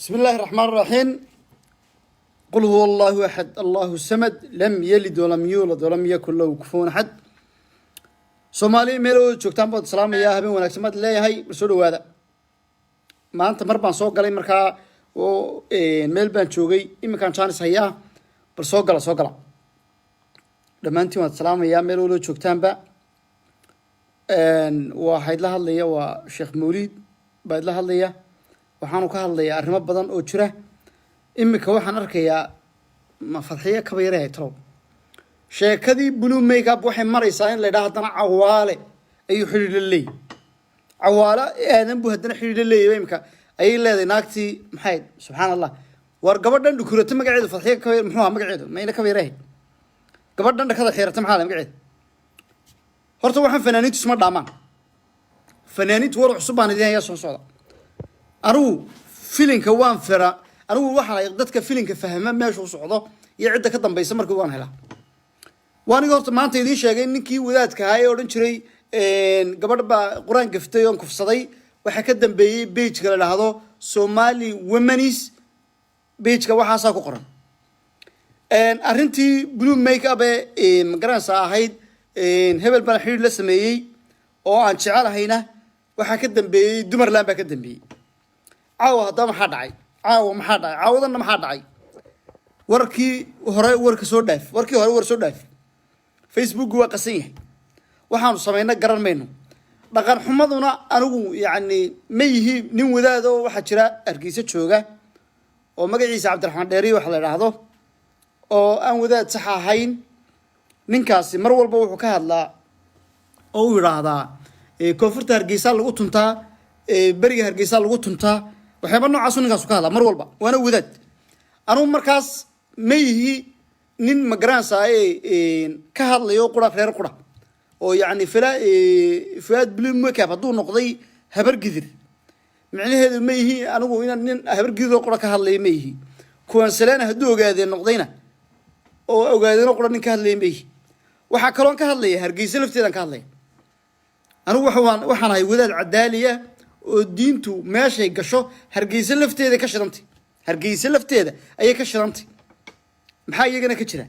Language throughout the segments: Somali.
بسم الله الرحمن الرحيم. قل هو الله أحد الله الصمد لم يلد ولم يولد ولم يكن له كفوا أحد. سومالي ميلو joogtaan baad salaamaya habeen wanaagsan maad leeyahay soo dhawaada. Maanta mar baan soo galay markaa oo meel baan joogay iminkaan chance hayaa bal soo gala. Dhamaantiin waad salaamaya meel wada joogtaanba. Waxaad la hadlaya waa Sheekh Mawlid baad la hadlaya. waxaan ka hadlayaa arrimo badan oo jira imika waxaan arkayaa ma farxiye ka bayrahay tro sheekadii blue makeup waxay maraysaa in la yiraahdo hadana cawaale ayuu xiriir leey cawaala aadan buu hadana xiriir leeyay imika ay leedahay naagtii maxay subhanallah war gabadhan dhukurata magaceedu farxiye ka bayr muxuu magaceedu ma ina ka bayrahay gabadhan dhakada xirata maxaa magaceedu horta waxaan fanaaniintu isma dhaamaan fanaaniintu war cusub baan idin ayaa soo socda أرو فيلين كوان فرا أرو واحد ضدك فيلين كفهمه ماشي وصعده يعد كذا بيسمر كوان هلا وأنا قلت ما أنت يديش يعني إنكي وذاتك هاي أورنشري قبل بقران قفتي يوم كفصدي وحكدم بيج كلا هذا سومالي ومنيس بيج كواحد ساكو قران أرنتي بلو ميك أب مقران ساهيد هبل بالحير لسمي أو عن شعار هنا وحكدم دمر لا بكدم عاوة هذا ما حد عاي عاوة ما حد عاي وركي وهراء ورك سوداف وركي وهراء ورك سوداف فيسبوك هو قصيه وحنا صمينا قرر منه لقد حمضنا أنا يعني ميه نمو ذا واحد شراء أرجيسة شوجة وما جيس عبد الرحمن داري وحلا هذا أو أنا ذا صحاحين ننكاسي مرول بوح كهلا أو هذا كفرت أرجيسة لقطنتا بري أرجيسة لقطنتا waxyaabo noocaas ninkaas ka hadla mar walba waana wadaad anuu markaas meeyi nin magaraansa ka hadlayo qura reer qura oo yaani filaad blue makeup haduu noqday habar gidir macnaheedu meeyi anigu inaan nin habar gidir qura ka hadlay meeyi kuwan salaana haduu ogaadeen noqdayna oo ogaadeen qura nin ka hadlay meeyi waxa kale oo ka hadlay hargeysa lafteedan ka hadlay anigu waxaan ahay wadaad cadaaliya oo diintu meeshay gasho hargeysa lafteeda ka shirantay hargeysa lafteeda ayay ka shirantay maxaa iyagana ka jira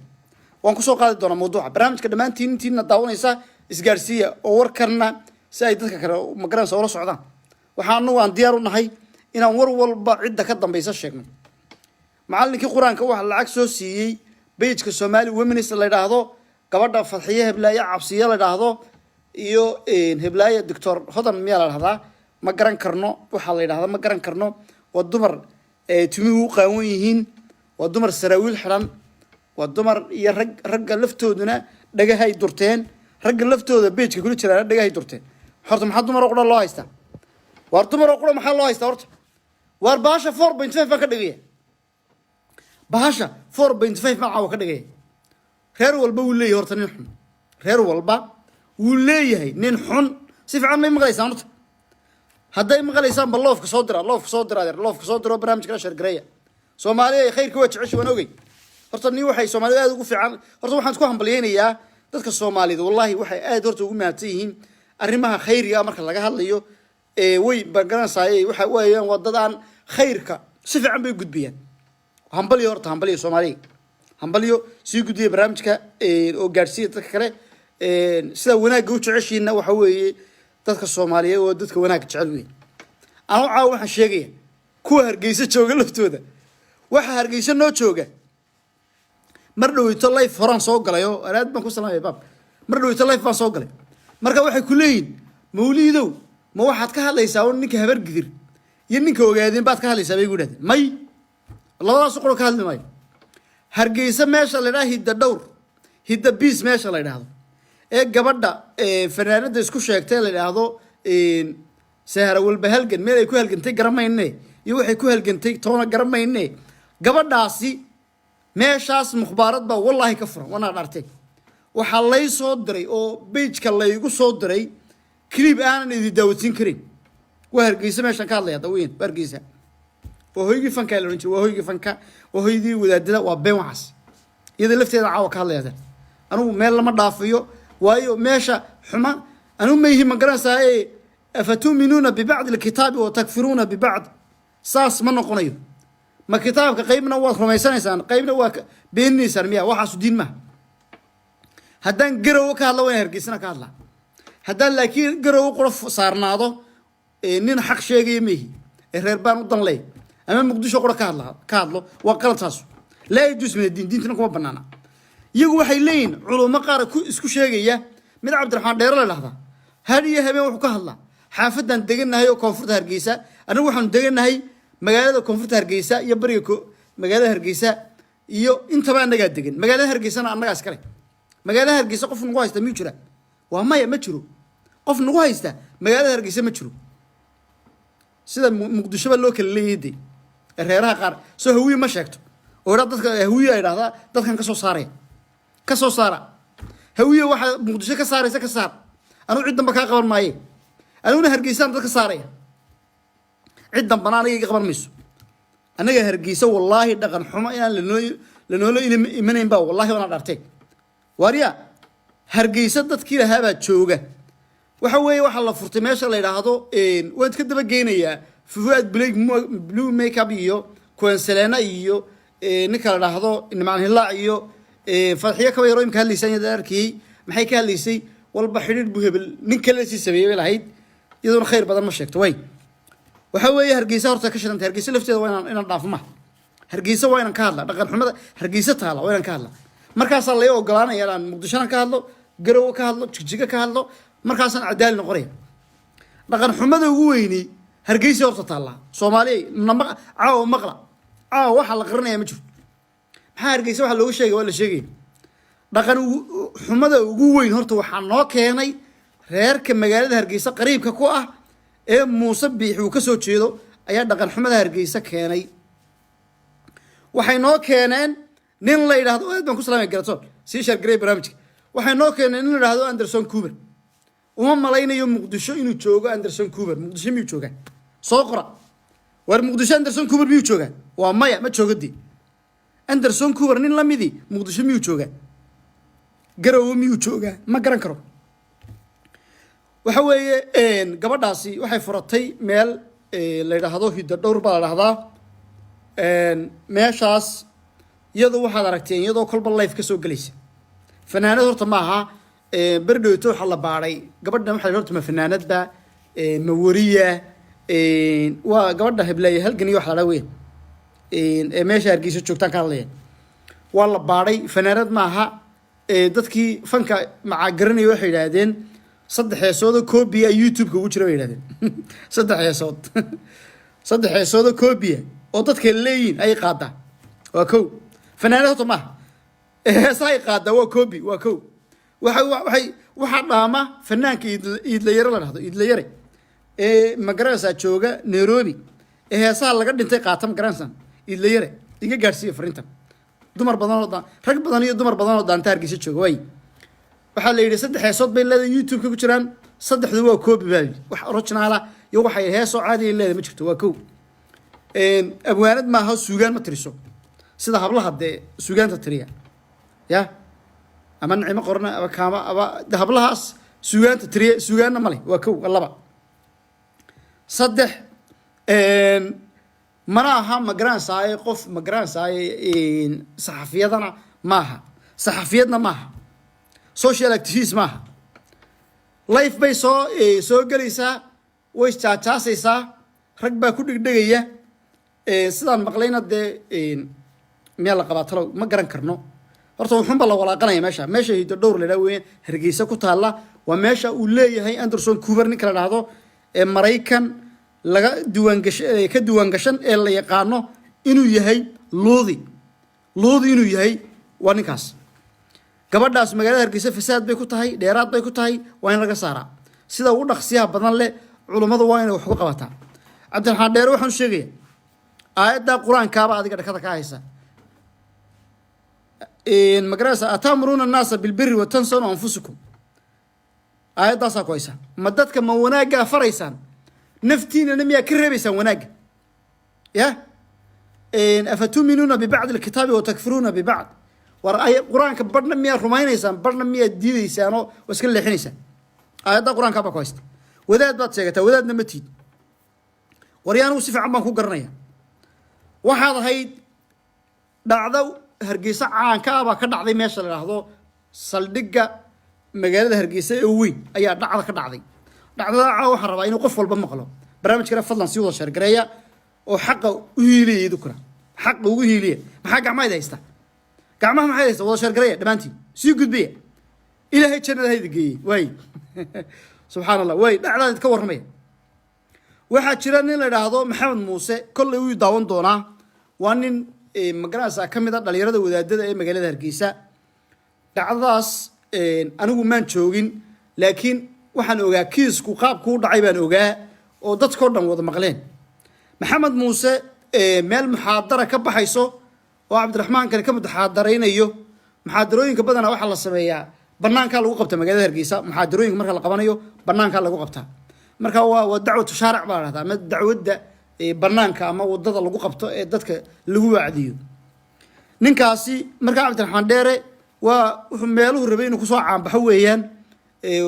waan ku soo qaadi doonaa mowduuca barnaamijka dhamaantiin intiina daawanaysa isgaarsiiya oo warkarna si ay dadka kale magaran soo la socdaan waxaanu waan diyaar u nahay inaan war walba cid ka dambaysa sheegno macallinkii quraanka waxa lacag soo siiyay page-ka Somali Women's la yiraahdo gabadha Farxiye Heblaaya Cabsiye la yiraahdo iyo Heblaaya Dr. Hodan miyaa la yiraahdaa ma garan karno waxa la yiraahdo ma garan karno waa dumar timi u qaawan yihiin waa dumar saraawiil xiran waa dumar iyo ragga laftooduna dhagahay durteen ragga laftooda beejka kula jira dhagahay durteen horta maxaa dumar qura loo haystaa war dumar qura maxaa loo haystaa horta war baasha 4.5 ka dhigay baasha 4.5 ma ka dhigay reer walba uu leeyahay horta nin xun reer walba uu leeyahay nin xun si fiican ma maqlaysaa horta hadday maqlaysaan balloofka soo dira barnaamijka la shirgareeya Soomaaliya khayrka waa jeceshay waan ogay horta ni waxay Soomaaliya aad ugu fiican horta waxaan ku hambalyeeynaa dadka Soomaalida wallahi waxay aad horta ugu mahadsan yihiin arrimaha khayriga marka laga hadlayo way bagaranayay waxa weeyaan wadadaan khayrka si fiican bay gudbiyaan hambalyo horta hambalyo Soomaaliya hambalyo si gudbiya barnaamijka oo gaarsiiya dadka kale sida wanaagga u jeceshiina waxa weeye dadka Soomaaliyeed oo dadka wanaag jecel weyn aan caaw waxaan sheegay kuwa hargeysa jooga laftooda waxa hargeysa noo jooga mar dhaweyto live horan soo galayo aad baan ku salaamay baab mar dhaweyto live baan soo galay marka waxay ku leeyihiin Mawliidow ma waxaad ka hadlaysaa ninka habar gidir iyo ninka ogaadeen baad ka hadlaysaa bay guudeen may labadaas qolo ka hadlimay hargeysa meesha la yiraahdo hidda bis meesha la yiraahdo gabadha fanaanada isku sheegtay la yiraahdo Sahara walba halgan meel ay ku halgantay garamaynay iyo waxay ku halgantay toona garamaynay gabadhaasi meeshaas mukhbaarad ba wallahi ka furan wana dhartay waxa la soo diray oo page-ka la igu soo diray clip aan idin daawatsin karin waa hargeysa meeshan ka hadlaya daweyn hargeysa oo hoygi fanka la runtii waa hoygi fanka oo hoydii wadaadada waa been waxas iyada lafteeda caawa ka hadlayda anigu meel lama dhaafiyo waayo meesha xuma anu ma yihiin magaranaysaa afatuminuna bibacd alkitaab wa takfuruna bibacd saas ma noqonayo ما كتابك قيمنا وخميسان إنسان قيمنا بين إنسان مياه واحد سدين ما هدان قروا كهلا وين هرجسنا كهلا هدان لكن قروا قرف صارنا هذا نين حق شيء يميه الربان وضن لي أما مقدوش أقول كهلا وقلت هاسو لا يجوز من الدين دين تنقوا بنانا يجوا حيلين علماء قارة إسكو شيء من عبد الرحمن دير له لحظة هذه هبة وحكهلا حافظنا دقنا هي وكونفورت هرجيسة أنا وحن دقنا هي مقالة كونفورت هرجيسة يبريكو مقالة هرجيسة يو أنت بقى نقاد دقن مقالة هرجيسة أنا عندك عسكري مقالة هرجيسة قف نقايسته ميجرا وهم يمشرو قف نقايسته مقالة هرجيسة مشرو سيدا مقدشة باللوك اللي يدي الريرها قار سو هوية ما شاكتو وراد هوية هذا ده كان كسو صاري هوية واحد مقدشة كساري كسار أنا عدنا بكا قبل ماي أنا هرجيسان ده كساري عدنا بناني قبل ميسو أنا هرجيسة والله دقن حما يعني لأنه إلى منين باو والله وأنا دارتك واريا هرجيسة ده كيله هذا تشوجه وحوي وحلا فرتماش اللي هذا إن وأنت كده بجينية في وقت بلو ميك اب إيو كونسلنا إيو نكال هذا إن معناه الله إيو فرحية كويرو يمكن اللي سنة داركي محيك اللي سي والبحرير بهبل نكال اللي سبيه بالعيد يدور خير بدل ما شكت وين وحوي هرجيسة ورتا كشر أنت هرجيسة لفتة وين أنا ضعف معه هرجيسة وين كهلا دقن محمد هرجيسة تهلا وين كهلا مركز الله يو قلانا يلا مقدشنا كهلا قروا كهلا تجيك كهلا مركز عدال نقريه دقن محمد ويني هرجيسة ورتا تهلا صومالي نما عاو مقرأ عاو واحد لقرنا يا مجد هرجيسة واحد لو شيء ولا شيء دقن محمد وين هرتو حناك يعني غير كمجال هرجيسة قريب كقوة موسى بيحو كسو تشيدو أيا دقن محمد هرجيسة كياني وحينو كيانين نين لا يرهدو بان كسلام يقرأتون سيشار قريب برامجك وحينو كيانين نين يرهدو أندرسون كوبر وهم ملايين يوم مقدشو إنو تشوغو أندرسون كوبر مقدشو ميو تشوغا سوقرا وار مقدشو أندرسون كوبر ميو تشوغا وامايا ما تشوغا دي أندرسون كوبر نين لامي دي مقدشو ميو تشوغا قرأو ميو تشوغا ما قران كرو وحوي إن قبضاسي وحي فرطي ميل اللي رهضوه يدور دور بلا رهضا إن ماشاس يدو واحد ركتين يدو كل بالله في كسوق جليس فنانة دورت معها بردو يتوح الله باري قبضنا محل دورت مع فنانة دا مورية وقبضنا هبلاي هل جنيه واحد روين ماشي هرجيس تشوفتان كارلين والله باري فنانة معها دتكي فنكا مع قرني واحد هذين صدح يسود كوبيا يوتيوب كوجرا ويلادين صدح يسود صدح يسود كوبيا وددك لين اي قاده وكو فنانته ما ساي قاده وكوبي وكو waxa dhaama fanaanka iid la yar la dhahdo iid la yare magarasa jooga Nairobi heesaha laga dhintay qaatam garansan iid la yare iga gaarsiyo fariintan dumar badan oo rag badan iyo dumar badan oo daanta hargeysa jooga way waxa la yiri saddex heesood bay leedahay YouTube ku jiraan saddexdu waa koobi baa wax original ah iyo waxa heeso caadi leedahay ma jirto waa koob abwaanad ma ha suugaan ma tiriso sida hablaha de suugaanta tiriya ya ama nacimo qorna aba kaama aba hablahaas suugaanta tiriya suugaana male waa koob laba saddex mana aha magran saay qof magran saay saxafiyadana maaha saxafiyadna maaha social activism maaha life bay soo galaysaa way jaajaasaysaa rag baa ku dhigdhigaya sidaan maqlayna dee meel la qabaatalo ma garan karno horta wuxuunba la walaaqanaya meesha hiddo dhowr la dhaweeyeen hargeysa ku taalla waa meesha uu leeyahay Anderson Cooper ninka la dhahdo ee Mareykan laga diiwaan gashan ee la yaqaano inuu yahay loodi inuu yahay waa ninkaas gabadhaas magaalada hargeysa fasaad bay ku tahay dheeraad bay ku tahay waa in laga saaraa sida ugu dhaqsiyaha badan leh culimadu waa inay wax ku qabataan cabdiraxmaan dheere waxaan sheegayaa aayadda quraankaaba adiga dhakada ka haysa in magarasa atamruna an-nasa bil birri wa tansawna anfusakum aayaddaas ku haysa ma dadka ma wanaaga faraysaan naftiina miyaa ka reebaysaan wanaaga ya in afatuminuna bi ba'd al-kitabi wa takfuruna bi ba'd ورأي القرآن كبرنا مية رمينيسان برنا مية دينيسانو واسكن لحنيسان آيات القرآن كابا كويست وذات بات سيغتا وذات نمتيد وريان وصف عمان كو قرنيا waxaad ahayd dhacdo hargeysa caanka ah baa ka dhacday meesha la yidhaahdo saldhigga magaalada hargeysa ee weyn ayaa dhacda ka dhacday dhacdada caawa waxaan rabaa inuu qof walba maqlo barnaamijkana fadlan sii wada sheergareeya oo xaqa u hiiliya idukuna xaqa ugu hiiliya maxaa gacmahayd haysta gacmaha maxay haysta wada sheergareeya dhammaantiin sii gudbiya ilaahay jannada hayda geeyey waay subxaan allah waay dhacdaan idka warramaya waxaa jira nin la yidhaahdo maxamed muuse kolley wuu daawan doonaa waa nin magaranaysa ka mid a dhalinyarada wadaadada ee magaalada hargeysa dhacdadaas anigu maan joogin laakiin waxaan ogaa kiisku qaabku u dhacay baan ogaa oo dadkao dhan wada maqleen maxamed muuse meel muxaadara ka baxayso oo cabdiraxmaankani ka muxaadaraynayo muxaadarooyinka badanaa waxaa la sameeyaa banaankaa lagu qabta magaalada hargeysa muxaadarooyinka marka la qabanayo banaankaa lagu qabtaa marka waa dacwatu shaaric baa la dhahdaa ama dacwadda banaanka ama wadada lagu qabto ee dadka lagu wacdiyo ninkaasi markaa cabdiraxmaan dheere waa wuxuu meeluhu rabay inuu kusoo caanbaxo weeyaan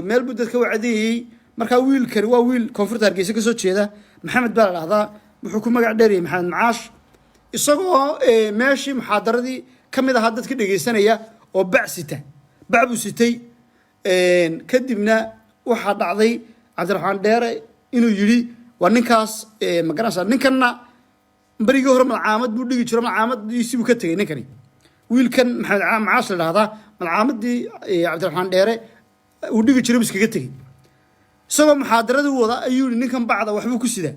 meel buu dadka wacdiyayey markaa wiilkani waa wiil koonfurta hargeysa kasoo jeeda maxamed baa la dhahdaa wuxuu ku magac dheerayay maxamed macaash isagoo meeshii muxaadaradii ka mid ahaa dadka dhegeysanaya oo bac buu sitay kadibna waxaa dhacday cabdiraxmaan dheere inuu yidhi waa ninkaas magaranaysa ninkanna berigii hore malcaamad buu dhigi jiro malcaamadiisii buu ka tegey ninkani wiilkan maxamed macaash la dhahdaa malcaamadii cabdiraxmaan dheere uu dhigi jiro buu iskaga tegey isagoo muxaadaradii wada ayuu yihi ninkan bacda waxbuu ku sidaa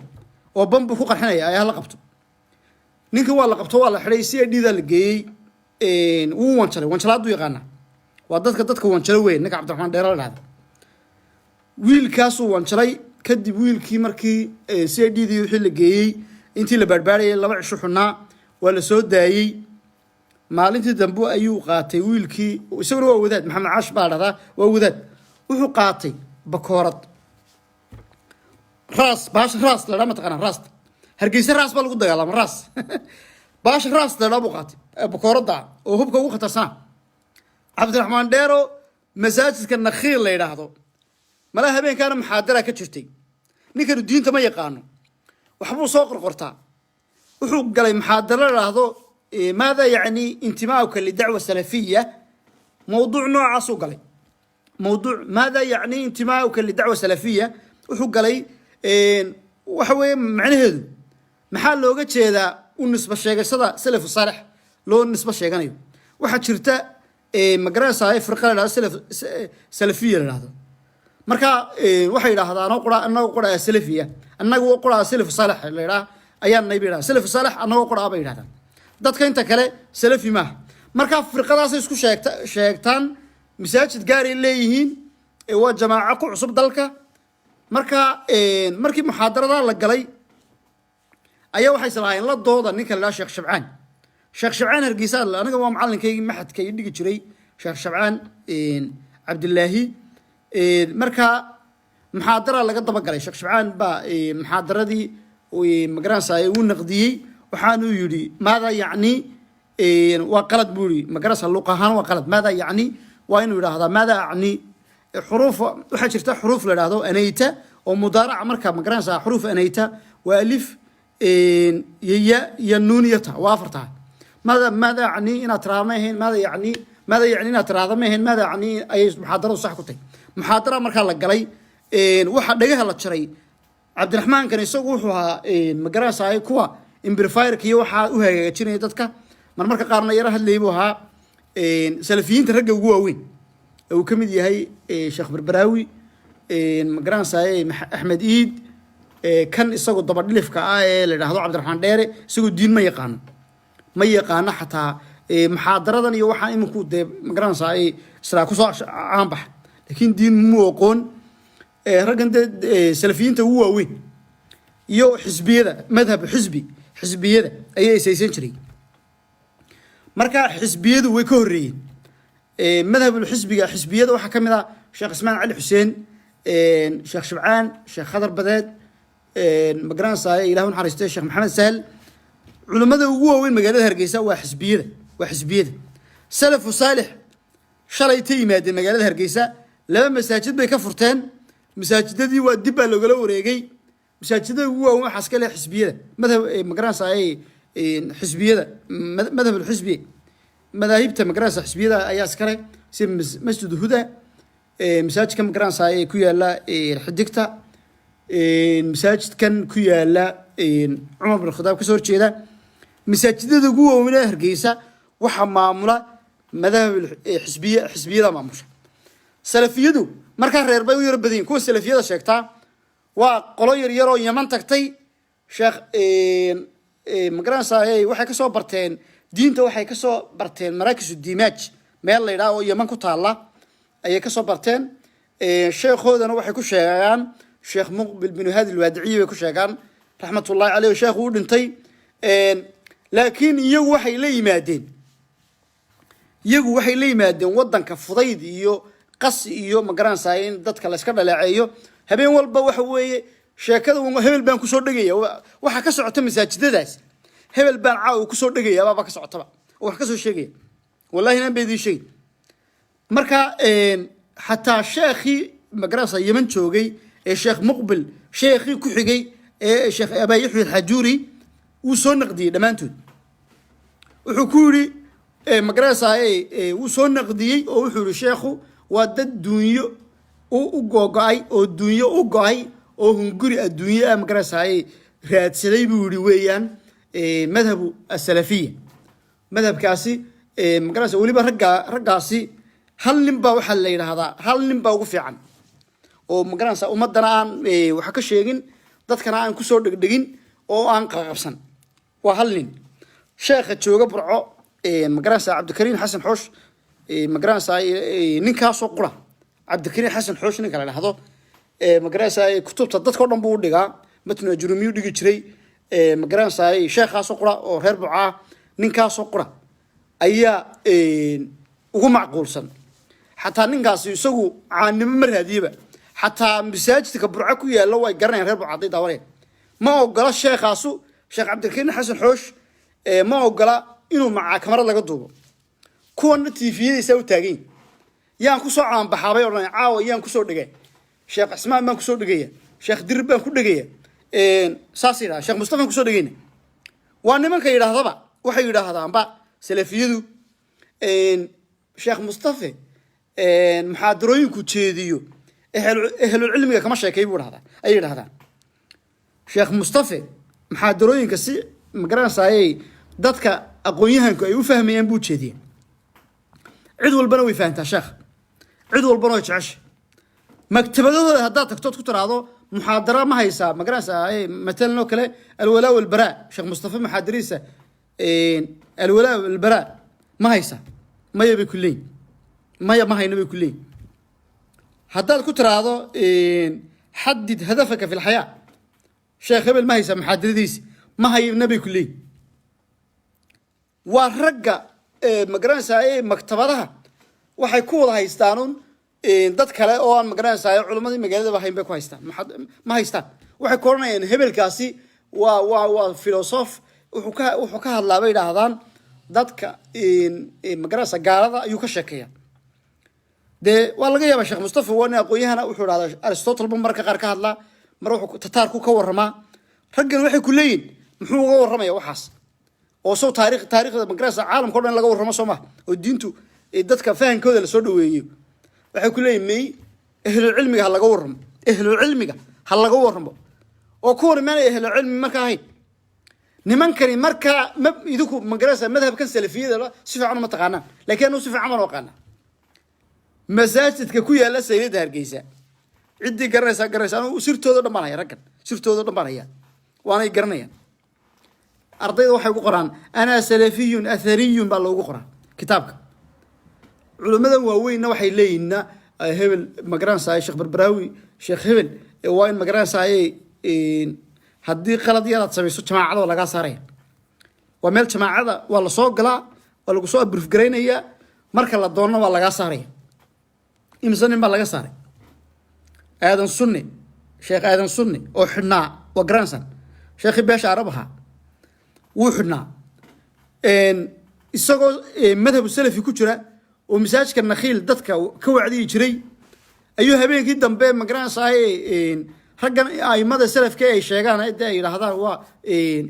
oo bambuu ku qarxinaya ayaa la qabto ninkan waa la qabto waa la xidhay si adhiidaa la geeyey wuu wanjalay wanjalaaduu yaqaanaa waa dadka wanjalo weyn ninka cabdiraxmaan dheere la dhahda wiilkaasuu wanjalay kadib wiilkii markii c i d dii wixii la geeyey intii la baarbaarayay 2 cisho xunaa waa la soo daayey maalintii dambe ayuu qaatay wiilkii isaguna waa wadaad maxamed caash baa dhahdaa waa wadaad wuxuu qaatay bakoorad raas la dhama taqaanaa raas hargeysa raas baa lagu dagaalama raas raas la dhamu qaatay bakooradda oo hubka ugu khatarsana cabdiraxmaan dheero masaajidka nakhiil la yidhaahdo malaha habeenkaana muxaadara ka jirtay ninkanu diinta ma yaqaano waxbuu soo qorqortaa wuxuu galay muxaadaro la yidhaahdo maada yacni intimaauka lidacwa salafiya mowduuc noocaasuu galay mowduuc maada yacni intimaauka lidacwa salafiya wuxuu galay waxa weeye macnaheedu maxaa looga jeedaa u nisba sheegashada salafu saalix loo nisba sheeganayo waxaa jirta magaranaysa firqa la yidhahdo salafiya la yidhahdo marka waxay yidhaahdaan anagoo qoraa salafiya anagoo qoraa salafu saalix la yidhaha ayaan nayba yidhahda salafu saalix anagoo qoraa bay yidhahdaan dadka inta kale salafi maaha marka firqadaasay isku sheegtaan masaajid gaaray leeyihiin waa jamaaco ku cusub dalka marka markii muxaadarada la galay ayaa waxay salaayeen la dooda ninka la sheekh shabcaan hargeysa aniga waa macallinkaygii maxadka ii dhigi jiray sheekh shabcaan cabdilaahi marka muxaadara laga daba galay sheekh shabcaan baa muxaadaradii magaranaysa uu naqdiyey waxaanuu yidhi maada yacni waa qalad buu yidhi magaranaysa luq ahaan waa qalad maada yacni waa inuu yidhaahdaa maada acni xuruuf waxaa jirta xuruuf la yidhaahdo anayta oo mudaaraca marka magaranaysa xuruuf anayta waa alif ya nuuniyata waa 4 tahay maada yacni inaad tiraahdo ma ahayn maada yacni inaad tiraahdo ma ahayn maada yacni ayay muxaadaradu sax ku tahay muxaadara markaa la galay waxaa dhagaha la jaray cabdiraxmaankan isagu wuxuu ahaa magaranaysa kuwa imbrifirka iyo waxaa u hagaajinaya dadka marmarka qaarna yaro hadlayay buu ahaa salafiyiinta ragga ugu waaweyn uu ka mid yahay sheekh barbaraawi magaranaysa axmed iid kan isagoo dabadhilifka ah ee la yidhaahdo cabdiraxmaan dheere isagoo diin ma yaqaano xataa muxaadaradan iyo waxaa iminku dee magaranaysa israa kusoo caanbaxa laakiin diin mu aqoon raggan dee salafiyiinta ugu waaweyn iyo xisbiyada madhab xisbiyada ayay isaysan jiray marka xisbiyadu way ka horreeyeen madhabul xisbiyada waxaa ka mid ah sheekh ismaan cali xuseen sheekh shabcaan sheekh khadar badeed magaranaysa ilaahu naxariistay sheekh maxamed sahal culimmada ugu waaweyn magaalada hargeysa waa xisbiyada salafu saalix shalay ta yimaadeen magaalada hargeysa 2 masaajid bay ka furteen masaajidadii waa dib baa loogala wareegay masaajidada ugu waaweyn waxaa iska leh xisbiyada madhab magaranaysa حزبية مذهب الحزبية مذاهبته مقرانسا حزبية أيا سكره سي مسجد الهدى مساجد كم مقرانسا أي كويا لا الحديقتا مساجد كان كويا لا عمر بن الخطاب كسور كذا مساجد ذو جوا ومن هرجيسة وحماملا مذهب حزبية لا ماموش سلفيدو مركز ريربي ويربدين كون سلفية شيكتا وقلوير يرو يمن تكتي شيخ مقرانسا أي waxay ka soo barteen diinta waxay ka soo barteen maraakiis diimaaj meel la yiraahdo Yemen ku taala ayay ka soo barteen sheekhoodana waxay ku sheegaan sheekh Muqbil bin Hadi al-Wadi'i way ku sheegaan raxmatullaahi alayhi sheekh uu dhintay laakiin iyagu waxay la yimaadeen wadanka fudayd iyo qas iyo maqranaansa in dadka la iska dhaleeceeyo habeen walba waxa weeye sheekada hebel baan ku soo dhagaya waxa ka socota masaajidadaas hebel baan caaw ku soo dhagaya baba ka socotaba wax ka soo sheegay wallahi inaan beedii sheeg marka hatta sheekhi maqranaansa Yemen joogay ee sheekh Muqbil sheekhi ku xigay ee sheekh Abay Yuhyi al-Hajuri uu soo naqdiyay dhamaantood wuxuu ku yiri maqranaansa uu soo naqdiyay oo wuxuu yiri sheekhu waa dad duunyo u go'ay oo duunyo u go'ay oo hunguri adduunyo maqranaansa raadsaday buu yiri weeyaan madhabu as-salafiyya madhabkaasi maqranaansa waliba raggaasi hal nin baa waxa la yiraahdaa hal nin baa ugu fiican oo maqranaansa ummadana aan waxa ka sheegin dadkana aan ku soo dhigdhigin oo aan qabsan waa hal nin sheekha jooga burco maqranaansa Cabdikariin Xasan Xoosh maqranaansa ninkaas oo qura Cabdikariin Xasan Xoosh ninka la yiraahdo maqranaansa kutubta dadka dhan buu dhigaa matna jurmiyu dhigi jiray maqranaansa sheekhaas oo qura oo reer buuca ninkaas oo qura ayaa ugu macquulsan حتى نقاس يسووا عن مرة ديبة حتى مساجد كبرعكو يا الله يقرن ربع عطي دورين ما هو قال الشيخ عاسو شيخ عبد الكريم حسن حوش ما هو قال إنه مع كاميرا لقى دوبه كون تيفيه يسوي تاجين يان كسر عن بحابي ولا عاو يان كسر دقيق شيخ اسماء ما كسر دقيق شيخ درب كل دقيق ساسيرا شيخ مصطفى كسر دقيقين وأنا ما كيره هذا بقى وحي يره هذا بقى سلفيدو شيخ مصطفى محاضرين كتشيديو أهل العلم كما شيء كيبور هذا أي هذا شيخ مصطفى محاضرين كسي مقرانسا أي دتك أقويهم كيو فهمين بوتشيدين عدو البنوي فهمتها شيخ عدو البنوي تعش مكتبه هذا تكتب كتر هذا محاضرة ما هي ساب مقرانسا أي مثلا كله الولاء والبراء شيخ مصطفى محاضريسه الولاء والبراء ما هي ساب ما يبي كلين ما هي نبي كلين هذا كتر هذا حدد هدفك في الحياة شيخ قبل ما هي ساب محاضريس ما هي نبي كلين ورجع مقرانسا مكتبها waxay ku wada haystaan dad kale oo aan maqranaysaa culimadii magaalada waxay bay ku haystaan ma haystaan waxay koranayaan hebelkaasi waa philosoph wuxuu ka hadlaa bay yiraahdaan dadka maqranaysa gaalada ayuu ka sheekeeyaa de waa laga yaabaa sheekh Mustafa wana aqoonyahana wuxuu yiraahdaa Aristotle marka qaar ka hadlaa mar wuxuu tataarku ka warramaa raggan waxay ku leeyihiin muxuu uga warramayaa waxaas oo soo taariikhda maqranaysa caalamka oo dhan laga warramo Soomaa oo diintu dadka fahankooda la soo dhaweeyo waxay ku leeyimay ahlul cilmiga ha laga warramo oo ku warmaanay ahlul cilmi marka ahayd nimankani marka idinku magarasa madhabkan salafiyada si fiican ma taqaanaan laakiin uu si fiican ma yaqaan masaajidka ku yaala sayid Hargeysa cidii garanaysa uu sirtooda dhamanaya raggan sirtooda dhamanaya waana ay garanayaan ardayda waxay ku qoraan ana salafiyun athariyun baa loogu qoraa kitaabka علماء واوين waxay leeyina hebel maqranaysa sheekh barbaraawi sheekh hebel waa in maqranaysa hadii qalad yaraad sameeyso jamaacada laga saaray waa meel jamaacada waa la soo galaa waa lagu soo brief gareynaya marka la doono waa laga saaray imsan baa laga saaray aadan sunni sheekh aadan sunni oo xidhnaa waa garansan sheekh beesha arabaha wuu xidhnaa isagoo madhab salafi ku jira ومساجك النخيل دتك كوعدي جري أيها بين جدا بين مقران صاي raggan aimada salafka ay sheegaan ay yiraahdaan waa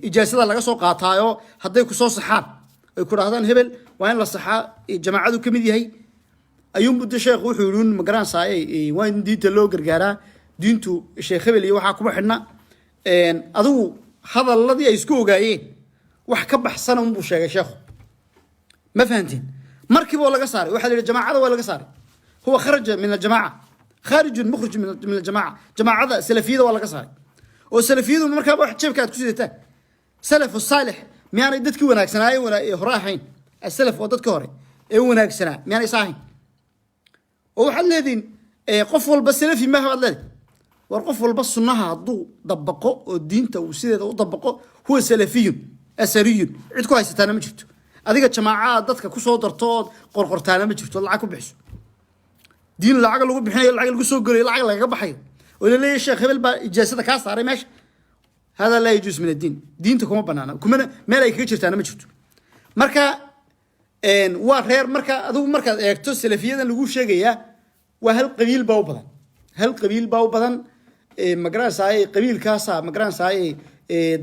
ijaasada laga soo qaataayo haday ku soo saxaan ay ku raahdaan hebel waa in la saxaa jamaacadu kamid yahay ayuun budda sheekhu wuxuu yiri ma garanayay waa in diinta loo gargaaraa diintu sheekh hebel iyo waxa kuma xidhna adigu hadalladii ay isku ogaayeen wax ka baxsan uu buu sheegay sheekhu ma fahantiin markiiba laga saaray waxa la yiri jamaacada waa laga saaray huwa kharaja min al-jamaa خارج مخرج من الجماعه جماعه سلفيه ولا قصاري وسلفيه marka wax jeebka aad ku sidataa salaf salih miyaan dadkii wanaagsanaaye wala horaahayn salaf oo dadka hore ee wanaagsanaa miyaan isaahayn oo waxa leedin qof walba salafi ma hadlay war qof walba sunnaha haduu dabaqo oo diinta uu sideeda u dabaqo huwa salafiyun asariyun cid ku haysataana ma jirto adiga jamaaca dadka ku soo darto qorqortaana ma jirto lacag ku bixiso دين العقل لو بحنا العقل لو سو غلي العقل لغا بخاي ولا ليه شيخ هبل با اجازه كا صاري ماشي هذا لا يجوز من الدين دينته كما بنانا كما مeel ay ka jirtaan ma jirto marka waa reer marka adigu marka eegto salafiyadan lagu sheegaya waa hal qabiil baa u badan magaraasay qabiilkaasa magaraasay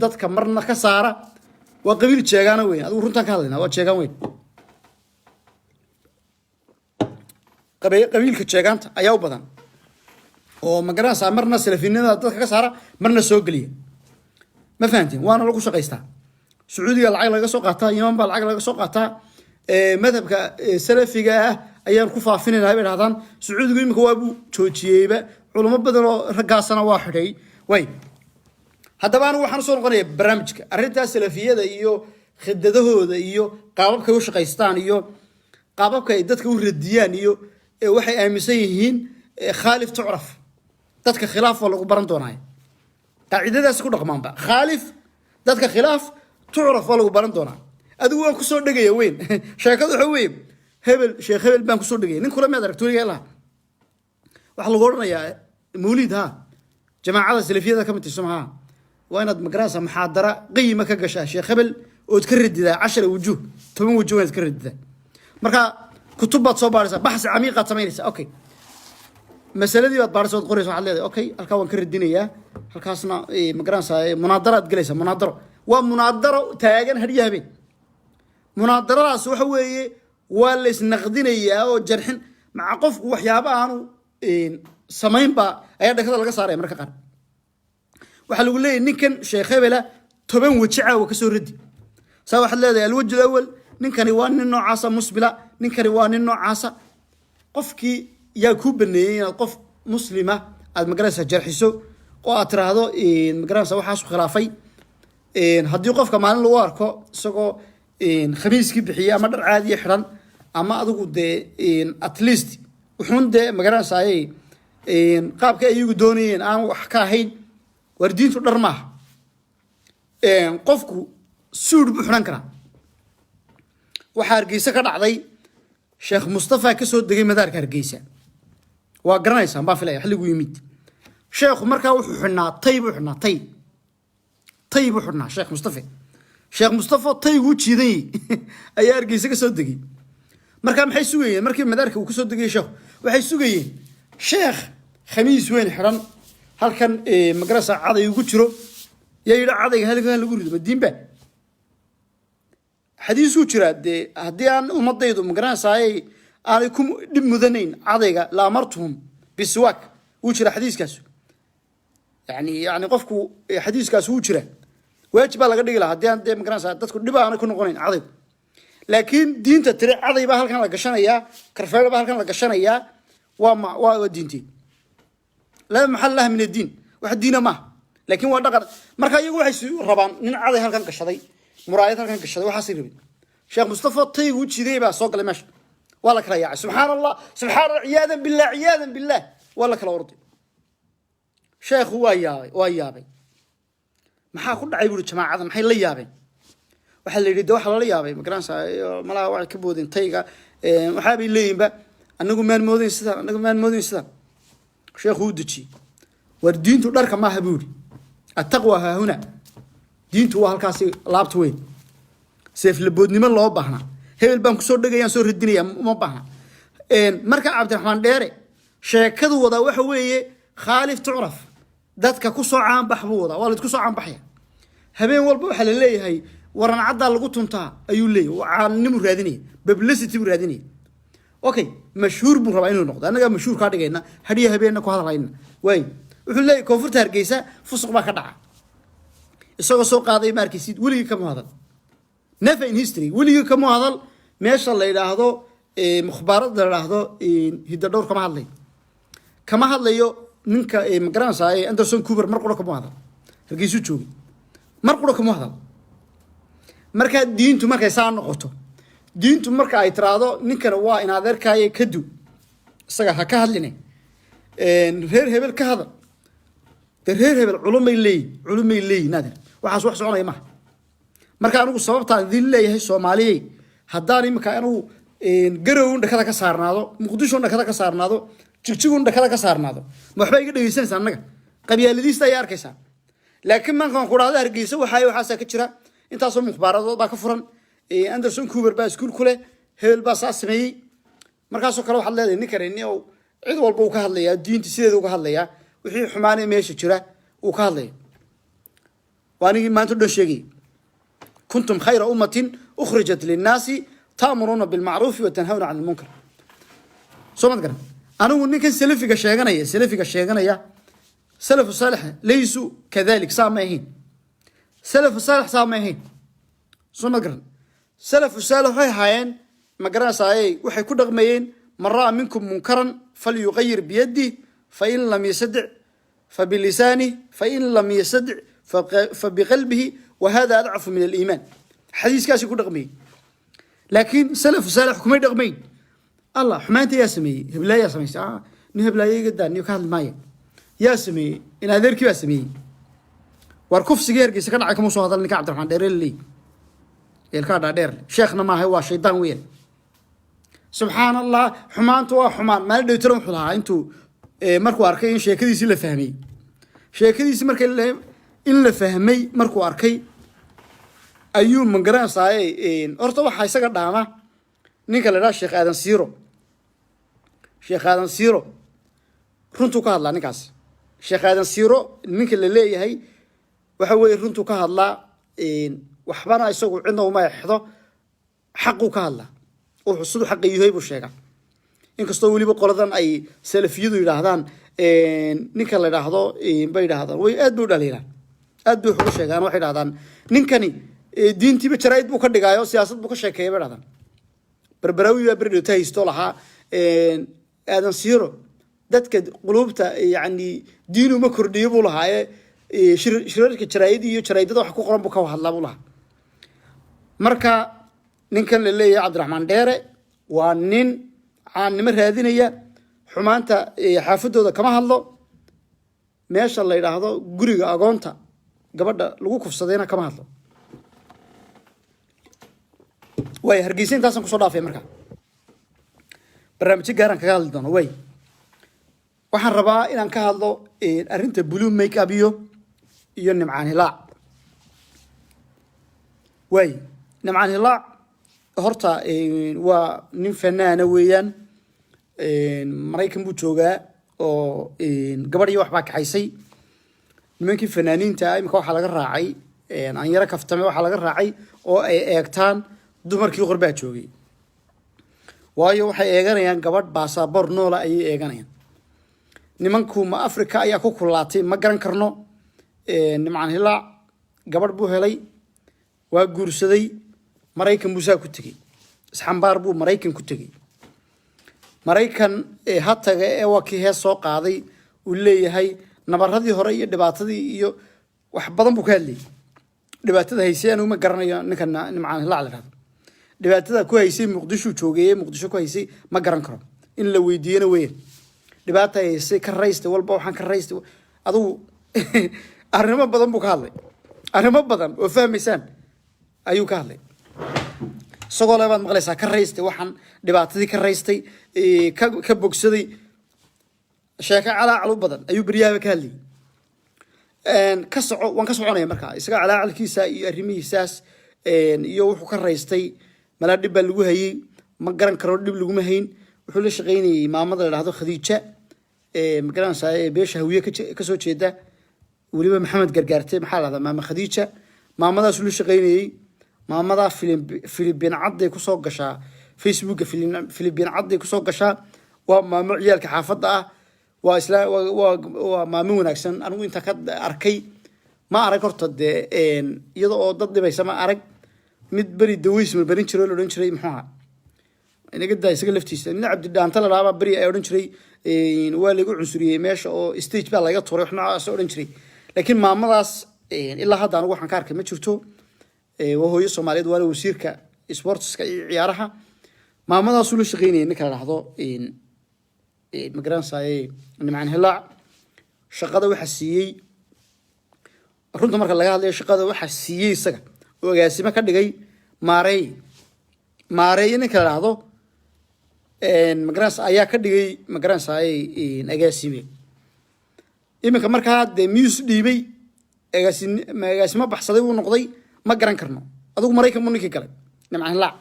dadka marna ka saara waa qabiil jeegana weyn adigu runtan ka hadlayna waa jeegan weyn qabiilka jeeganta ayaa u badan oo magaranaysa marna salafinada dadka ka saara marna soo galiya ma fahantiin waana lagu shaqeystaa sacuudiga lacag laga soo qaataa yaman baa lacag laga soo qaataa madhabka salafiga ah ayaan ku faafinayna ay yiraahdaan sacuudigu imika waa buu joojiyeyba culimo badan oo ragaasana waa xidhay way haddaba anu waxaan soo noqonayaa barnaamijka arrinta salafiyada iyo khidadahooda iyo qaababka ay u shaqeystaan iyo qaababka ay dadka u radiyaan iyo waxay aaminsan yihiin khaalif tu'raf dadka khilaaf wala lagu baran doonaa qaacidadaas ku dhaqmaanba khaalif dadka khilaaf tu'raf wala lagu baran doonaa adigu waan ku soo dhagaya weyn sheekadu waxa weey hebel sheekh hebel baan ku soo dhagay nin kula meed aragtooyga ilaha waxa lagu oranayaa mawlid ha jamaacada salafiyada ka mid ah waa inaad magarasa muxaadara qiimo ka gashaa sheekh hebel oo ka ridida 10 wujuh 10 wujuh ka ridida marka كتبات صوبارس بحث عميقة سمينيس أوكي مسألة دي بارس وتقريس واحد ليه أوكي الكون كرد الدنيا الكاسنا مقرانسا مناظرة جلسة مناظرة ومناظرة تاجن هديها بين مناظرة سوى هوي ولا نقدينية وجرحن مع قف وحيابا عنو سمين با أيضا كذا لقى صار أمريكا قار وحلو ليه نكن شيخ بلا تبين وتشعة وكسور ردي سوى واحد ليه الوجه الأول ninkani waa nin noocaasa musbila ninkani waa nin noocaasa qofkii yaa ku baneeyay qof muslima aad magaraysa jarxiso oo aad tiraahdo magaraysa waxa soo khilaafay hadii qofka maalin lagu arko isagoo khamiiskii bixiya ama dhar caadi ah xiran ama adigu de at least wuxuun de magaraysa ay qaabka ay iyagu doonayeen aan wax ka ahayn war diintu dhar maaha qofku suud buu xiran karaa waxa Hargeysa ka dhacday Sheekh Mustafa ka soo degay madaarka Hargeysa waa garanaysan baa filay xilligu yimid sheekhu markaa wuxuu xidhnaa tayb wuxuu xidhnaa Sheekh Mustafa taygu jiiday ayaa Hargeysa ka soo degay markaa maxay sugayeen markii madaarka uu ka soo degay sheekhu waxay sugayeen sheekh khamiis weyn xiran halkan madrasa caday ugu jiro yayra cadayga halkan lagu rido diinba حديث وجراد هديان ومضيدو مقرانساي أنكم دم مذنين عضيقة لا أمرتهم بالسواك وجرا حديث كاسو يعني قفكو حديث كاسو وجرا واجب على قد يقول هديان دي مقرانساي تذكر دبا أنا كنا قولين عضيق لكن دين تتري عضي بهال كان لقشان إياه كرفال بهال كان لقشان إياه ودينتي لا محل لها من الدين واحد دينه ما لكن ودقر مركا يقول حيسو ربان من عضي هال كان قشدي مرايتها كان كشده وحاسير بي شيخ مصطفى طيق وجهي با سوق لمش والله كلا يا سبحان الله سبحان الله عياذا بالله والله كلا ورد شيخ هو يابي maxaa ku dhacay buu jamaacada maxay la yaabeen waxa la yiraahdo waxa la yaabay magaranaysa malaha wax ka boodin tayga waxa bay leeyinba anagu maan moodin sidaan sheekhu u daji war diintu dharka ma habuuri attaqwa ha huna diintu waa halkaas laabta weyn seef laboodnimo loo baahna hebel baan ku soo dhagayaan soo ridinaya uma baahna marka Cabdiraxmaan Dheere sheekadu wada waxa weeye khaalif tu'raf dadka ku soo caan bax buu wadaa waa la isku soo caan baxaya habeen walba waxa la leeyahay waran cadda lagu tuntaa ayuu leeyahay caanimu raadinaya publicity buu raadinaya okay mashhuur buu rabaa inuu noqdo anaga mashhuur ka dhigayna hadiya habeenna ku hadlayna way wuxuu leeyahay koonfurta Hargeysa fusuq baa ka dhaca isagoo soo qaaday markiisid weligii kama hadal never in history weligii kama hadal meesha la yiraahdo mukhbaarad la yiraahdo hidda dhowr kama hadlayo ninka magaranayay Anderson Cooper mar qura kama hadal Hargeysa joogay mar qura kama hadal marka diintu markay saan noqoto diintu marka ay tiraado ninkana waa in adeerkaaye ka du isaga ha ka hadline reer hebel ka hadal reer hebel culumay leey naadir waxaas wax soconaya ma marka anigu sababta idin leeyahay Soomaaliyeey haddaan imika anigu garow dhakada ka saarnaado Muqdisho dhakada ka saarnaado jigjigu dhakada ka saarnaado ma waxba iga dhageysanaysaa anaga qabyaaladiista ay arkaysaa laakiin markaan ku raado Hargeysa waxaas ka jira intaasoo mukhbaaradood baa ka furan Anderson Cooper baa iskuul ku leh hebel baa sameeyay markaasoo kale waxaad leedahay ninkan oo cid walba uu ka hadlayaa diinta sideeda uga hadlayaa wixii xumaan ee meesha jira uu ka hadlayaa waanigi maanta dhan sheegay kuntum khayra ummatin ukhrijat lin-naasi ta'muruna bil ma'ruf wa tanhawna 'anil munkar soo ma garan anigu ninkan salafiga sheeganaya salafu salih laysu kadhalik saamahin salafu salih saamahin soo ma garan salafu salih waxay hayeen ma garanayay waxay ku dhaqmayeen marra minkum munkaran falyughayyir bi yadihi fa in lam yastadi' fa bi lisanihi fa in lam yastadi' fa bi qalbihi wa hada ad'afu min al-iman xadiiskaasi ku dhaqmayeen laakiin salafu salih kuma dhaqmayn الله حمانتي يا سمي هبلا يا سمي نهبلا يقدر نيوكال ماي يا سمي إن هذا الكيف يا سمي واركوف سجير كي سكن عكمو صو هذا اللي كعبد الرحمن دير اللي الكارد دير شيخنا ما هو شيطان وين سبحان الله حمانته وحمان ما ندري ترون حلها أنتو مركو أركين شيء كذي سلا فهمي شيء كذي سمر كله إلا فهمي مركو أركي أيوم من قران صاي أرتوح هاي سكر دعمه ninka la Sheikh Aadan Siiro runtu ka hadlaa ninkaas Sheikh Aadan Siiro ninka la leeyahay waxa weey runtu ka hadlaa waxbana isagu cidna uma yaxdo xaq uu ka hadlaa oo xusud xaq yahay buu sheegaa inkastoo waliba qoladan ay salafiyadu yiraahdaan ninka la yiraahdo bay yiraahdaan way aad buu dhaliiraan aad buu ugu sheegaan waxay yiraahdaan ninkani diintiba jaraa'id buu ka dhigayo siyaasad buu ka sheekeeyay bay yiraahdaan بربراوي بريدو تايستو لها آدم سيرو دتك قلوبته يعني دينو ما كرديه بولها شريرك شرايدي شرايدته وحكو قرن بكوا هلا بولها مركا نكن لله عبد الرحمن ديره وانين عن نمر هذينية حمانته حافظه ده كمان هلا ما شاء الله يراهدو غريغا أغونتا قبل لغو كفصدينا كمان هلا way hargeysan taasan ku soo dhaafay marka barnaamij gaar ah ka hadli doono way waxaan rabaa inaan ka hadlo arinta blue make up iyo nimcaan hilaac way nimcaan hilaac horta waa nin fanaana weeyaan Mareykan buu joogaa oo gabadhii wax baa kaxaysay nimankii fanaaniinta imika waxa laga raacay aan yara kaftame waxa laga raacay oo ay eegtaan dumarkii qorbaa joogay waayo waxay eeganayaan gabadh baasaboor noola ay eeganayaan nimanku ma Afrika ayaa ku kulaatay ma garan karno nimcaan hilaac gabadh buu helay waa guursaday Mareykan buu saa ku tagay isxambaar buu Mareykan ku tagay Mareykan hataga waa kii hees soo qaaday uu leeyahay nabaradii hore iyo dhibaatadii iyo wax badan buu ka hadlay dhibaatada haysay uma garanayo ninkan nimcaan hilaac la raado dhibaatada ku haysay Muqdisho joogay Muqdisho ku haysay ma garan karo in la weydiiyana weyn dhibaatada haysay ka raystay walba waxaan ka raystay adigu arrimo badan buu ka hadlay arrimo badan oo fahmaysan ayuu ka hadlay sagoo labaad maqlaysaa ka raystay waxaan dhibaatadii ka raystay ka bogsaday sheeka calaacal badan ayuu bariyaha ka hadlay ka soconaya markaa isaga calaalkiisa iyo arrimihiisaas iyo wuxuu ka raystay mala dib baa lagu hayay ma garan karo dib lagu ma hayn wuxuu la shaqeynayay maamada la yiraahdo Khadiija ma garan saay beesha hawiye ka soo jeeda weliba maxamed gargaarte maxaa lahdaa maama khadiija maamadaas lu shaqaynayey maamadaa filibiin cadday kusoo gashaa facebooka filibiin cadday kusoo gashaa waa maamo ciyaalka xaafadda ah waa maamo wanaagsan anigu inta ka arkay ma arag horta dee iyada oo dad dhibaysa ma arag mid beri daweys marbarin jiray oo la odhan jiray muxuu ahaa inaga daa isaga laftiisa nin cabdidhaanta la dhaaba beri ay odhan jiray waa lagu cunsuriyey meesha oo stage baa laga tuuray wax noocaas odhan jiray laakiin maamadaas ilaa hadda anigu waxaan ka arkay ma jirto waa hooyo Soomaaliyeed waa wasiirka sportska iyo ciyaaraha maamadaas uu la shaqeynayay ninka la dhahdo ma garanayay nimcan hilaac shaqada waxa siiyey runta marka laga hadlayo shaqada waxa siiyey isaga oo agaasimo ka dhigay maareey ninka la dhahdo magaranayay ayaa ka dhigay magaranayay agaasime iminka markaa dee miyus dhiibay agaasimo baxsaday uu noqday ma garan karno adigu Mareykan mu ninkii galay nimcan hilaac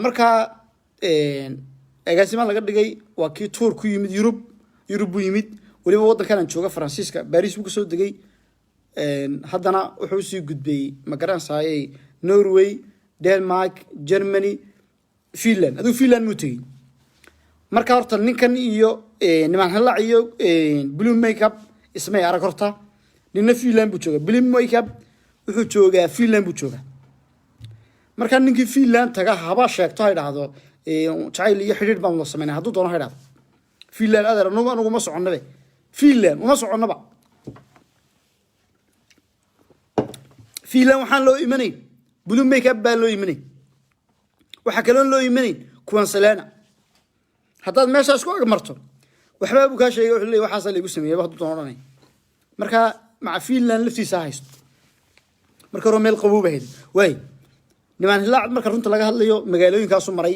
markaa agaasimo laga dhigay waa kii tour ku yimid Yurub buu yimid waliba wadankan aan jooga Faransiiska Paris buu soo degay haddana wuxuu sii gudbay ma garanayay Norway Denmark Germany Finland aduu Finland muu tagay marka horta ninkan iyo niman hilaac iyo blue makeup ismay arag horta ninna Finland buu jooga blue makeup wuxuu joogaa Finland buu jooga marka ninkii Finland taga haba sheegto ay dhahdo jacayl iyo xiriir baan la sameynaa hadduu doono hayraad Finland adeer anigu ma soconnabe Finland uma soconnaba Finland waxaan loo imanay blue makeup baa loo imanay waxa kale oo loo imanay kuwan Selena haddaad meeshaas ku marto waxba buu ka sheegay wuxuu leeyahay waxaas la igu sameeyay hadduu doono marka maca Finland laftiisa haysto marka hore meel qabow bahayd way niman hilaac marka runta laga hadlayo magaalooyinkaas u maray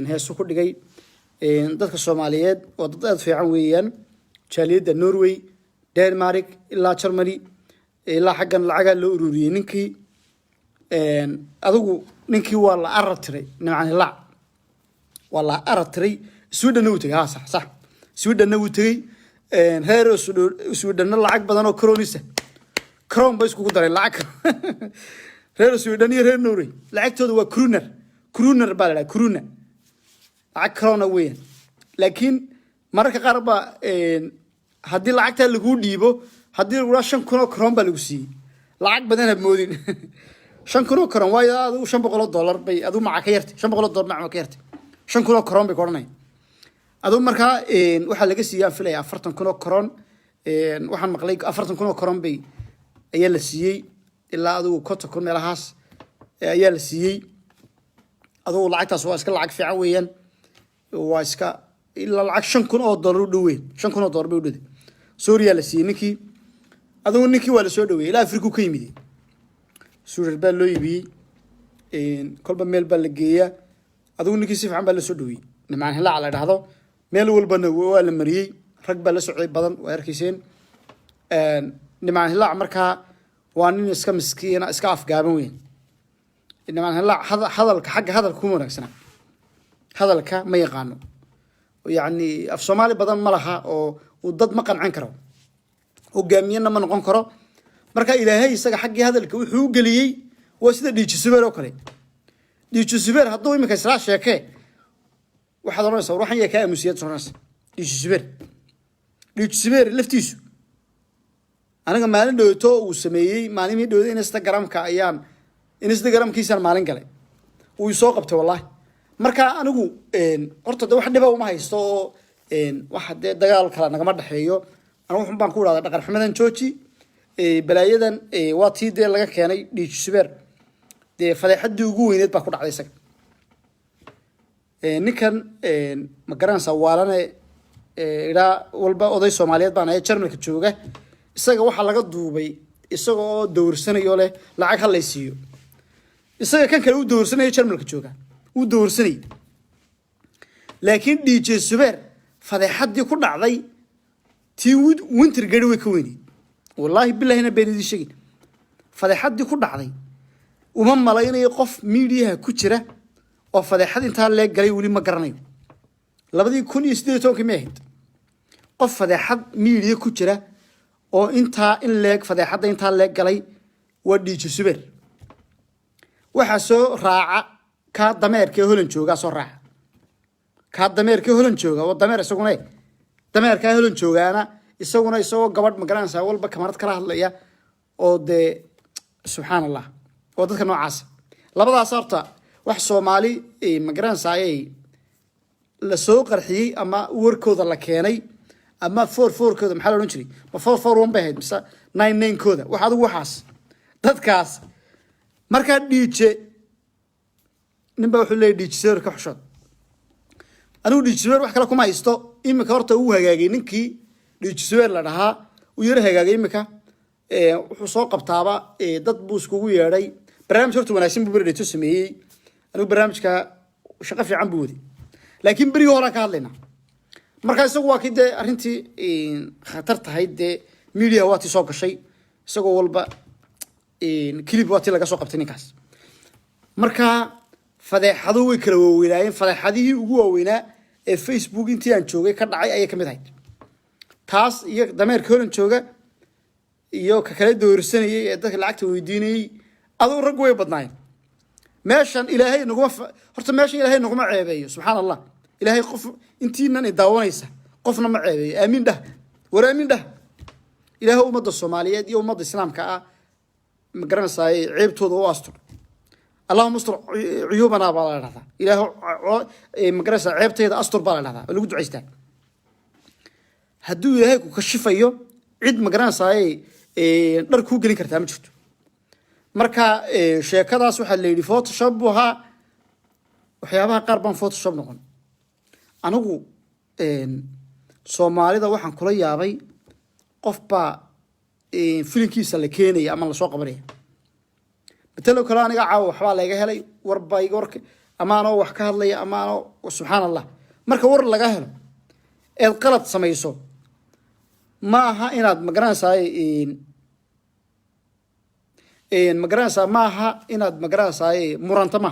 heeso ku dhigay dadka Soomaaliyeed oo dad aad fiican weeyaan jaaliyada Norway Denmark ilaa Germany ilaa xaggan lacaga loo ururiyay ninkii adigu ninkii waa la aragtiray niman hilaac waa la aragtiray Sweden uu tagay sax Sweden uu tagay reer Sweden lacag badan oo kronisa kron bay isku daray lacag reer Sweden iyo reer Norway lacagtooda waa kruner baa la kruner lacag krona weyn laakiin mararka qaar ba haddii lacagta lagu dhiibo haddii lagu 5,000 kron baa lagu siiyey lacag badan ha moodin 5,000 kron waayo adigu $500 bay adigu maca ka yartay $500 maca ka yartay 5,000 kron bay koranay adigu markaa waxa laga siiyay filay 40,000 kron waxaan maqlay 40,000 kron bay ayaa la siiyey ilaa adigu 50,000 meelahaas ayaa la siiyey adigu lacagtaas waa iska lacag fiican weeyaan waa iska ilaa lacag $5,000 u dhoweyn $5,000 bay u dhigay Suuriya la siiyey ninkii adigu ninkii waa la soo dhaweeyay ilaa Afrika ka yimid Suuriya baa loo iibiyey kolba meel baa la geeyaa adigu ninkii si fiican baa la soo dhaweeyay niman hilaac la dhahdo meel walbana waa la mariyay rag baa la socday badan waa arkayseen niman hilaac markaa waa nin iska miskiina iska afgaaban weyn niman hilaac hadalka xagga hadalka kuma wanaagsana hadalka ma yaqaano yani af Soomaali badan ma laha oo dad ma qancin karo hogaamiyana ma noqon karo marka Ilaahay isaga xaggii hadalka wuxuu galiyay waa sida dhiijisubeer oo kale dhiijisubeer hadduu imika isla sheekay waxaad oranaysaa waxan yahay ka aamusiyad soonaysa dhiijisubeer laftiisu anaga maalin dhowto uu sameeyay maalimii dhowdo Instagramkiisa maalin galay uu soo qabtay wallahi marka anigu horta wax dhiba uma haysto waxa dagaal kala nagama dhaxeeyo anigu waxaan baan ku wadaad dhaqan xumadan jooji balaayadan waa tii laga keenay dhiijisubeer fadeexadii ugu weyneed baa ku dhacday isaga ninkan ma garanaysaa waalane ilaa walba oday Soomaaliyeed baan ay Jarmalka jooga isaga waxa laga duubay isaga oo dowrsanayo leh lacag hal ay siiyo isaga kan kale uu dowrsanayo Jarmalka jooga uu dowrsanay laakiin DJ Subeer fadeexadii ku dhacday tii winter gari way ka weynay wallahi billaahina beenidii sheegay fadeexadii ku dhacday uma malaynayo qof media ku jira oo fadeexad inta la galay wali ma garanayo 2018 ma ahayd qof fadeexad media ku jira oo intaa in leeg fadeexadda intaa leeg galay waa dhiiji subeer waxaa soo raaca kaa dameerkee holan joogaa soo raaca kaa dameerkee holan jooga oo dameer isaguna dameerkaa holan joogaana isagoo gabadh magaranaysaa walba kamarad kala hadlaya oo dee subxaan allah oo dadka noocaas labadaas horta wax Soomaali magaranaysaa la soo qarxiyay ama warkooda la keenay ama 44 kooda maxaa la oran jiray ma 441 bay ahayd mise 99 kooda wax adigu waxaas dadkaas marka dhiije ninba wuxuu leeyahay dhiije sawir ka xushood anigu dhiije sawir wax kale kuma haysto imika horta uu hagaagay ninkii dhiije sawir la dhahaa uu yar hagaagay imika wuxuu soo qabtaaba dad buu iskugu yeedhay barnaamij horta wanaagsan buu bareeto sameeyay anigu barnaamijka shaqo fiican buu waday laakiin bariga hore ka hadlayna marka isagu waa kii arintii khatar tahay media waati soo gashay isagoo walba clip waati laga soo qabtay ninkaas marka fadeexado way kala waaweynayeen fadeexadihii ugu waaweynaa ee Facebook intii aan joogay ka dhacay ayay kamid ahayd taas iyo dameerka holan jooga iyo ka kala doorsanayay ee dadka lacagta weydiinayay adoo rag way badnaayeen meeshan ilaahay naguma horta meeshan ilaahay naguma ceebeeyo subxaan allah ilaahay qof intiinan daawanaysa qofna ma ceebeeyo aamin dhah war aamin dhah ilaahay ummadda Soomaaliyeed iyo ummadda Islaamka ah ma garanaysaa ceebtooda oo astur اللهم استر عيوبنا بالله هذا إله مقرسة عيبتي أستر بالله هذا اللي قد عيسته هدو هيك وكشف أيوه عد مقرسة نركو قلنا كرتها مشت مركا شيء كذا سوح اللي فوتوشوب وها وحيابها قربان فوتوشوب نقول أنا أقول Soomaali da waxaan kula yaabay qofba filimkiisa la keenay ama la soo qabanay betelo kale aniga caaw waxba laga helay warbay warka amaano wax ka hadlay amaano subhanallah marka war laga helo ee qalad sameeyso ma aha inaad magaranaysaa ma aha inaad magaranaysaa muranta ma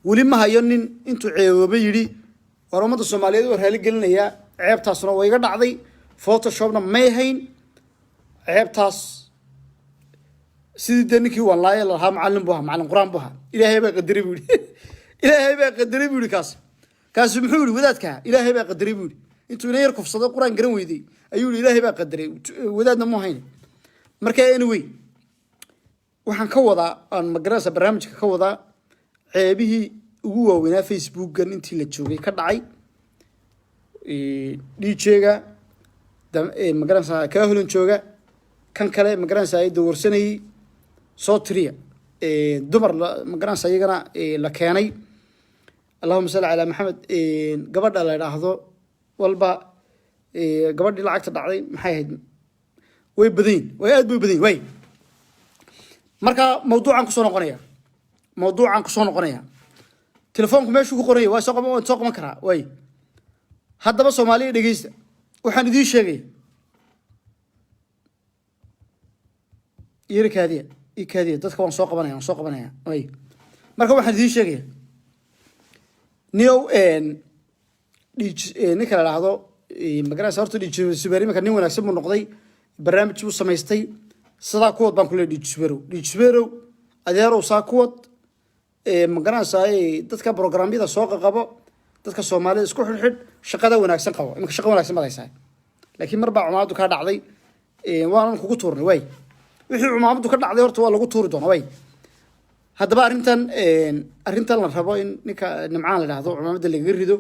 wali ma hayo nin intuu ceebaba yiri ummadda Soomaaliyeed oo raali gelinaya ceebtaasna way iga dhacday photoshopna may hayn ceebtaas sidii ninkii wallahi laha macallin quraan buha ilaahay baa qadaray buu ilaahay baa qadaray buu kaas muxuu yiri wadaadka ilaahay baa qadaray buu intuu inay kufsado quraan garan weeyday ayuu ilaahay baa qadaray wadaadna ma hayn marka anyway waxaan ka wadaa aan magarasa barnaamijka ka wadaa ceebihii ugu waaweynaa Facebook-gan intii la joogay ka dhacay DJ-ga magaranaysaa ka holan jooga kan kale magaranaysaa ay doorsanayay soo tiriya dumar magaranaysaa iyagana la keenay Allahumma salli ala Muhammad gabadha la yiraahdo walba gabadhii lacagta dhacday maxay ahayd way badin way aad bay badin way marka mawduucan ku soo noqonaya telefoonku meeshuu ku qoray waa soo qaban karaa way haddaba Soomaaliya dhageysta waxaan idin sheegay ikaadiya dadka waan soo qabanaya way marka waxaan idin sheegay niyow ninka la yiraahdo magarasa horta DJ Subeer imika nin wanaagsan buu noqday barnaamij uu samaystay sidaa kuwad baan ku leeyahay DJ Subeer adeerow saa kuwad magaranaysaa dadka programyada soo qabo dadka Soomaalida isku xidhxid shaqada wanaagsan qabo imika shaqo wanaagsan madaysaa laakiin marba cumaadu ka dhacday waan kugu tuurnay way wixii cumaadu ka dhacday horta waa lagu tuuri doonaa way haddaba arrintan la rabo in ninka nimcaan la yiraahdo cumaamada laga rido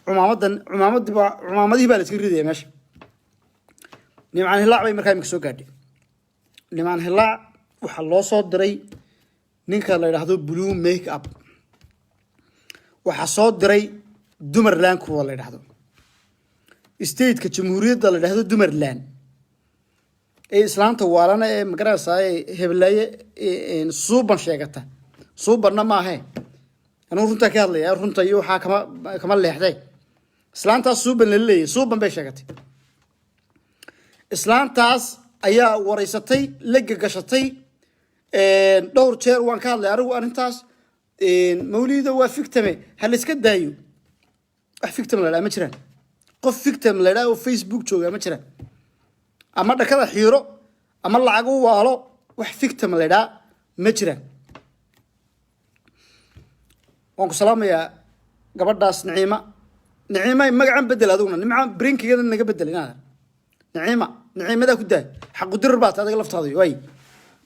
cumaamadii baa la iska ridaya meesha nimcaan hilaac bay markaa imika soo gaadhay nimcaan hilaac waxa loo soo diray ninka la yiraahdo blue make up waxa soo diray Dumarland kuwa la yiraahdo state-ka jamhuuriyadda la yiraahdo Dumarland islaanta waalana magaraysaa heblaye suuban sheegata suubanna ma aha anuu runta ka hadlaya runta iyo waxa kama leexday islaantaas suuban la leeyahay suuban bay sheegatay islaantaas ayaa wareysatay la gagashatay dhowr jeer waan ka hadlay arigu arintaas mawliida waa fictame hal iska daayo wax fictame la ma jiraan qof victim la yidhaha oo Facebook jooga ma jiraan ama dhakada xiiro ama lacag u waalo wax victim la yidhaha ma jiraan waan ku salaamayaa gabadhaas Naciima magacan bedel aduguna nimca brinkigeeda naga bedel inaad Naciimada ku daa xaq u dirir baad adiga laftaada way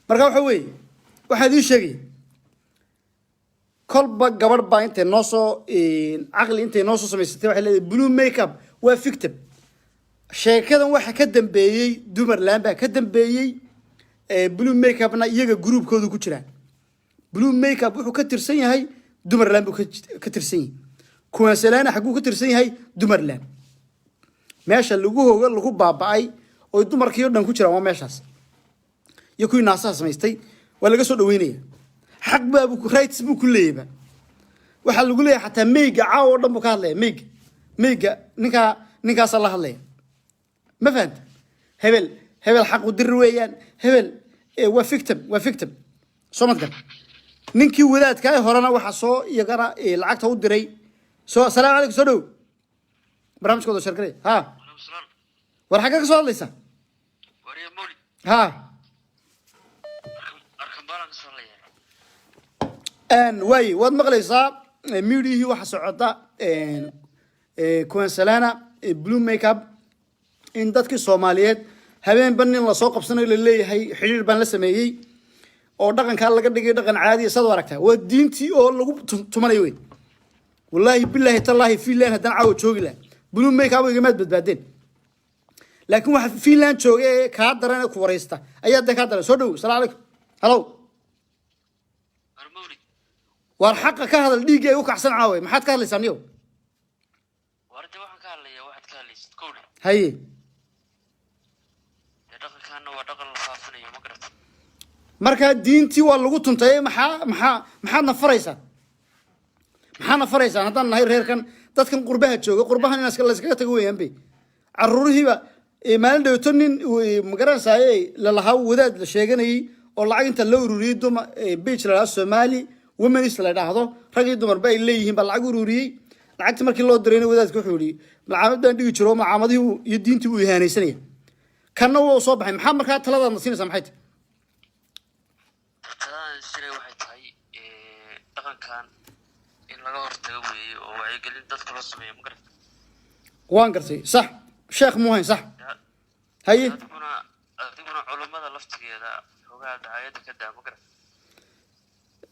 marka waxa weey waxaad ii sheegay kolba gabadh baa intay noo soo aqli intay noo soo samaysatay waxay leedahay blue makeup waa victim sheekadan waxa ka dambeeyay Dumarland baa ka dambeeyay blue makeup-na iyaga groupkoodu ku jiraan blue makeup wuxuu ka tirsan yahay Dumarland buu ka tirsan yahay kuwan salaana xaguu ka tirsan yahay Dumarland meesha lagu hooga lagu baaba'ay oo dumarkii dhan ku jiraan waa meeshaas iyo kuwii naasaha samaystay waa laga soo dhaweynaya xaq baa rights buu ku leeyahay waxa lagu leeyahay xataa meyga caaw dhan buu ka hadlaya meyga ninkaas la hadlaya ma fahanta hebel xaq u dir weeyaan hebel waa victim soo madkan ninkii wadaadka ay horena waxa soo iyagana lacagta u diray soo assalaamu calaykum soo dhow barnaamijkooda sharkay ha war xagga ka soo hadlaysa wariye mawlid ha arkan baalan ka soo way waad maqlaysaa media waxa socota kuwan salaana blue makeup in dadkii Soomaaliyeed habeen banin la soo qabsanayo la leeyahay xiriir baan la sameeyay oo dhaqanka laga dhigay dhaqan caadi ah sad aragtaa waa diintii oo lagu tumanayo weey wallahi billahi tallahi fiilan hadan caaw joogi la blue makeup iga mad badbaadeen laakiin waxa fiilan joogay ka daran ku wareysta ayaa ka daran soo dhow salaamu calaykum hello mawlid war xaqa ka hadal dhiigay u kacsan caaway maxaad ka hadlaysaa niyo warta waxaan ka hadlayaa waxaad ka hadlaysid kowda haye dhaqankaana waa dhaqan la faafinayo ma garata marka diintii waa lagu tuntay maxaad nafaraysaa haddaan nahay reerkan dadkan qurbaha jooga qurbahan in la iskaga tago weeyaan bay caruurihiiba maalin dhawto nin magaranaysaayey lalahaa wadaad la sheeganayay oo lacag inta la ururiyey dumar beach la Soomaali women's la dhaahdo rag iyo dumar bay leeyihiin ba lacag ururiyey lacagta markii loo dirayna wadaadku wuxuu yiri macaamadan dhigi jiro macaamadii iyo diintii uu ihaanaysanaya kana wuu soo baxay maxaa markaa taladaad siinaysaa maxay tahay waxay tahay dhaqankan in laga hortago weeyo oo wacyigelin dadka loo sameeyo ma garata waan gartay sax sheekh muuhayn sax haye adiguna culimada laftigeeda xogaa daayada ka daa ma garata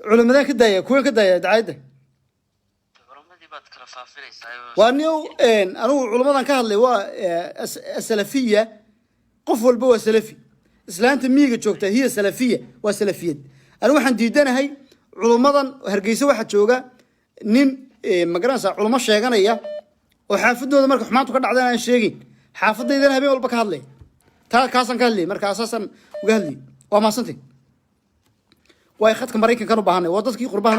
culimadan ka daaya kuwan ka daaya daayada culimadii baad kala faafinaysaa waa niyo anigu culimadan ka hadlay waa salafiya qof walba waa salafi islaanta miyiga joogta hiya salafiya waa salafiyad anigu waxaan diidanahay culimadan hargeysa waxa jooga nin magaranaysa culimo sheeganaya oo xaafadooda marka xumaantu ka dhacdaan aan sheegin xaafadeydana habeen walba ka hadlay kaasan ka hadlay marka asaasan uga hadlay waa maasantay way khadka Mareykanka u baahanay waa dadkii qurbahan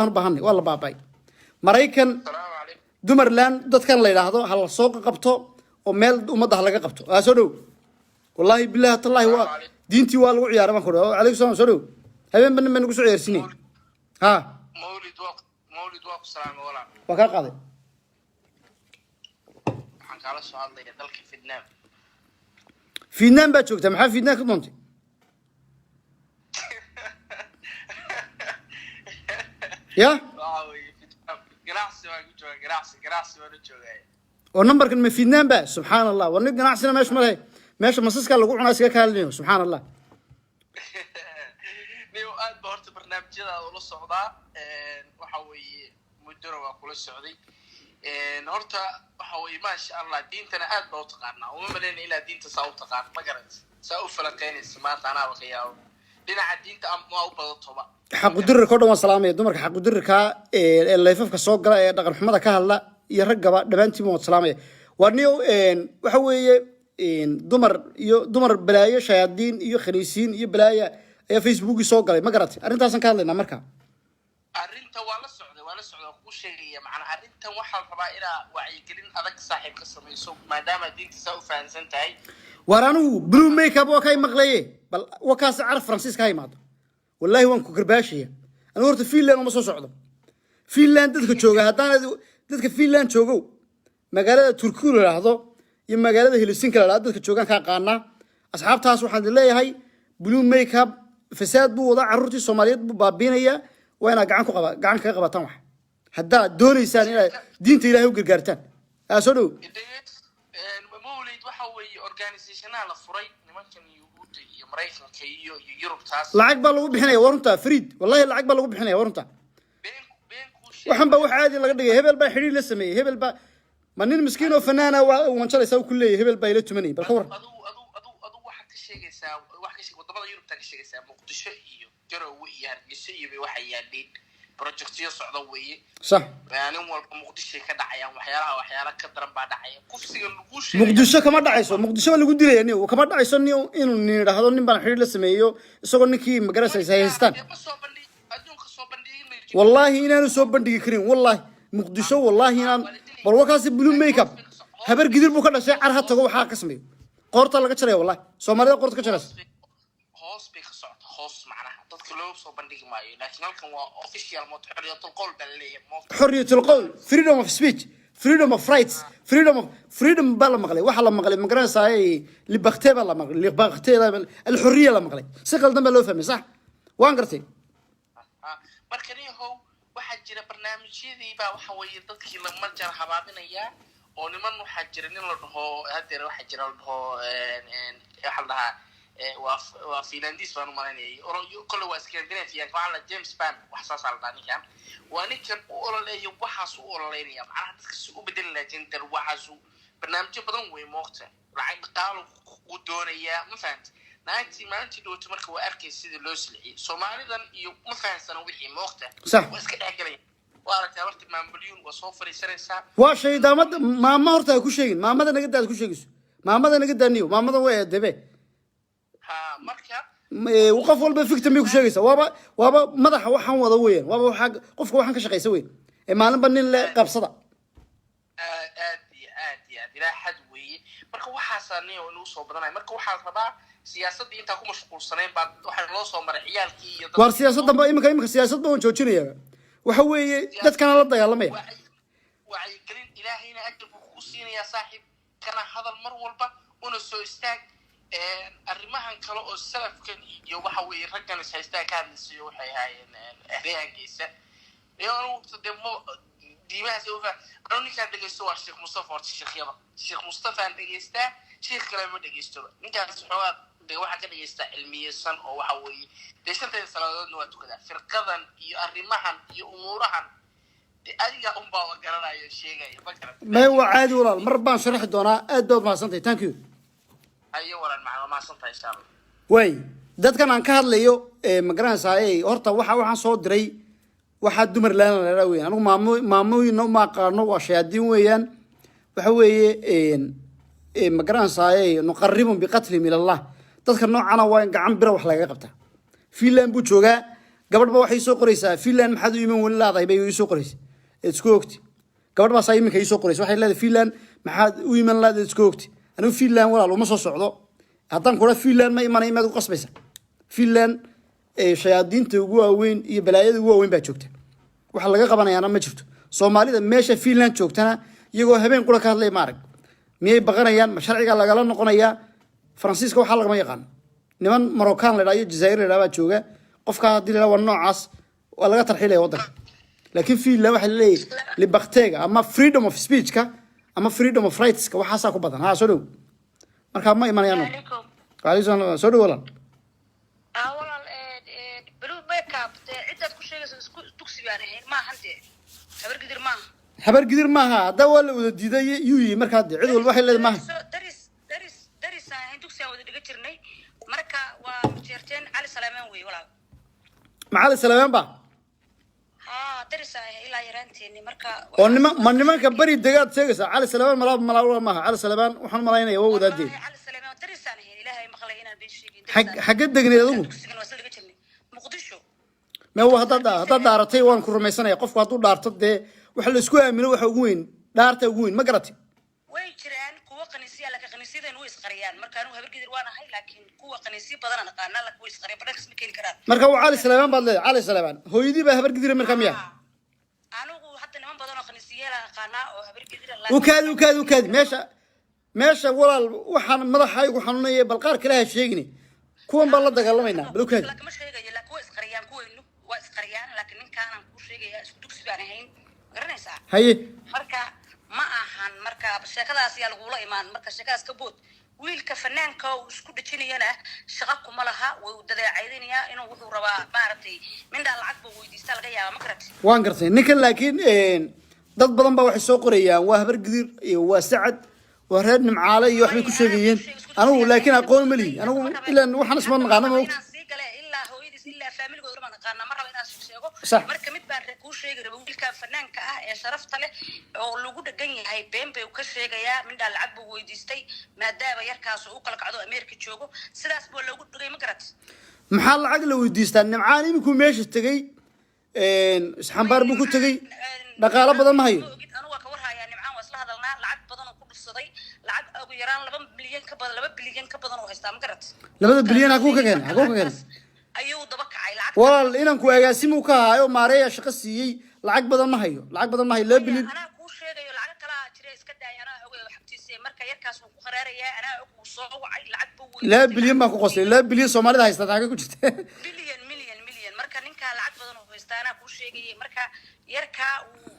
u baahanay waa la baabay Mareykan Dumarland dadkan la yiraahdo hal soo qabto oo meel umada laga qabto soo dhow wallahi billahi tallahi waa diintii waa lagu ciyaaray ma koro alaykum salaam soo dhow habeen ban nagu soo ciyaarsinay ha mawlid waa ku salaamay walaal waa ka qaaday waxaan kala soo hadlayaa dalka Vietnam baa joogta maxaa Vietnam ka doontay ya ganacsi waa joogay oo numberkan ma Vietnam baa subhanallah waa nin ganacsina meesha masaska lagu cunaa iska kaalinayo subhanallah niyo aad ba horta barnaamijyada oo la socdaa waxa weeye muddo waa kula socday horta waxa weeye ma sha Allah diintana aad ba u taqaanaa uma maleyn ilaa diinta saa u taqaan ma garanaysa saa u falanqeynaysa maanta anaa la qiyaabo dhinaca diinta ama u badatoba xaq u dirir ko dhan salaamay dumarka xaq u dirirka leefafka soo gala ee dhaqan xumada ka hadla iyo ragaba dhabaantii moo salaamay warniyo waxa weeye dumar balaayo shayaadiin iyo khaniisiin iyo balaayo ayaa Facebook soo galay ma garatay arintaasan ka hadlaynaa marka arinta waa la socday ku sheegaya macna arintan waxa rabaa ina wacyigelin adag saaxiib ka sameeyso maadaama diinta saa u fahansan tahay waranu blue makeup oo kay maqlaye bal wakaas arf Francis ka imaado wallahi waan ku garbaashiya anigu horta Finland uma soo socdo Finland dadka jooga hadaan dadka Finland joogo magaalada turkiga la yiraahdo iyo magaalada Helsinki la yiraahdo dadka joogan ka qaana asxaabtaas waxaan leeyahay blue makeup fasaad buu wada carruurtii Soomaaliyeed buu baabiinaya waa ina gacan ka qabataan wax hadda doonaysaan in diinta Ilaahay u gargaartaan soo dhow mawlid waxa weeye organizational la furay nimankan yuhuudda iyo Mareykanka iyo Yurub taas lacag baa lagu bixinaya warunta Fariid wallahi lacag baa lagu bixinaya warunta waxan ba wax caadi laga dhigay hebel baa xiriir la sameeyay hebel baa manin miskiin oo fanaana waan jalaysaa ku leeyahay hebel baa ila tumanay bal ka war adu waxa ka sheegaysaa wax ka sheeg wadamada Yurub ta ka sheegaysaa Muqdisho iyo Garowe iyo Hargeysa iyo waxa yaadeen projectyo socda weeye صح يعني مقدشة كده عيان وحياة كدرن بعد عيان كوفسي النقوش مقدشة كمان دعيسو مقدشة اللي قدري يعني وكمان دعيسو إنه نراه هذول نبان حرير لسميه يسوون نكى مجرس هيستان والله هنا نسوب بندقي كريم والله مقدشة والله هنا بالوقت بلو ميك اب هبر قدر بكرة شيء عرها تقوى حاجة اسمه قرطة لقى شريه والله سومالي قرطة كشرس هوس بيخصعد هوس معنا تذكروا صوب بندقي معي لكن هلكن هو official موت حرية القول باللي حرية القول freedom of speech freedom of rights freedom بالله مغلي وحلا مغلي مقرنس هاي اللي بختي بالله مغلي اللي بختي الحرية لا مغلي سقل دم لو فهمي صح وان قرتي markani how waxa jira barnaamijyadii baa waxa weeye dadkii la marjar habaabinaya oo niman waxa jira nin la dhaho hadeer waxa jira la dhaho waxa la waa Finlandis baan u maleynayay oo kale waa Scandinavia waxa la James Bond wax soo saar danikan waa ninkan oo ololeeyo waxa suu ololeynaya macnaha dadka soo bedel legendar waxa suu barnaamijyo badan way moogta lacag qaal u doonaya ma fahanti maantii dhowto marka waa arkay sida loo silciyay Soomaalidan iyo ma fahansana wixii moogta waa iska dhagalay waa aragtay horta maamuliyun waa soo fariisanaysaa waa shay daamad maama horta ku sheegin maamada naga daad ku sheegayso maamada naga daaniyo maamada way dabe ha marka وقف والبا فيك تمي كشيغيسا وابا مدخ waxaan wada weeyaan waaba waxa qofka waxaan ka shaqeysa weey ee maalin banin la qabsada aad ila had weey marka waxa saarnay oo inuu soo badanay marka waxa rabaa siyaasadda inta ku mashquulsaneen baa waxa loo soo maray ciyaalkii iyo war siyaasadda ba imika siyaasadda oo joojinaya waxa weeye dadkana la dagaalamaya wacyi gelin ilaahayna ajir ku siinaya saaxiib kana hadal mar walba una soo istaag arrimahan kale oo salafkan iyo waxa weeye raggan is haystaa ka hadlayay waxay ahaayeen ereyaankiisa iyo demo diimahaas oo ninkaan dhageysto waa Sheekh Mustafa Sheekh Mustafa aan dhageystaa sheekh kale ma dhageysto ninkaas xogaa waxa ka dhageystaa cilmiyeysan oo waxa weeye deeshanteeda salaadoodna waa tukada firqadan iyo arrimahan iyo umuurahan adiga baa garanayo sheegay ma garan ma waa caadi walaal mar baan sharaxi doonaa aad baad mahadsantahay thank you ayo waran macna ma santahay insha Allah way dadkan aan ka hadlayo ma garanaysaa horta waxaan soo diray waxa dumar laan la weeyaan anigu maamooyin ma qaarno waa shayaadiin weeyaan waxa weeye ma garanaysaa nuqarribun biqatli min Allah dadka noocana waa in gacan bira wax laga qabtaa Finland buu joogaa gabadhba waxay soo qoraysaa Finland maxaad u iman wali laadahay bay soo qoraysaa isku ogti gabadh baa sayminka ay soo qoraysaa waxay leedahay Finland maxaad u iman laadahay isku ogti أنا فيلان ولا لو ما صعدوا هذان كله فيلان ما يمنع ما تقص بس فيلان شياطين تجوا وين يبلايا تجوا وين بتشوكته وحلاقة قبنا أنا ما شفته سومالي ده ماشى فيلان شوكتنا يجوا هبين كل كهذا مارك مية بقنا يان مشاريع على قلنا نقنا يا فرانسيسكو حلاقة ما يقان نمان مروكان لراي الجزائر لرا بتشوكه قف كهذا لا والنوع عص ولا قطر حيله وضع لكن في واحد اللي بختاجة أما freedom of speech أما freedom of rights كوحاسة كوبادن ها سولو مركب ما يمانع نو عليكم سولو ولا ولا بلو ميك اب عدة كل شيء تكسب يعني ما عندي حبر قدر ما ها دول ودي ده يوي مركب عدو الواحد اللي ما درس هين تكسب ودي قترني مركب ومتيرتين على سلامين وي ولا مع على سلامين با درس إلى يرانتيني مركا ما كبري الدقات سيجسا على سلمان ملا ما على سلمان وحنا ملاينا يوو ذاتي على سلمان درس أنا هنا إلهي مخلينا بيشيء حق الدقني هذا مقدشو ما هو هذا دارتي وان كرميسنا يقف قاطو دارت ده وحل اسكوا منو وحوين دارته وين ما قرتي ويجران قوة قنيسية لك قنيسية نويس قريان مركانو هبر قدر وانا هاي لكن قوة قنيسية بدنا نقارن لك ويس قريان بدك اسمك كين كرات مركو على سلمان بالله على سلمان هو يدي بهبر قدر مركم يا أنا حتى نمان بدنا خنيسية قناة أو هبر كذا وكاد meesha walaal waxaan madaxaygu xanuunayay balqaar kale ha sheegni kuwan baa la dagaalamayna bal okay laakiin ma sheegayo la kuwa isqariyaan kuweenu waa isqariyaan laakiin ninkaan ku sheegaya isku dugsi baan ahayn garanaysaa haye marka ma ahan marka sheekadaas yaa lagu la imaan marka sheekadaas ka bood wiilka fanaanka oo isku dhajinayana shaqo kuma laha way u dadeecaydinaya inuu wuxuu rabaa maartay mindha lacag buu weydiista laga yaaba ma karati waan gartay ninkan laakiin dad badan baa waxay soo qorayaan waa habar gidir iyo waa sacad وهرد نمعالي يوحنا كل شيء أنا ولكن أقول ملي أنا إلا وحنا اسمه نقانا موت إلا هو يدس إلا فاميلي قدر ما نقانا مرة وين أسوسيقو مرة كميت بان كل شيء ربول كان فنان كأ شرفت له أو لو جود جنيه هاي بيمبي وكل شيء جايا من ده العب ويدستي ما ده بيركز وقلك عضو أمريكا تشوفه سلاس بقول لو جود جاي مقرات محل عقل ويدستان نمعاني بيكون ماشي تجي حنبار بيكون تجي دقالة بدل ما هي أنا وكورها يعني معاه وصل هذا النار لعب بدن وكل الصدي لعب أبو يران 2 بليون كبدن 2 بليون كبدن وهيستا ما قرأت 2 بليون أقول كذا أيوه ضبك عي لعب والله إنهم كويسين وكهايو ماريا شخصية لعب بدل ما هي لعب بدل ما هي 2 بليون أنا كل شيء لعب كلا ترى إسكت أنا حبتي سي مركا يركز وقرارية أنا وصو عي لعب بوي 2 بليون ما كو قصدي 2 بليون سومالي ده هيستا تاعك كوجت مليون مركا نينكا لعب بدن وهيستا أنا كل شيء مركا يركا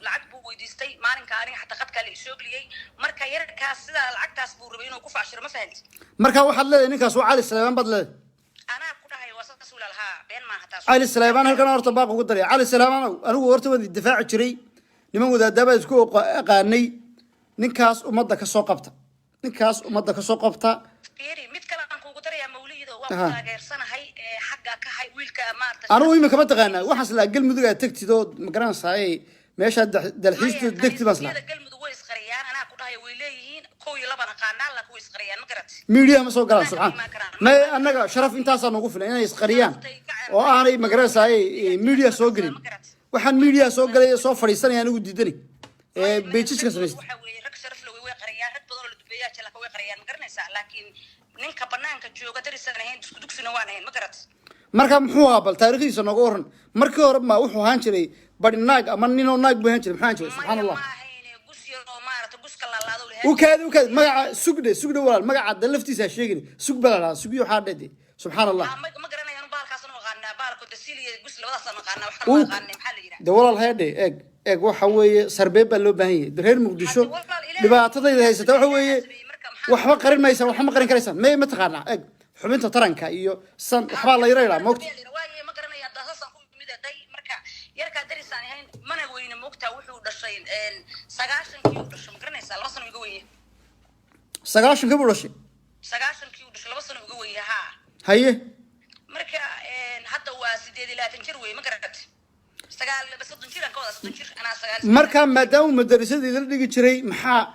ولعب بوي ديستي مالنكا أنا حتى قد كلي شغلي مركا يركا سيدا لعب تاس بوربينو كوف 10 ما فهمت مركا واحد له نينكاس وعلي السليمان بدل أنا كنا هاي وسط سؤال لها بين ما هتاس علي السليمان هل كان ارتباط وقدر علي السليمان أنا ورت ودي الدفاع جري لمن وذا دبا اسكو قاني نينكاس ومدا كسو قبطه نينكاس ومدا كسو قبطه فيري مid kale aan kugu daraya mawliid oo waa taageersanahay xagga ka hay wiilka maarta anu imika ma taqaana waxaas la galmudug aad tagtido ma garanaysaa meesha dalxiistu degti basla galmudug way isqariyaan ana ku dhahay way leeyihiin koow iyo laba qanaan la ku isqariyaan ma garat media ma soo galaan subxaan ma anaga sharaf intaas aan ugu filan inay isqariyaan oo aanay ma garanaysaa media soo galin waxaan media soo galay soo fariisanayaan ugu diidani beejiska sameeyay waxa weey rag sharaf loo way qariyaan rag badan oo la dubeeyaa jala way qariyaan ma garanaysaa laakiin ninka banaanka jooga darisan ahayn isku dugsina waan ahayn ma garat marka muxuu ahaa bal taariikhdiisa nooga waran markii hore ma wuxuu ahaan jiray bari naag ama ninoo naag buu ahaan jiray maxaa jiray subxaanallah وكاد مقع سجدة ولا مقع دلفتي ساشيجني سج بلا سج يحدد سبحان الله ما قرنا يا نبالك أصلا وغنا بالك الدسيلي قص لو أصلا وغنا وحنا وغنا محل يرا ده والله الهادي إج وحوي سربيب اللي بهي درهير مقدشو لبعض تضيع هاي ستوحوي وحما قرن ما يسوي وحما قرن كريسان ما تقارن إج حبينته ترنكا إيو سن وحما الله يريلا موقت ما قرنا يا ده أصلا ميدا داي مركا يركا درسان هين ما نقولين موقتها وحو دشين سجاشن كيو دش ما قرنا يسال أصلا يقولي سجاشن كيو دش سجاشن كيو دش لبصنا يقولي ها هاي مركا حتى واسدي لا تنشروي ما قرنت سجال بس تنشر كذا تنشر أنا سجال مركا ما دام مدرسة يدري جري محا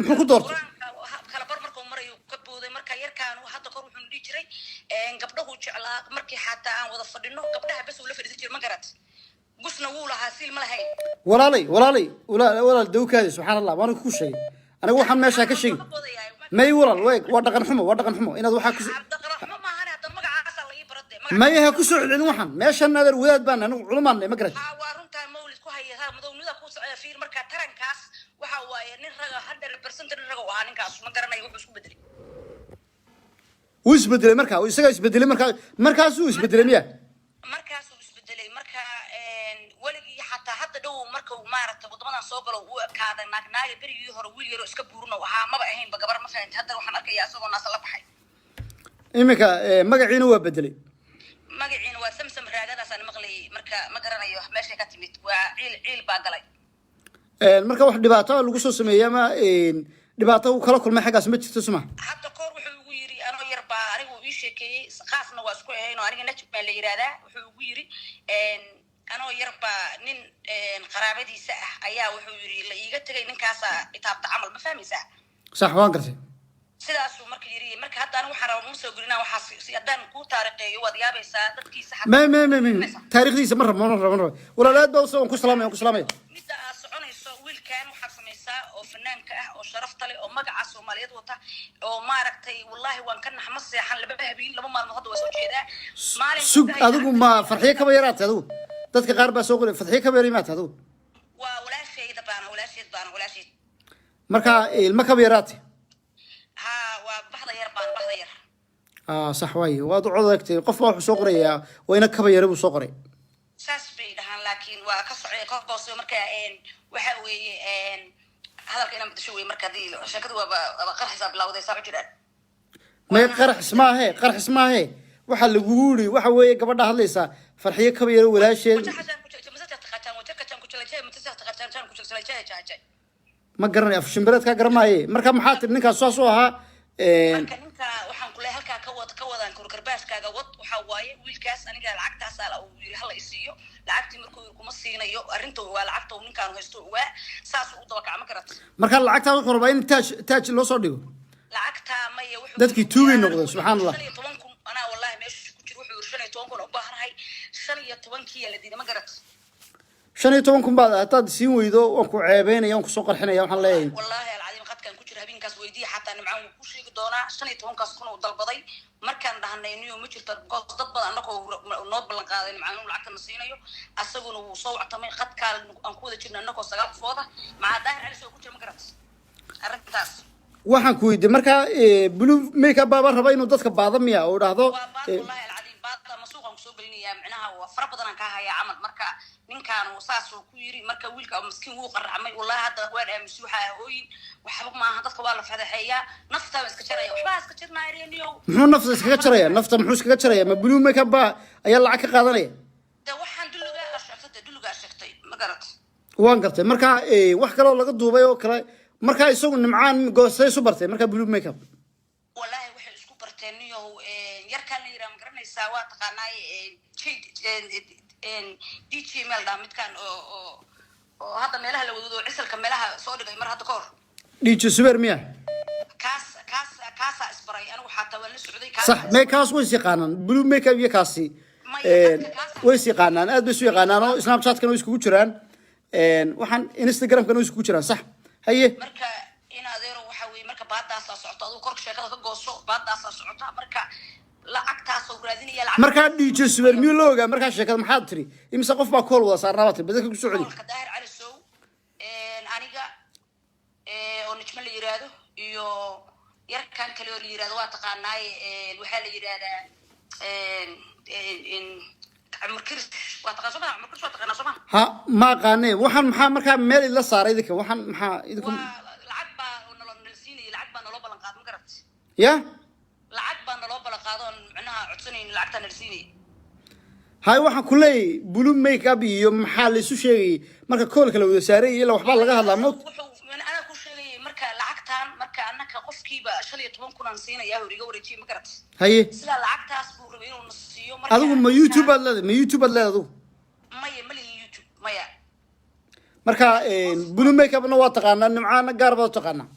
كدورت kala bar markuu marayo ka booday marka yarkaan uu hadda kor wuxuu dhigi jiray gabdhahu jeclaa markii xataa aan wada fadhino gabdhaha bas uu la fadhiisan jiray ma garat gusna wuu lahaa siil ma lahayn walaal dawkaadi subxaan allah waan ku sheegay anigu waxaan meesha ka sheegay may walaal way waa dhaqan xumo inaad waxa ku dhaqan xumo ma ahan hadda magacaas la ii barade may ha ku soo celin waxaan meeshan nadar wadaad baan anigu culumaanay ma garat waa runta mawlid ku hayay madownida ku socda fiir marka tarankaas waxa waaye nin raga 100% nin raga waa ninkaas ma garanayo wuxuu isku bedelay ويسبدل مركا ويسقى يسبدل مركا سو يسبدل مياه مركا سو يسبدل مركا ولقي حتى دو مركا ومارت وضمنا صوبله وكذا ناقناي بري يهر ويل يرو اسك بورنا وها ما بقين بقبر ما فهمت هذا waxaan arkay asagoo naas la baxay imika magaciina waa bedelay magaciina waa samsam raagadaas aan maqlay marka ma garanayo meesha ka timid waa ciil baa galay marka wax dhibaato lagu soo sameeyay ma dhibaato uu kala kulmay xagaas ma jirto suma hadda koor wuxuu ugu yiri anoo yar baa anigu ii sheekeeyay qaasna waa isku ahayn oo aniga najib baa la yiraahdaa wuxuu ugu yiri anoo yar baa nin qaraabadiisa ah ayaa wuxuu yiri la iiga tagay ninkaas itaabta amal ma fahmaysaa sax waan gartay sidaas uu markii yiri marka hadda anigu waxaan rabaa soo gurinaa waxa si hadaan ku taariikheeyo wad yaabaysaa dadkiisa ma taariikhdiisa ma rabo walaalaad baa soo ku salaamay midda soconayso wiilkan waxa samaysaa oo fanaanka ah oo sharafta leh oo magaca Soomaaliyeed wata oo maaragtay wallahi waan ka naxma seexan laba habeen laba maalmood hadda waa soo jeedaa maalin sug adigu ma farxiye kaba yaraatay adigu dadka qaar baa soo qoray farxiye kaba yaraatay adigu ولا شيء marka ilma ka yaraati ها وبحضة ير بان بحضة ير صح واي waad u codagtay qof wax soo qoraya wayna ka yara buu soo qoray saas bay dhahan laakiin waa ka socday qof boos marka waxa weeye hadalka inaan bedesho weeye marka hadii sheekadu waa qarx xisaab bilowday saa u jiraan ma qarx ismaahe waxa lagu yiri waxa weeye gabadha hadlaysa farxiyo ka yara walaasheed ma garanay af shimbireed ka garanay marka maxaa tir ninkaas soo soo ahaa marka ninka waxaan ku leeyahay halka ka wadaan kurkarbaaskaaga wad waxa waaye wiilkaas aniga lacagtaas ala uu yiri hal isiyo lacagtii markuu kuma siinayo arinta waa lacagta uu ninkaan haysto waa saas uu daba kacma karat marka lacagta wuxuu rabaa in taaj loo soo dhigo lacagta ma iyo wuxuu dadkii tuugay noqday subxaanallah ana wallahi meesha ku jiro wuxuu 15 kun u baahanahay 15 kii la diiday ma garat 15 kun baad hadaad siin weydo waan ku ceebeynaya waan ku soo qarxinaya waxaan leeyahay wallahi alcadiim qadkan ku jira habeenkaas weydii xataa nimcaan uu ku sheegi doonaa 15 kaas kun uu dalbaday markaan dhahnay inuu ma jirto goos dad badan anagoo noo ballan qaaday nimcaan uu lacagta nasiinayo asaguna uu soo wactamay qadka aan ku wada jirnaa anagoo 9 fooda ma daahir cali soo ku jira ma garat arrintaas waxaan ku weydiiyay marka blue makeup baba raba inuu dadka baada miya oo dhaahdo wallahi alcadiim baada masuuqan ku soo gelinaya macnaha waa fara badan ka haya amal marka ninkaan uu saas uu ku yiri marka wiilka miskiin uu qarxamay wallahi hadda waan aaminsan waxa ooyin waxba ma aha dadka waa la fadaxeeyaa nafta iska jaraya waxba iska jirnaa reeniyo muxuu nafta iska jaraya nafta muxuu iska jaraya ma blue makeup ba ayaa lacag ka qaadanaya da waxaan duluga sheegtay ma garat waan gartay marka wax kale oo laga duubay oo kale marka isagu nimcaan goostay soo bartay marka blue makeup wallahi waxay isku barteen niyo yarkaan la yiraahdo ma garanaysaa waa taqaanaay DJ Melda midkaan oo hadda meelaha la wadado cisalka meelaha soo dhigay mar hadda koor DJ Super miya kaas isbaray anigu xataa waan la socday صح ما كاس ويس يقانن بلو ميك اب يكاسي ويس يقانن اد بس يقانن او سناب شات كانوا iskugu jiraan waxaan Instagram kana iskugu jiraan صح haye marka in adeero waxa weey marka baadaas socota adoo korka sheekada ka gooso baadaas socota marka lacagtaas oo raadinaya lacag marka DJ Super miyo looga marka sheekada maxaad tiri imisa qof baa kool wada saarnaabtay badalka ku socday daahir cali sow aniga oo nijma la yiraahdo iyo yarkan kale oo la yiraahdo waa taqaanaay waxa la yiraahdaa markir waa taqaasuma markir waa taqaasuma ha ma qaanay waxaan maxaa marka meel ila saaray idinka waxaan maxaa idinku lacag baa nolol nalsiinay lacag baa nolol balan qaad ma garat ya lacag baa nolol balan qaadon macnaha codsanayna lacagta nalsiinay hay waxaan ku leeyahay blue makeup iyo maxaa la isu sheegay marka koolka la wada saaray iyo waxba laga hadlaa ma ana ku sheegay marka lacagtan marka annaka qofkiiba 15 kun aan siinaya horiga wareejiye ma garat haye sida lacagtaas buu rabay inuu nasiiyo marka adigu ma YouTube aad leedahay ma YouTube aad leedahay maya mali YouTube maya marka blue makeup na waa taqaanaa nimcaan gaar baa taqaanaa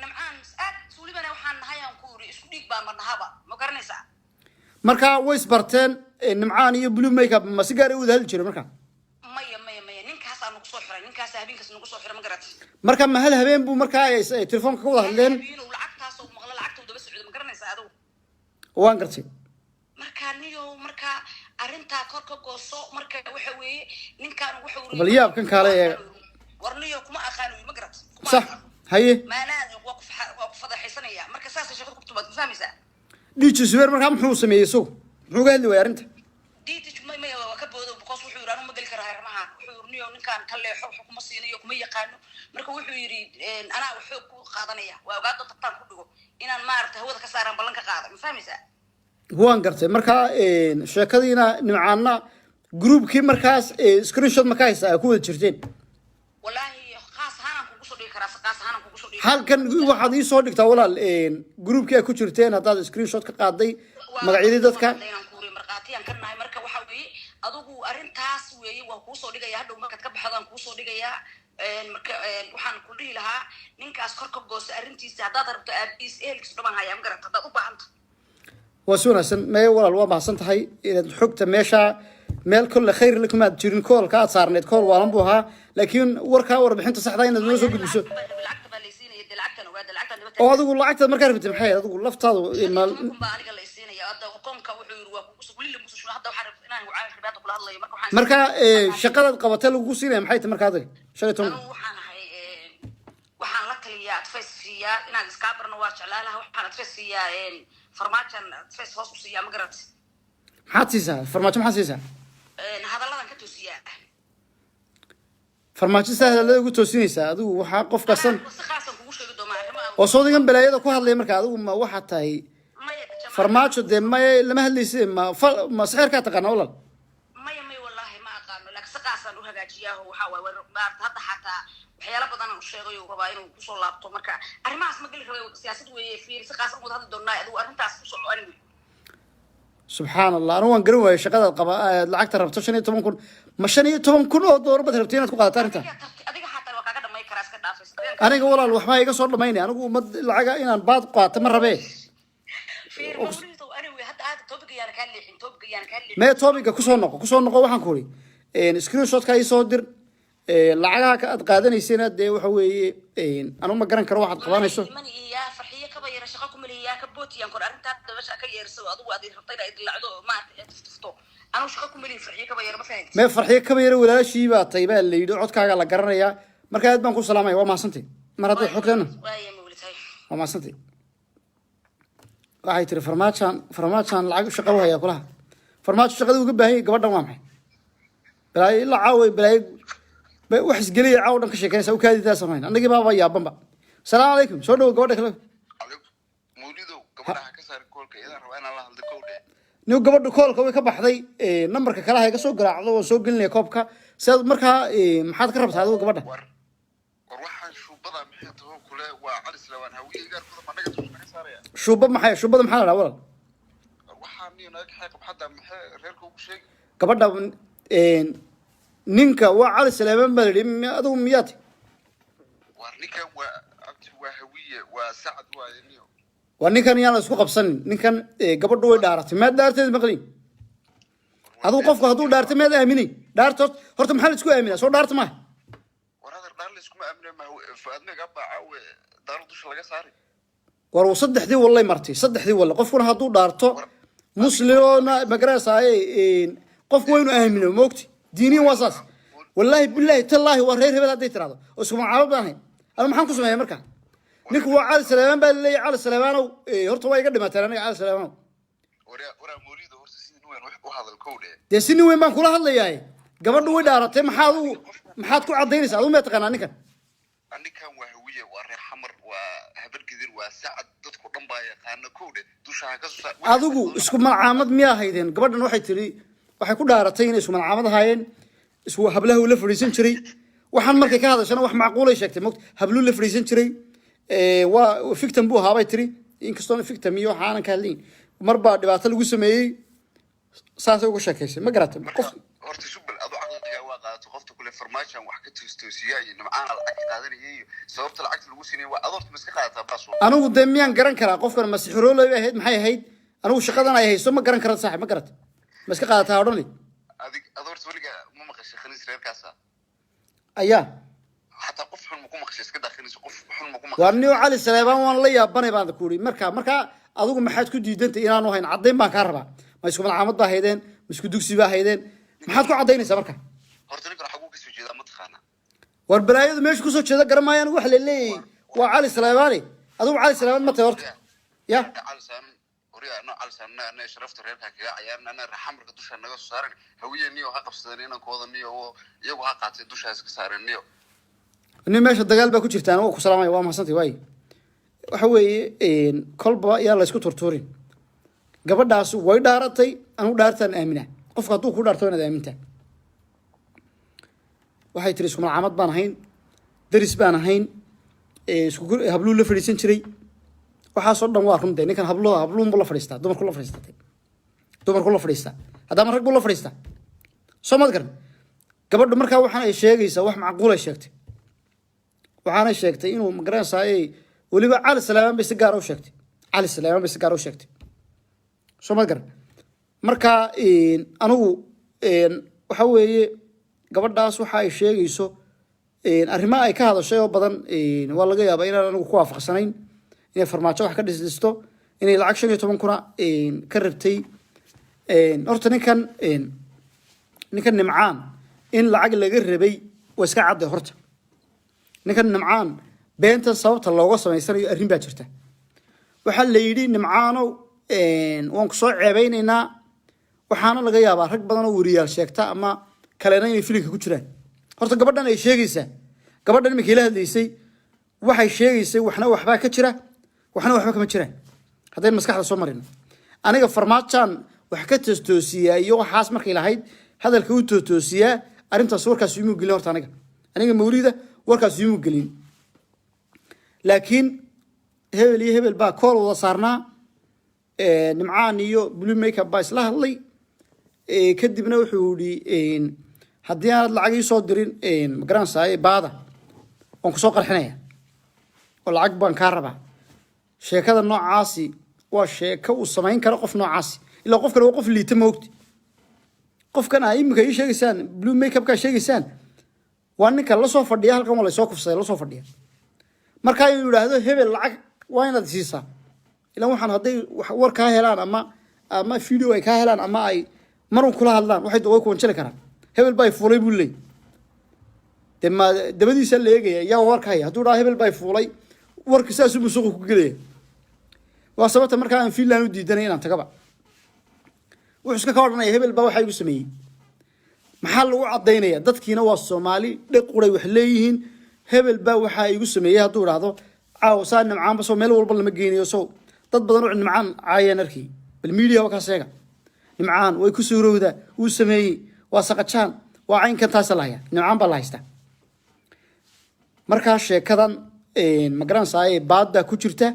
nimcaan aad suulibana waxaan nahay aan ku uri isku dhiig baa marnahaba ma garanaysaa marka way isbarteen nimcaan iyo blue makeup ma si gaar ah u wada hal jiray marka maya ninkaas aan ku soo xiray ninkaas habeenkaas nagu soo xiray ma garat marka ma hal habeen buu marka ay telefoonka ka wada hadleen inuu lacagtaas oo maqla lacagta daba socdo ma garanaysaa adigu waan gartay marka niyo marka arinta kor ka gooso marka waxa weeye ninkaan wuxuu uri bal yaab kan kale ee warniyo kuma aqaan ma garat صح haye maanaad waa ku fadaxaysanaya marka saas shaqo ku tubad fahmaysaa DJ Super marka muxuu sameeyay soo muxuu ga hadli way arinta DJ ma waa ka boodo because wuxuu yiraahdo ma gali karo harmaha wuxuu yirniyo ninkaan ka leexo kuma siinayo kuma yaqaano marka wuxuu yiri anaa wuxuu ku qaadanaya waa ogaado tagtaan ku dhigo inaan maartay hawada ka saaraan ballan ka qaado ma fahmaysaa waan gartay marka sheekadiina nimcaana groupkii markaas screenshot ma ka haysaa ku wada jirteen wallahi qaas ahaan kugu soo dhigi karaa qaas ahaan kugu soo dhigi halkan waxaad ii soo dhigtaa walaal groupkii ay ku jirteen hadaad screenshot ka qaaday magacyadii dadka marqaatiyaan ka nahay marka waxa weeye adigu arintaas weeye waa kuu soo dhigaya hadhow markaad ka baxdaan kuu soo dhigaya marka waxaan ku dhihi lahaa ninkaas kor ka goosa arintiisa hadaad rabto aabiis ehelkiis dhaban haya ma garata hadaad u baahanta وسوناسن ما ولا الوضع سنتهاي الحكت ماشى مال كل خير لكم تجرين كول كات صارنت كول وانبوها لكن وركا وربحنت صحدين إنه نسوق بسوا هذا يقول لعكت مركز في التمحية هذا يقول لفت هذا مركا شقة القواتل وقوسين محيط مركا هذا شريتهم waxaan la taliyaa advice siiyaa inaad iska barno waa jeclaalaha waxaan advice siiyaa farmaajan advice hoos u siiyaa ma garat maxaad siisaa farmaajo maxaad siisaa hadalladan ka toosiyaa farmaajo sahla ugu toosinaysaa adigu waxaa qof kasan si khaasan kugu sheegi doonaa arrimaha oo soodigan balaayada ku hadlaya marka adigu ma waxa tahay farmaajo de ma lama hadlaysid ma sixirkaa taqaana walal maya wallahi ma aqaano laakiin si khaasan u hagaajiyaa waxa waa hadda xataa waxyaalo badan uu sheegay uu rabaa inuu ku soo laabto marka arrimahaas ma gali rabay siyaasad weeye fiir si khaasan wada hadli doonaa adigu arrintaas ku soo anigu subxaan allah anigu waan garan waayay shaqadaad qaba lacagta rabto 15 kun ma 15 kun oo doolar baad rabtay inaad ku qaadato arrinta adiga xataa waa kaaga dhamay karaa iska dhaafis aniga walaal waxba iga soo dhamaynay anigu umad lacaga inaan baad qaato ma rabee fiir mawlido anigu hadda aad topic yaan ka leexin mee topiga ku soo noqo waxaan ku iri screenshot ka soo dir lacagaha ka ad qaadanaysayna dee waxa weeye anu ma garan karo waxaad qabanayso ya farxiye ka bayra shaqo ku maliya ka bootiyaan kor arrinta dabasha ka yeerso adigu aad rabtay inaad dilacdo ma tifto anu shaqo ku maliya farxiye ka bayra ma fahanti mee farxiye ka bayra walaashii baa taybaa la yidhi codkaaga la garanayaa marka aad baan ku salaamay waa maasantay mar hadda xogtana waa maasantay waxay tiri farmaajan lacag shaqo u hayaa kulaha farmaajo shaqada uga baahan yahay gabadhan waa maxay balaayo ilaa caaway balaayo wax isgeliya caaw dhan ka sheekanaysa u kaadidaa samayn annagii baaba yaabanba salaamu calaykum soo dhowo gabadha kale mawlidow gabadha ka saar koolka iyadaan rabaa inaan la hadlo kowdhe niyo gabadha koolka way ka baxday nambarka kale ha iga soo garaacdo waan soo gelinaya koobka sidaad markaa maxaad ka rabtaa adigu gabadha war waxaan shuubada maxay taho kule waa calis lawaan hawiye igaarkooda managa tusha naga saaraya shuubada maxaa la dhahaa walal waxaan niyo naga xaqab xadda maxay reerka ugu sheegi gabadha ninka waa cali salaaman baa yidhi adigu miyaati war ninkan waa abti waa hawiye waa sacad waaye niyo waa ninkan yaan la isku qabsanin ninkan gabadhu way dhaaratay maad dhaarteed maqlin adigu qofku hadduu dhaartay maad aaminay dhaarta horta maxaa la isku aaminaa soo dhaarta maaha war hadar dhaar la iskuma aamina ma faadmeega baaca daaro dusha laga saari war saddexdii wallay martay saddexdii wallay qofkuna hadduu dhaarto muslimona magarasaaye qofku waynu aamino moogti diiniin waa saas wallaahi billaahi tallaahi waa reer hebel hadday tiraahdo oo isku magacaabo baan ahayn anu maxaan ku sameeyaa markaa ninku waa cali salaamaan baa laleeyahay cali salaamaanow horta waa iga dhimateen aniga cali salaamaanow waraa mawlido horta sidii nin weyn u hadal kowdhe dee si nin weyn baan kula hadlayaa gabadhu way dhaaratay maxaad ku cadaynaysaa adigu miyaa taqaanaa ninkan ninkan waa hawiye waa reer xamar waa habargidir waa sacad dadku dhan baa yaqaana kowdhe dushaha ka soo adigu isku malcaamad miyaa haydeen gabadhan waxay tiri waxay ku dhaaratay inay isku malcaamad ahaayeen isku hablahu la fadhiisan jiray waxaan markay ka hadashana wax macquulay sheegtay moogta habluu la fadhiisan jiray waa fictam buu ahaa bay tiri inkastoona fictam iyo waxaanan ka hadlayn mar baa dhibaato lagu sameeyey saasay uga sheekaysay ma garatay qof horta subal adu caqliga waa qaadato qofta kule farmaashan wax ka toosiyaa iyo nimcaana lacag qaadanayay iyo sababta lacagta lagu siinay waa adoorta miska qaadataa baas anigu dee miyaan garan karaa qofkan masixroolay bay ahayd maxay ahayd anigu shaqadan ay hayso ma garan karad saaxib ma garat ma iska qaadataa odhan adoorta weliga ma maqashay khaniis reerkaasa ayaa حتى قف حلم كم خشيس كده خلينا قف حلم كم وارنيو علي سليمان وان لا يابانay baan ku uri marka adigu maxaad ku diidantay inaanu hayn cadeyn baan ka rabaa ma isku malcaamad baa haydeen ma isku dugsi baa haydeen maxaad ku cadeynaysaa marka horta ninka xagu ka soo jeeda ma taqaana war balaayadu meesha ku soo jeeda garamaayaan wax la leeyahay waa cali saleemaani adigu cali saleemaan ma tahay horta ya cali saleemaan وريا أنا على سنة أنا شرفت ريرك كذا عيارنا أنا رحمر كدوش أنا قص صارني هوية نيو هقف صدرني أنا كوضا نيو يو هقعت دوش هسك صارني نيو إني ماشي الدجال بقول شفتان وكو سلامي وام حسنتي واي وحوي كلبا يلا يسكت تورتورين قبل داس وايد دارتي أنا دارتن آمنة قف قطوع كل دارتون هذا آمنته وحي تريسكم العمد بانهين درس بانهين سكول هبلو لفريسين شري waxaa soo dhan waa runtii ninkan habluun buu la fadhiistaa dumarku la fadhiistaa haddaba marag buu la fadhiistaa soo mad garan gabadhu markaa waxaan ay sheegaysaa wax macquul ay sheegtay waxaanay sheegtay inuu magaranaysaa weliba cali salaamaan bay si gaar u sheegtay soo mad garan markaa anigu waxa weeye gabadhaas waxa ay sheegayso arrimaha ay ka hadashay oo badan waa laga yaabaa inaan anigu ku waafaqsanayn inay farmaajo wax ka dhisdisto inay lacag 15 kuna ka rabtay horta ninkan nimcaan in lacag laga rabay waa iska cad horta ninkan nimcaan beentan sababta looga samaysanayo arrin baa jirta waxaa la yidhi nimcaanow waan ku soo ceebeynaynaa waxaana laga yaabaa rag badan oo wariyaal sheegta ama kalena inay filinka ku jiraan horta gabadhan ay sheegaysaa gabadhan iminka ila hadlaysay waxay sheegaysay waxna waxbaa ka jira waxna waxba kama jiraan haddaynu maskaxda soo marino aniga farmaajaan wax ka toostoosiyaa iyo waxaas markay lahayd hadalka u tootoosiyaa arrintaas warkaas iimu gelin horta aniga mawlida warkaas iimu gelin laakiin hebel iyo hebel baa kool wada saarnaa nimcaan iyo blue makeup baa isla hadlay kadibna wuxuu yidhi haddii aanad lacag ii soo dirin magaranaysaa baada waan ku soo qarxinaya oo lacag baan kaa rabaa sheekada noocaasi waa sheeko uu samayn karo qof noocaasi ilaa qofkan waa qof liita moogti qofkan aa iminka ii sheegaysaan blue makeupkaa sheegaysaan waa ninka la soo fadhiya halkan waa laysoo kufsaday la soo fadhiya markaa inuu yidhaahdo hebel lacag waa inaad siisaa ilaan waxaan hadday war kaa helaan ama video ay kaa helaan ama ay marun kula hadlaan way ku wanjali karaan hebel baa fuulay buu leey dabadiisa la eegaya yaa warka haya hadduu dhaha hebel baa fuulay warka saasuu musuqu ku gelaya waa sababta markaa aan Finland u diidanay inaan tagaba wuxuu iska ka odhanaya hebel baa waxa igu sameeyey maxaa lagu cadaynaya dadkiina waa Soomaali dhaq quray wax leeyihiin hebel baa waxa igu sameeyay hadduu dhaahdo caaw saan nimcaan ba soo meel walba lama geenayo soo dad badan oo nimcaan caayaan arkay bal media waa ka sheega nimcaan way ku suurowda uu sameeyay waa saqajaan waa cayn ka taas lahaaya nimcaan baa la haystaa markaa sheekadan ma garanaysaa baadda ku jirta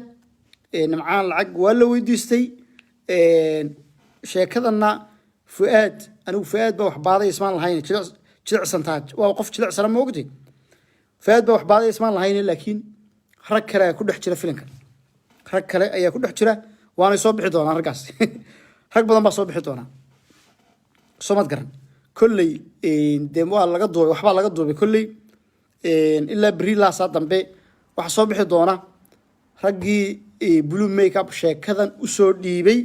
nimcaan lacag waa la weydiistay sheekadana fuaad anigu fuaad baa wax baaday ismaan lahayn jilicsan taaj waa qof jilicsan ma ogtay fuaad baa wax baaday ismaan lahayn laakiin rag kale ku dhex jira filimka rag kale ayaa ku dhex jira waana soo bixi doonaa raggaas rag badan baa soo bixi doonaa soo mad garan kolley dee waa laga duubay waxbaa laga duubay kolley ilaa beri laasaa dambe waxa soo bixi doona raggii blue makeup sheekadan u soo dhiibay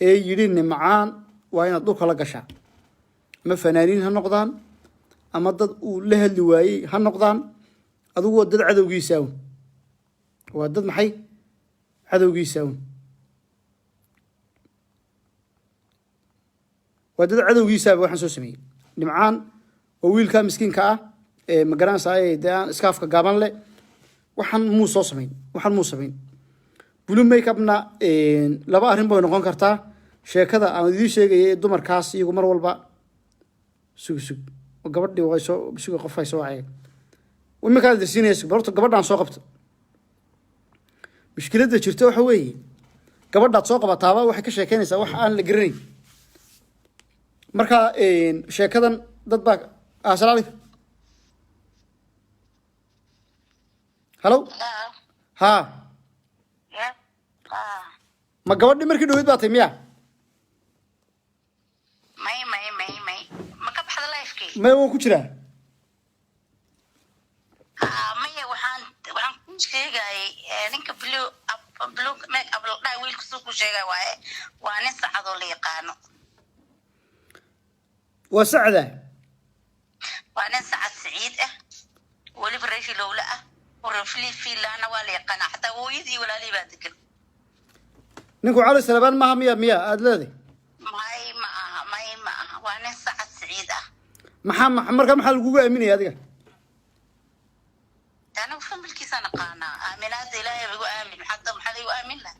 ee yidhi nimcaan waa inaad dhulka la gashaa ama fanaaniin ha noqdaan ama dad uu la hadli waayey ha noqdaan adigu waa dad cadowgiisa un waa dad maxay cadowgiisa un waa dad cadowgiisaaba waxaan soo sameeyey nimcaan oo wiilkaa miskiinka ah ma garanaysaa dee aan iskaafka gaaban leh waxaan muu samayn blue makeupna laba arrin bay noqon kartaa sheekada aan idiin sheegayay dumarkaas iyagu mar walba sug gabadhii way soo suga qof ay soo wacay iminkaa darsiinaysa horta gabadhaan soo qabta mushkiladda jirta waxa weeye gabadhaad soo qabataaba waxay ka sheekeynaysaa wax aan la garanayn marka sheekadan dad baa assalaamu calaykum hello ha ma gabadhi markii dhaweyd baa tay miya may ma ka baxda lifekii may waan ku jiraa maya waxaan ku sheegayay ninka blue make up la wiilku soo ku sheegay waaye waa nin sacado la yaqaano waa sacda waa nin sacad saciid ah waliba reeshi lowla ah ورفلي في لنا ولا يقنع حتى ويدي ولا لي بعد كل نكو على سلبان ما مية أدلذي ما وأنا سعد سعيدة محمد كم حال جوجا أميني هذيك أنا وفهم بالكيسان قانا آمنات إلهي بيقول آمن حتى محلي وآمن له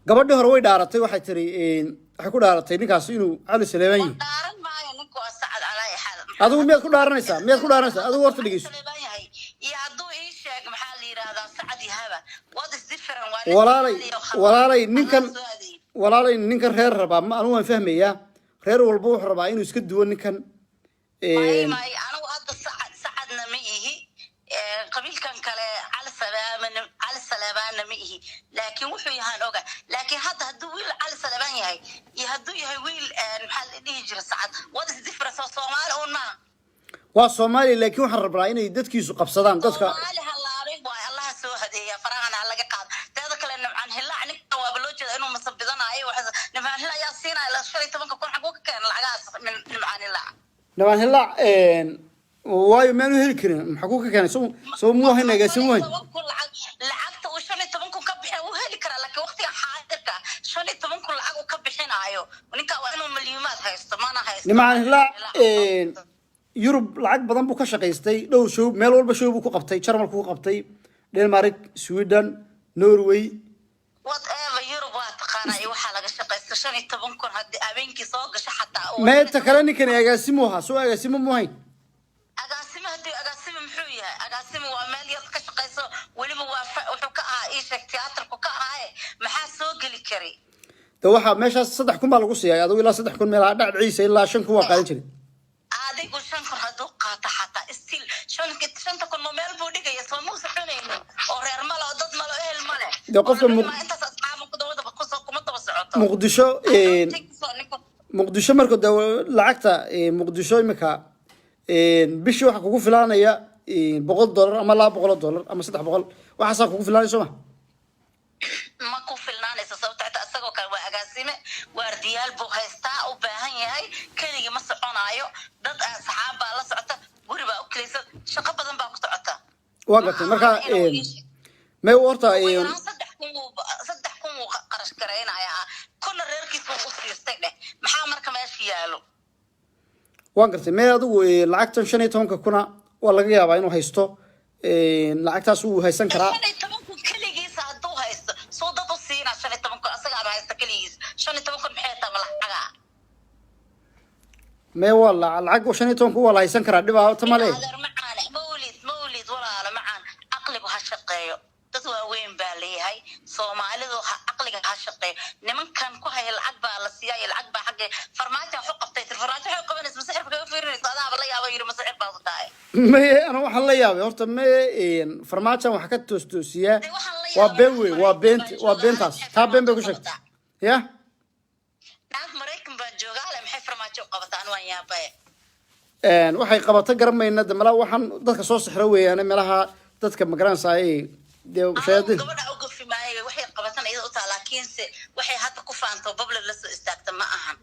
قبل ده هروي دارتي واحد تري حكوا دارتي نكاسينو على سلباني دارن ما ينكو السعد على حال هذا مية كل دارنيسا هذا ورث لقيس walaalay ninkan reer rabaa ma anu waan fahmayaa reer walba wuxuu rabaa inuu iska duwan ninkan anigu hadda sacadna ma ihi qabiilkan kale cali salabaanna ma ihi laakiin wuxuu yahaan oga laakiin hadda hadduu wiil cali salabaan yahay iyo hadduu yahay wiil maxaa la dhihi jira sacad what is difference oo soomaali un maaha waa soomaali laakiin waxaan rabnaa inay dadkiisu qabsadaan dadka soo hadeeya farahana laga qaad taada kale nimcaan hilaac ninka waa loo jeedaa inuu masabidanayo waxa nimcaan hilaac yaa siinay la 15 kun xaq uu ka keen lacagaas min nimcaan hilaac waayo meenu heli karin maxaa ku ka keenay soo muu haynaga soo way ninka waa inuu milyuumaad haysto mana haysto nimcaan hilaac yurub lacag badan buu ka shaqaystay dhowr show meel walba show buu ku qabtay jarmalku ku qabtay denmark sweden norway whatever Europe waa taqaana iyo waxa laga shaqeysto 15 kun hadii habeenkii soo gasho xataa meeta kale ninkan agaasimuha soo agaasimu muhayn agaasimo muxuu yahay agaasimo waa meel yar ka shaqeyso waliba waa wuxuu ka ahaa ii sheeg tiyaatarku ka ahaa maxaa soo gali kari waxa meeshaas 3 kun baa lagu siiyay adigu ilaa 3 kun meel dhacdiisa ilaa 5 kun waa qaadan jiray adigu 5 kun haduu qaato xataa still 5 kun meel buu dhigay soo muusa xunayno oo reer malo dad malo ehel male qofka muqdisho muqdisho markuu lacagta muqdisho imika bishii waxa kugu filaanaya $100 ama $200 ama $300 waxa kugu filaanayso ma ku filnaanayso sababta asagoo kale waa agaasime waardiyaal buu haystaa u baahan yahay kaliya ma soconaayo dad asxaab baa la socota guri baa u kaleeysa shaqo badan baa ku socota waa gatay marka ma horta 3 kun qarash gareynaya kuna reerkiisu u siistay maxaa marka meesha yaalo waan gartay ma adigu lacagtan 15 kuna waa laga yaabaa inuu haysto lacagtaas uu haysan karaa 15 kun kaligiis haduu haysto soo dad u siina 15 kun asaga haysta kaligiis 15 kun maxay tahay lacaga ma wala lacag 15 kun waa la haysan karaa dhibaato ma leh mawlid walaala macaan aqligu ha shaqeeyo dad waaweyn baa leeyahay Soomaalidu aqliga ha shaqeeyo nimankan ku hay lacag baa la siiyay lacag baa xaq farmaajo wuxuu qabtay farmaajo wuxuu qabanaysa masixir ka fiirinaysa adaa la yaabo yiri masixir baa tahay ma ana waxa la yaabay horta ma farmaajo waxa ka toostosiya waa been weey waa beentaas taa been bay ku sheegtay ya naag Mareykan baa joogaale maxay farmaajo qabataan waan yaabay waxay qabatay garamayna damala waxaan dadka soo sixro weeyaan meelaha dadka magaranayay shayaadiin gabadha ugu fiimaayay waxay qabataan iyada u taa laakiin se waxay hadda ku faanto bubble la soo istaagta ma ahan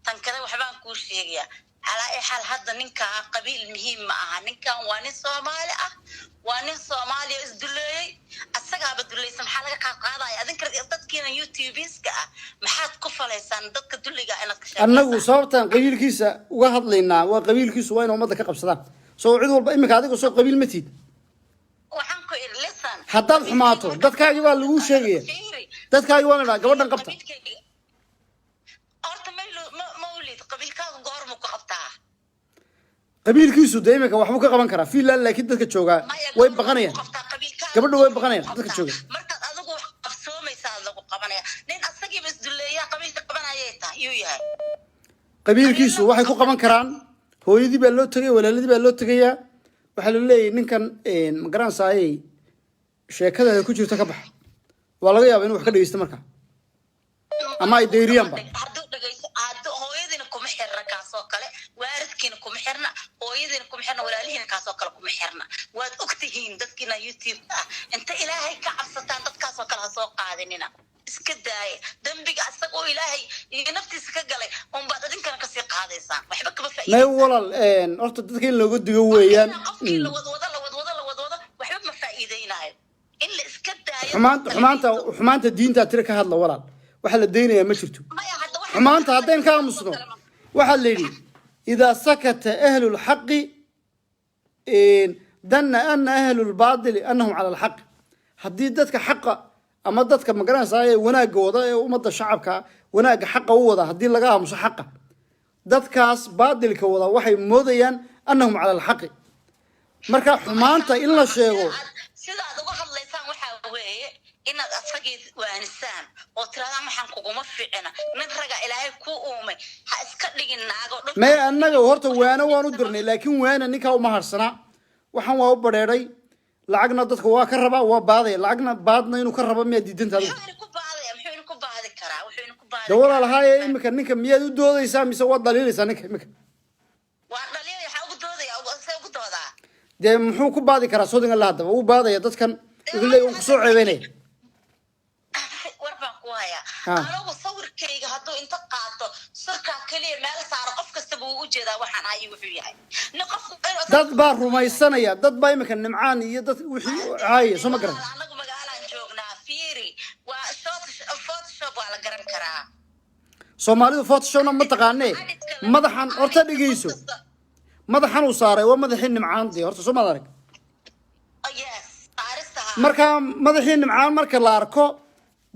tan kale waxbaan ku sheegayaa ala ay xal hadda ninka qabiil muhiim ma aha ninkan waa nin Soomaali ah waa nin Soomaali isduleeyay asaga badulaysan waxa laga qaadaya adinka dadkiina YouTubeska ah maxaad ku faleysaan dadka duliga inaad ka sheegtaan annagu sababtan qabiilkiisa uga hadlaynaa waa qabiilkiisu waa in ummadda ka qabsadaan soo cid walba imika adigu soo qabiil ma tiid waxaan ku irlisan haddaad xumaato dadkaagi baa lagu sheegaya dadkaagi waa la gabadhan qabta horta mawlid qabiilkaagu goorma ku qabtaa qabiilkiisu deemka waxba ka qaban karaa fiilan laakiin dadka jooga way baqanayaan gabadhu way baqanayaan dadka jooga markaad adigu wax qabsoomaysaa lagu qabanaya nin asagii bas duleeya qabiilka qabanayay tahay iyuu yahay qabiilkiisu waxay ku qaban karaan hooyadii baa loo tagay walaaladii baa loo tagayaa waxa la leeyahay ninkan ma garanayay sheekada ku jirta ka bax waa laga yaabaa inuu wax ka dhageysto marka ama ay deyriyaan ba haduu dhageysto hooyadiina kuma xirna kaasoo kale waaridkiina kuma xirna hooyadiina kuma xirna walaalihiina kaasoo kale kuma xirna waad ogtihiin dadkiina YouTube ah inta ilaahay ka cabsataan dadkaasoo kale ha soo qaadinina iska daay dambiga asagoo ilaahay iyo naftiisa ka galay baad adinkana ka sii qaadaysaan waxba kaba faa'iido may walal horta dadka in looga digo weeyaan wada waxba ma faa'iideynayo in la iska daayo xumaanta diinta tira ka hadla walal waxa la deynayaa ma jirto xumaanta haddeen ka aamusno waxa la yidhi idaa sakata ahlu lxaqi danna ana ahlu lbaadili annahum cala alxaq haddii dadka xaqa ama dadka magaranaysaay wanaagga wada ee ummadda shacabka wanaagga xaqa u wada haddii laga aamuso xaqa dadkaas baadilka wada waxay moodayaan annahum cala alxaqi marka xumaanta in la sheego sidaad uga hadlaysaan waxaa weeye inaad asagii waanisaan oo tiraadaan waxaan kuguma fiicina mid raga ilaahay ku uumay ha iska dhigin naago may annaga horta waana waan u dirnay laakiin waana ninkaa uma harsana waxaan waa u badheedhay lacagna dadka waa ka rabaa waa baadaya lacagna baadna inuu ka rabo miyaa diidantaa muxuu ku baadi karaa dawala lahaaye imika ninka miyaad u doodaysaa mise waad dhaliilaysaa ninka imika waa dhaliilay waxaa ugu doodaa dee muxuu ku baadi karaa soodinga la hadaba uu baadaya dadkan wuxuu leeyahay uu kusoo ceebeynaya war baan ku hayaa anigu sawirkayga hadduu inta qaato sirkaa keliya meel saaro qof kasta buu u jeedaa waxaan ahay wuxuu yahay dad baa rumaysanaya dad baa imika nimcaan iyo dad wixii caaya soo ma garan anagu magaalaan joognaa fiiri waa photoshop waa la garan karaa soomaalidu photoshopna ma taqaanee madaxan horta dhigayso madaxan uu saaray waa madaxii nimcaan dee horta soo ma arag marka madaxii nimcaan marka la arko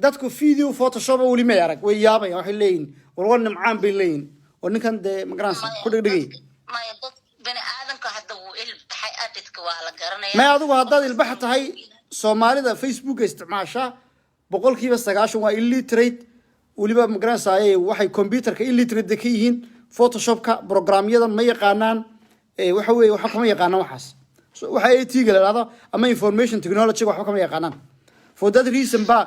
dadku video photoshop wali ma arag way yaabay waxay leeyihiin war nimcaan bay leeyihiin oo ninkan dee magaranaysa ku dhigay bani aadamka hadda wuu ilbaxay adidka waa la garanaya ma adigu haddaad ilbax tahay soomaalida facebook isticmaasha 90% waa illiterate waliba magaranaysa waxay computerka illiterate ka yihiin photoshopka programyada ma yaqaanaan waxa weeye waxa kama yaqaanaan waxaas waxa ay tiiga leedahay ama information technology waxa kama yaqaanaan for that reason ba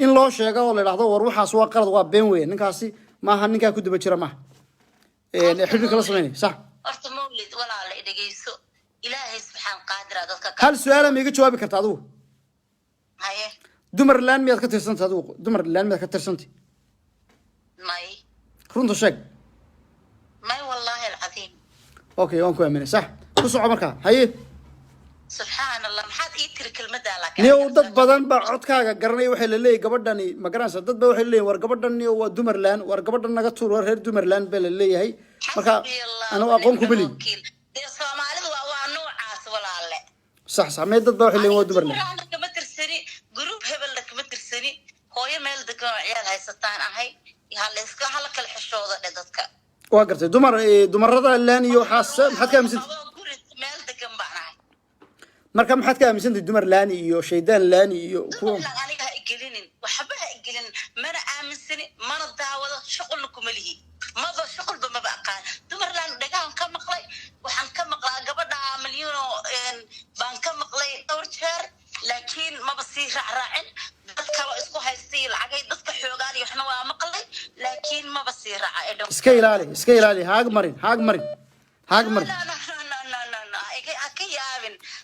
in loo sheego oo la yiraahdo war waxaas waa qalad waa been weyn ninkaasi ma aha ninka ku daba jira ma xidhi kala sameeyay sax horta mawlid walaal dhageyso ilaahay subxaan qaadir dadka hal su'aal ma iga jawaabi kartaa adigu haye dumar laan miyaad ka tirsantahay adigu dumar laan miyaad ka tirsantahay may runta sheeg may wallahi alazim okay waan ku aaminay sax ku soco marka haye subhanallah maxaad ii tiri kelmadda laakiin niyo dad badan ba codkaaga garanay waxay la leeyahay gabadhani ma garanaysa dad ba waxay leeyahay war gabadhan niyo waa dumar laan war gabadhan naga tuur war reer dumar laan baa la leeyahay marka ana aqoon ku beli Soomaalidu waa noocaas walaalle sax sameey dad ba waxay leeyahay waa dumar laan kama tirsani group hebel kama tirsani hooyo meel degan ciyaal haysataan ahay hal iska hal kala xishooda dadka waa gartay dumarada laan iyo waxaas maxaad ka aaminsan meel degan baan ahay marka maxaad ka aaminsan dumar laan iyo shaydaan laan iyo kuwa aniga igelinin waxba igelin mana aaminsani mana daawado shaqo kuma lihi maba shaqo ma baqaan dumar laan dhagaan ka maqlay waxaan ka maqlaa gabadha milyan baan ka maqlay dhowr jeer laakiin maba sii raacraacin dadka la isku haystay lacagay dadka xoogaan iyo waxna waa maqlay laakiin maba sii raacay iska ilaali haag marin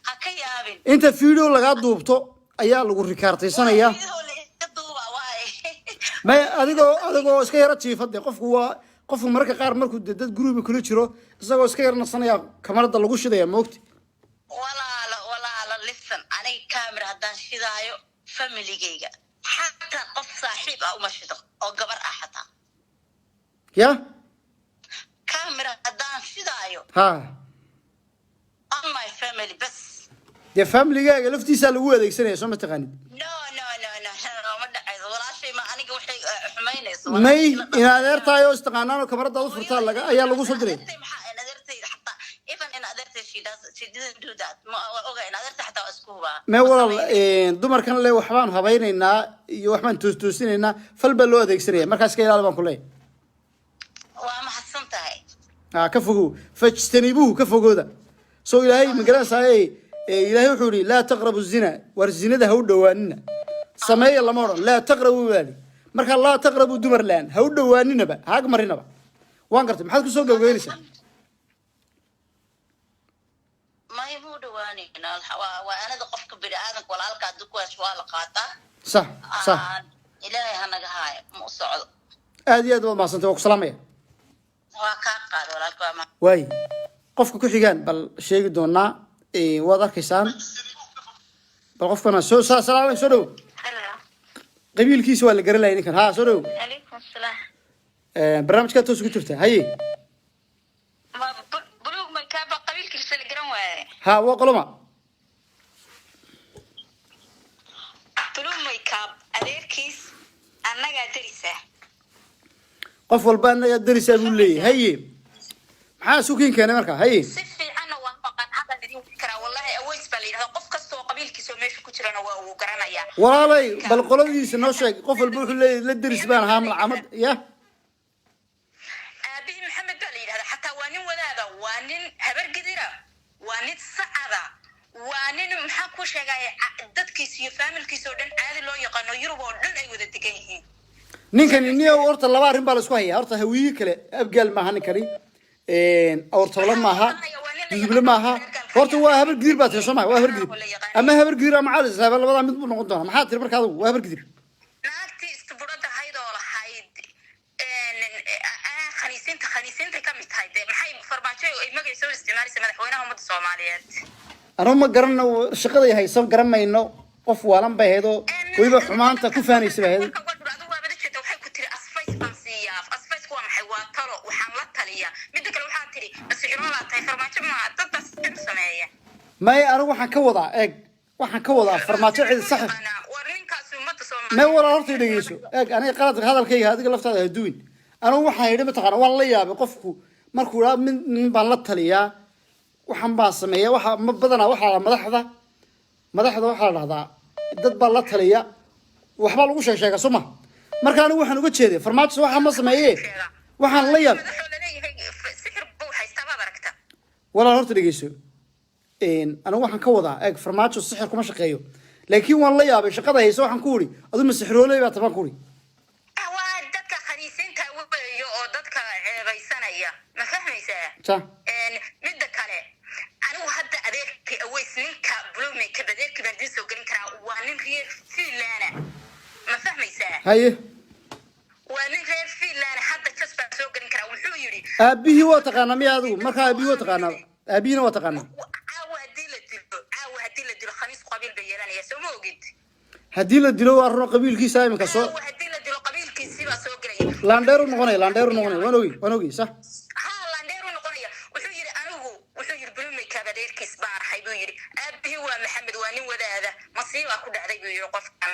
haka yaabin inta video laga duubto ayaa lagu rikaartaysanaya ma adigoo iska yara jiifade qofku marka qaar markuu dad guriga kula jiro isagoo iska yar nasanaya kamarada lagu shidaya moogti walaala listen aniga camera haddaan shidaayo familygayga xataa qof saaxiib ah uma shido oo gabar ah xataa ya camera haddaan shidaayo on my family bas dee familygaaga laftiisaa lagu adeegsanaya soo ma taqaanid no ma dhacayso walaashay ma aniga waxay xumaynayso may in adeertahay oo istaqaanaan oo kamarada u furtaa ayaa lagu soo diray ما والله دمر كان له وحبان هبيننا وحبان توسيننا فالبلو هذا يكسريه مركز كي يلعبون كله وما حسنتها كفوجو فاجتنبوه كفوجو ده سو إلهي من جلس هاي إلهي حوري لا تقربوا الزنا والزنا ده هو دواننا سماي الله مرة لا تقربوا بالي مركز لا تقربوا دمر لان هو دواننا بقى هاك مرينا بقى وانقرت محد كسوق جوينيسا ما يمود واني وأنا دقفك بدأنك ولا ألقى دكوا شوال قاطع صح إلهي هنجا هاي مصعد هذه ما صنت سلامية وكاقاد ولا ألقى واي قفك كحيجان بل شيء دونا وضع كيسان بل قفكنا سلام عليكم سلو قبيل كيس ولا قرر لي كان ها سلو عليكم السلام برنامج كاتو سكترته هاي بلوغ من كابا قبيل كيس اللي قرن واي ها وقلما بلوغ من كاب أدير كيس أنا قاعد درسه قف والبان يا درس أقول لي هاي حاسوكين كان مركا هاي سفي أنا وفقا هذا الذي فكرة والله أويس بالي هذا قف كستو قبيل كيس وماش كتيرنا وقرنا يا والله بالقلوب يسنوشك قف البوح اللي للدرس بان هام العمد يا أبي محمد بالي هذا حتى وانين ولا هذا وانين هبر قديرة وانين سعادة وانين محاكو شجاي دت كيس يفهم الكيس ودن عادي لو يقانو يروح ودن أي وده تجيه ninkan inii horta laba arrin baa la isku hayaa horta hawiye kale abgaal maaha ninkani awrtoola maaha duduble maaha horta waa habar gidir baa tihi soomaa waa habar gidir ama habar gidir ama caalis saaba labadaa mid buu noqon doonaa maxaa tiri marka adigu waa habar gidir naagtii istiburada haydoo lahayd khaniisiinta ka mid tahay dee maxay farmaajo ay magay soo isticmaalaysa madaxweynaha ummadda Soomaaliyeed anuu ma garano shaqaday hayso garanmayno qof waalan bay ahayd oo weliba xumaanta ku faanaysa bay ahayd shirqoolo waxaan la taliya midda kale waxaan tiri sixiroola tahay farmaajo ma dadka sixir sameeya may anigu waxaan ka wadaa eeg waxaan ka wadaa farmaajo cid sax war ninkaas umada Soomaaliyeed may wala horta dhageyso eeg aniga qaladka hadalkayga adiga laftaada ha duwin anigu waxaan yidhi mataqaana waan la yaabay qofku markuu raa min baan la taliyaa waxaan baa sameeya waxa ma badana waxa madaxda waxa la dhahdaa dad baa la taliya waxba lagu sheega soma marka anigu waxaan uga jeeday farmaajo waxa ma sameeyay waxaan la yaab sixir buu haystaa baad aragta wala horta dhageyso anigu waxaan ka wadaa eeg farmaajo sixir kuma shaqeeyo laakiin waan la yaabay shaqada hayso waxaan ku wuri adu ma sixroolay baa taban ku wuri waa dadka khaniisinta weeyo oo dadka ceebaysanaya ma fahmaysaa midda kale anigu hadda adeerkii aweys ninka bulume ka adeerkii baan soo gelin karaa waa nin reer fiilana ma fahmaysaa haye waa nin reer fiilana hadda just baan soo gelin karaa wuxuu yidhi aabihii waa taqaanaa miya adigu markaa aabihii waa taqaanaa aabihiina waa taqaanaa caawa haddii la dilo khamiis qabiil bay yeelanaya soo ma ogid haddii la dilo waa run qabiilkiisa iminka soo haddii la dilo qabiilkiisii baa soo gelaya laandheeru noqonaya waan ogi sax laandheeru noqonaya wuxuu yidhi bulume kabadeerkiis baan ahay buu yidhi aabihii waa maxamed waa nin wadaada masiibaa ku dhacday buu yidhi qofkan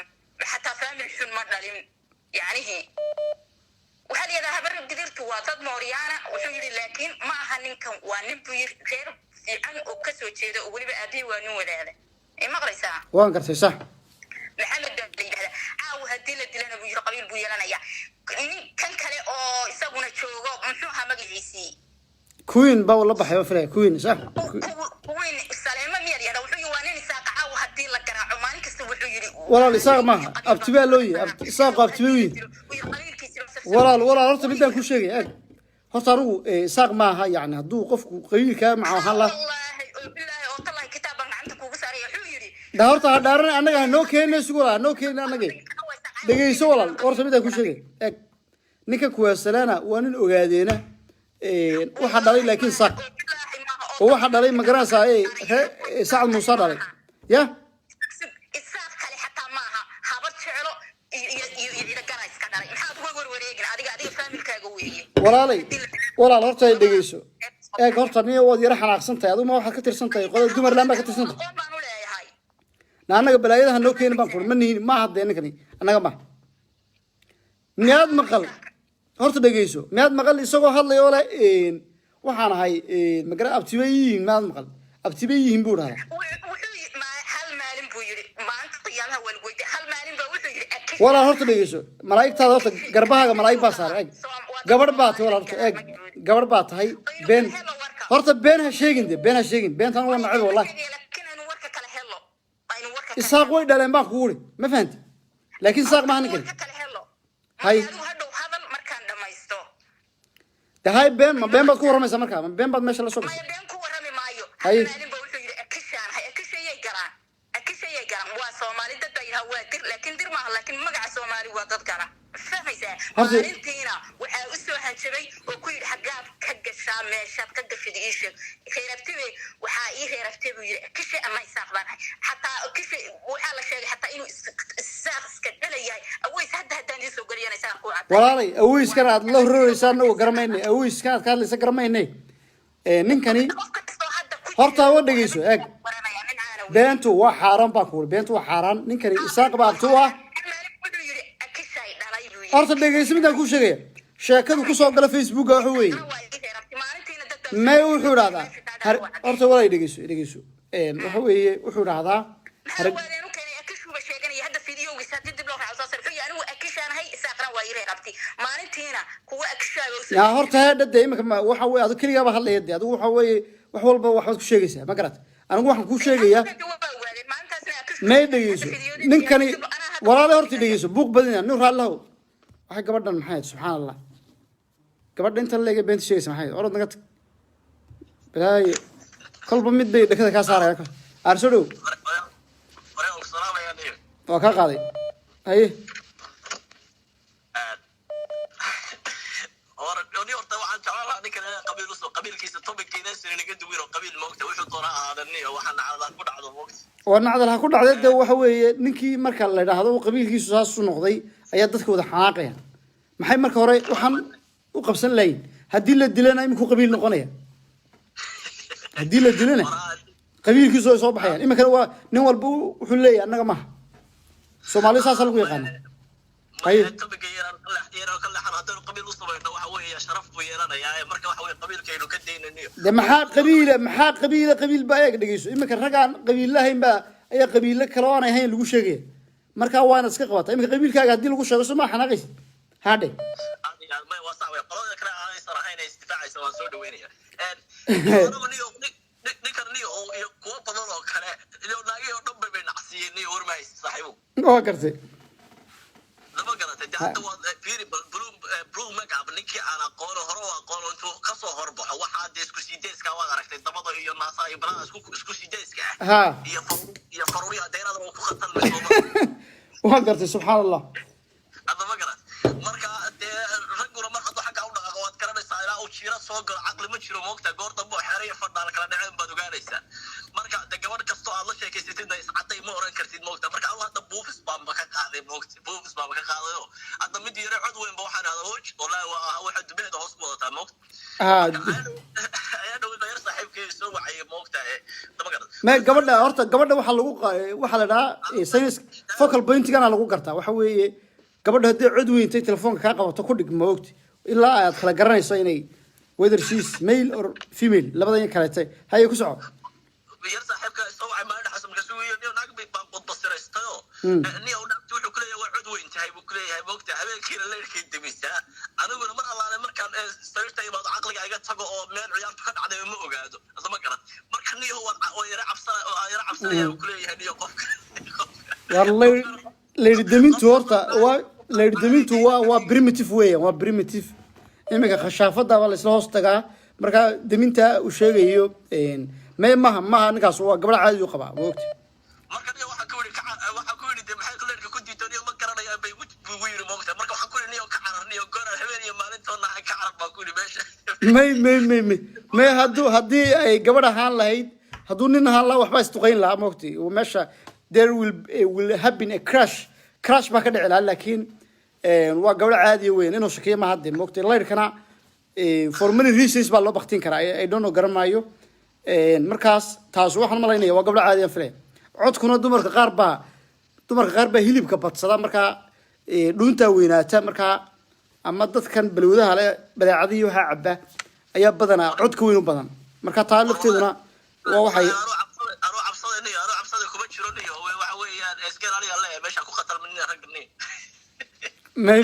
xataa faamil xun ma dhalin yacnihii waxaa layidhaha habar gidirtu waa dad mooryaana wuxuu yidhi laakiin ma aha ninkan waa nin buu yidhi reer fiican oo kasoo jeeda oo weliba aabihii waa nin wadaada ay maqlaysaa waan gartay sax maxamed baa la yidhahda caawa haddii la dilana buu yidhi qabiil buu yeelanaya nin kan kale oo isaguna joogo muxuu ahaa magaciisii queen baa la baxay oo filay queen sax queen saleema miyaa yidhahda wuxuu yidhi waa nin isaaq caawa haddii la garaaco maalin kasta wuxuu yidhi walaal isaaq maaha abtibaa loo yihi isaaq abtibaa yihi walaal horta midaan ku sheegay eeg horta anigu isaaq maaha yani hadduu qofku qabiilkaa maca waxaan la da horta ha dhaaran annaga ha noo keenay isugu walaal noo keenay annaga dhegeyso walaal horta midaan ku sheegay eeg ninka kuwaasalaana waa nin ogaadeena waxa dhalay laakiin saaq oo waxa dhalay magaranaysaa sacad muuse dhalay ya isaaq kale xataa maaha habar jeclo iyo gara iska dhalay maxaad uga warwareegin adiga faamilkaaga weeye walaal horta dhegeyso eeg horta niyo waad yara xanaaqsan tahay aduma waxaad ka tirsan tahay qolada dumarland baa ka tirsan tahay na annaga balaayadaha noo keenin baan kuri ma nihin maaha dee ninkani annaga maaha miyaad maqal horta dhegeyso miyaad maqal isagoo hadlay oo leh waxaan ahay magara abtibay yihiin miyaad maqal abtibay yihiin buu dhahdaa hal maalin buu yidhi maanta qiyaamaha waa lagu weydiiyey hal maalin baa wuxuu yidhi walaal horta dhegeyso malaa'igtaada horta garbahaaga malaa'ig baa saaray eeg gabadh baa tahay walaal horta eeg gabadh baa tahay been horta been ha sheegin de been ha sheegin beentan waa nacay wallahi isaaq way dhaleen baan kugu uri ma fahanti laakiin isaaq maaha ninkan hay de hay been ma been baad ku warramaysaa markaa ma been baad meesha la soo gashay been ku warrami maayo hay maalin baa wuxuu yidhi akishayay galaan waa soomaali dad baa yidhaha waa dir laakiin dir maaha laakiin magaca soomaali waa dad gala fahmaysaa maalintiina waxaa u soo hanjabay oo ku yidhi xaggaad ka gashaa meeshaad ka gashid ii sheeg reerabtibe waxaa ii reerabtay buu yidhi kishe ama isaaq baan ahay xataa kishe waxaa la sheegay xataa inuu isaaq iska dhalayahay aweys haddaan ii soo geliyana isaaq ku cadday walaalay aweyskan aad la hororeysaa anagu garamaynay aweyskan aad ka hadlaysa garamaynay ninkani horta wa dhegeyso eeg beentu waa xaaraan baan ku wuri beentu waa xaaraan ninkani isaaq baa abti u ah horta dhegeyso midaan kuu sheegaya sheekadu kusoo gala facebooka waxa weeye may wuxuu idhahdaa horta walay dhegeyso waxa weeye wuxuu idhahdaa yaa horta heedha dee imika waxa weye adu keligaaba hadlaya de adigu waxa weeye wax walba waxbaad ku sheegaysaa ma garat anigu waxaan kuu sheegayaa may dhegeyso ninkani walaale horta dhegeyso buuq badina nin raallahu waxay gabadhan maxay ahayd subxaan allah gabadha inta leega beenta sheegaysa maxay ahayd orod naga tag balaayo kolba mid bay dhakada kaa saaraya aarso dhow waa kaa qaaday haye waa nacdal ha ku dhacday de waxa weeye ninkii marka la yidhaahdo qabiilkiisu saas u noqday ayaa dadka wada xanaaqaya maxay marka hore waxaan u qabsan lahayn هدي له دلنا يمكن قبيل نقنية هدي له دلنا قبيل كيسو يصوب حيان إما كان هو نوال بو وحلية أنا ما سومالي ساسل ويقانا طيب ده محا قبيل بايك دقيسو إما كان رجع قبيل الله ينبا أي قبيل لك كلوانا هين لقو شيء مركا وانا اسكا قبطة إما قبيل كاga hadii lagu sheego soo ma xanaaqis haade ما وصع قرار كنا أنا صراحة هنا استفاعي سواء سود وينيا نكرني أو قوة بدل كنا لو ناقي ونب بين عصيني ورمي صاحبه oo gartay لما قلت ده حتى فيري بلو مكعب نكي أنا قانون هروا قانون تو قصة هربا واحد ديسكوسي ديسكا وغرقت الضبط يا ناس يبرا اسكوسي ديسكا ها يا فروري دينا ضرب خطر oo gartay subxaan allah هذا ما قلت مركا رجل ما خذوا حق أونا أخوات كلام السائلة أو شيرة سوق عقل ما تشيروا موقته قرط أبو حرية فرد على كلام نعم بدو قاريسا مركا دقوان كستو الله شيء كيستين ده عطي مورن كرتين موقته مركا الله هذا بوفس بام بكا قاضي موقته بوفس بام بكا قاضي هذا مدي يرعد وين بوحنا هذا وجه والله واحد بيده هوسبوط موقته أنا غير صاحب كيسو وعي موقته ما gabadha horta gabadha waxa la dhahaa saynis focal point kana lagu gartaa waxa weeye gabadha hadii cod weeyntay telefoonka ka qabato ku dhig ma ogti ilaa aad kala garanayso inay whether she is male or female labadan kale tay hay ku soco yar saaxiibka soo ay ma dhaxsan ka soo yeeyo naag bay baan qod basiraysto ni oo dhaxtu wuxuu ku leeyahay cod weyntahay buu ku leeyahay moogta habeenkii la leeyahay dibisa aniguna mar allaale markaan sayirtay baad aqliga iga tago oo meel ciyaartu ka dhacday ma ogaado adama garan marka ni oo yara cabsanaya ku leeyahay ni qofka wallahi leedamintu horta waa leedamintu waa primitive way waa primitive imika khashaafada wala isla hoos tagaa marka daminta uu sheegayo maaha ninkaas waa gabadha caadi u qabaa moogti marka waxa ku yiri maxay kuleerka ku diitay ma garanaya bay ugu yiri moogta marka waxa ku yiri ka cararniyo goor habeen iyo maalintoona ka carab baa ku yiri meesha may hadii ay gabadha ahaan lahayd haduu nin ahaan la waxba istuqayn la moogti oo meesha there will happen a crash ba ka dhici lahaa laakiin waa gabadha caadi weyn inuu shakiyo ma hadde moogti leerkana for many reasons ba loo baqtin karaa I don't know garanayo markaas taas waxaan malaynaya waa gabadha caadi ah filay codkuna dumarka qaar baa hilibka badsada marka dhuunta weynaata marka ama dadkan balwadaha leh badeecadii waxa cabba ayaa badana codka weyn u badan marka taa lafteeduna waa waxay cabsada kuma jiro niyo waxa weeyaan iskeen aniga la meesha ku khatar min ragni may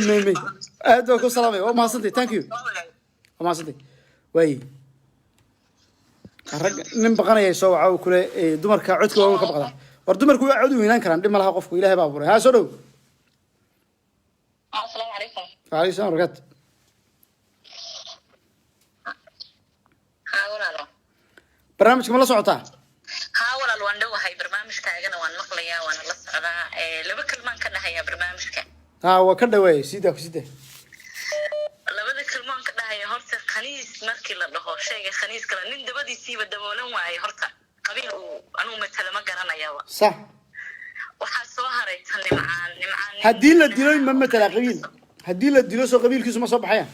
aad ku salaamay waa mahadsantahay thank you waa mahadsantahay way rag nin baqanaya soo waxa uu kule dumarka codka waa ka baqda war dumarku waa cod weynaan karaan dhib malaha qofku ilaahay baa buray ha soo dhow assalaamu calaykum waalaikum salaam warahmat walaalo barnaamijka ma la socotaa walaal waan dhawahay barnaamijkaagana waan maqlayaa waan la socdaa laba kalmaan ka dhahayaa barnaamijka waa ka dhaweey sida labada kalmaan ka dhahaya horta khaniis markii la dhaho sheega khaniis kala nin dabadiisiiba daboolan waayay horta qabiil uu anuu matala ma garanayaa sax waxaa soo haray tan nimcaan haddii la dilo ma matala qabiil haddii la dilo soo qabiilkiisu ma soo baxayaan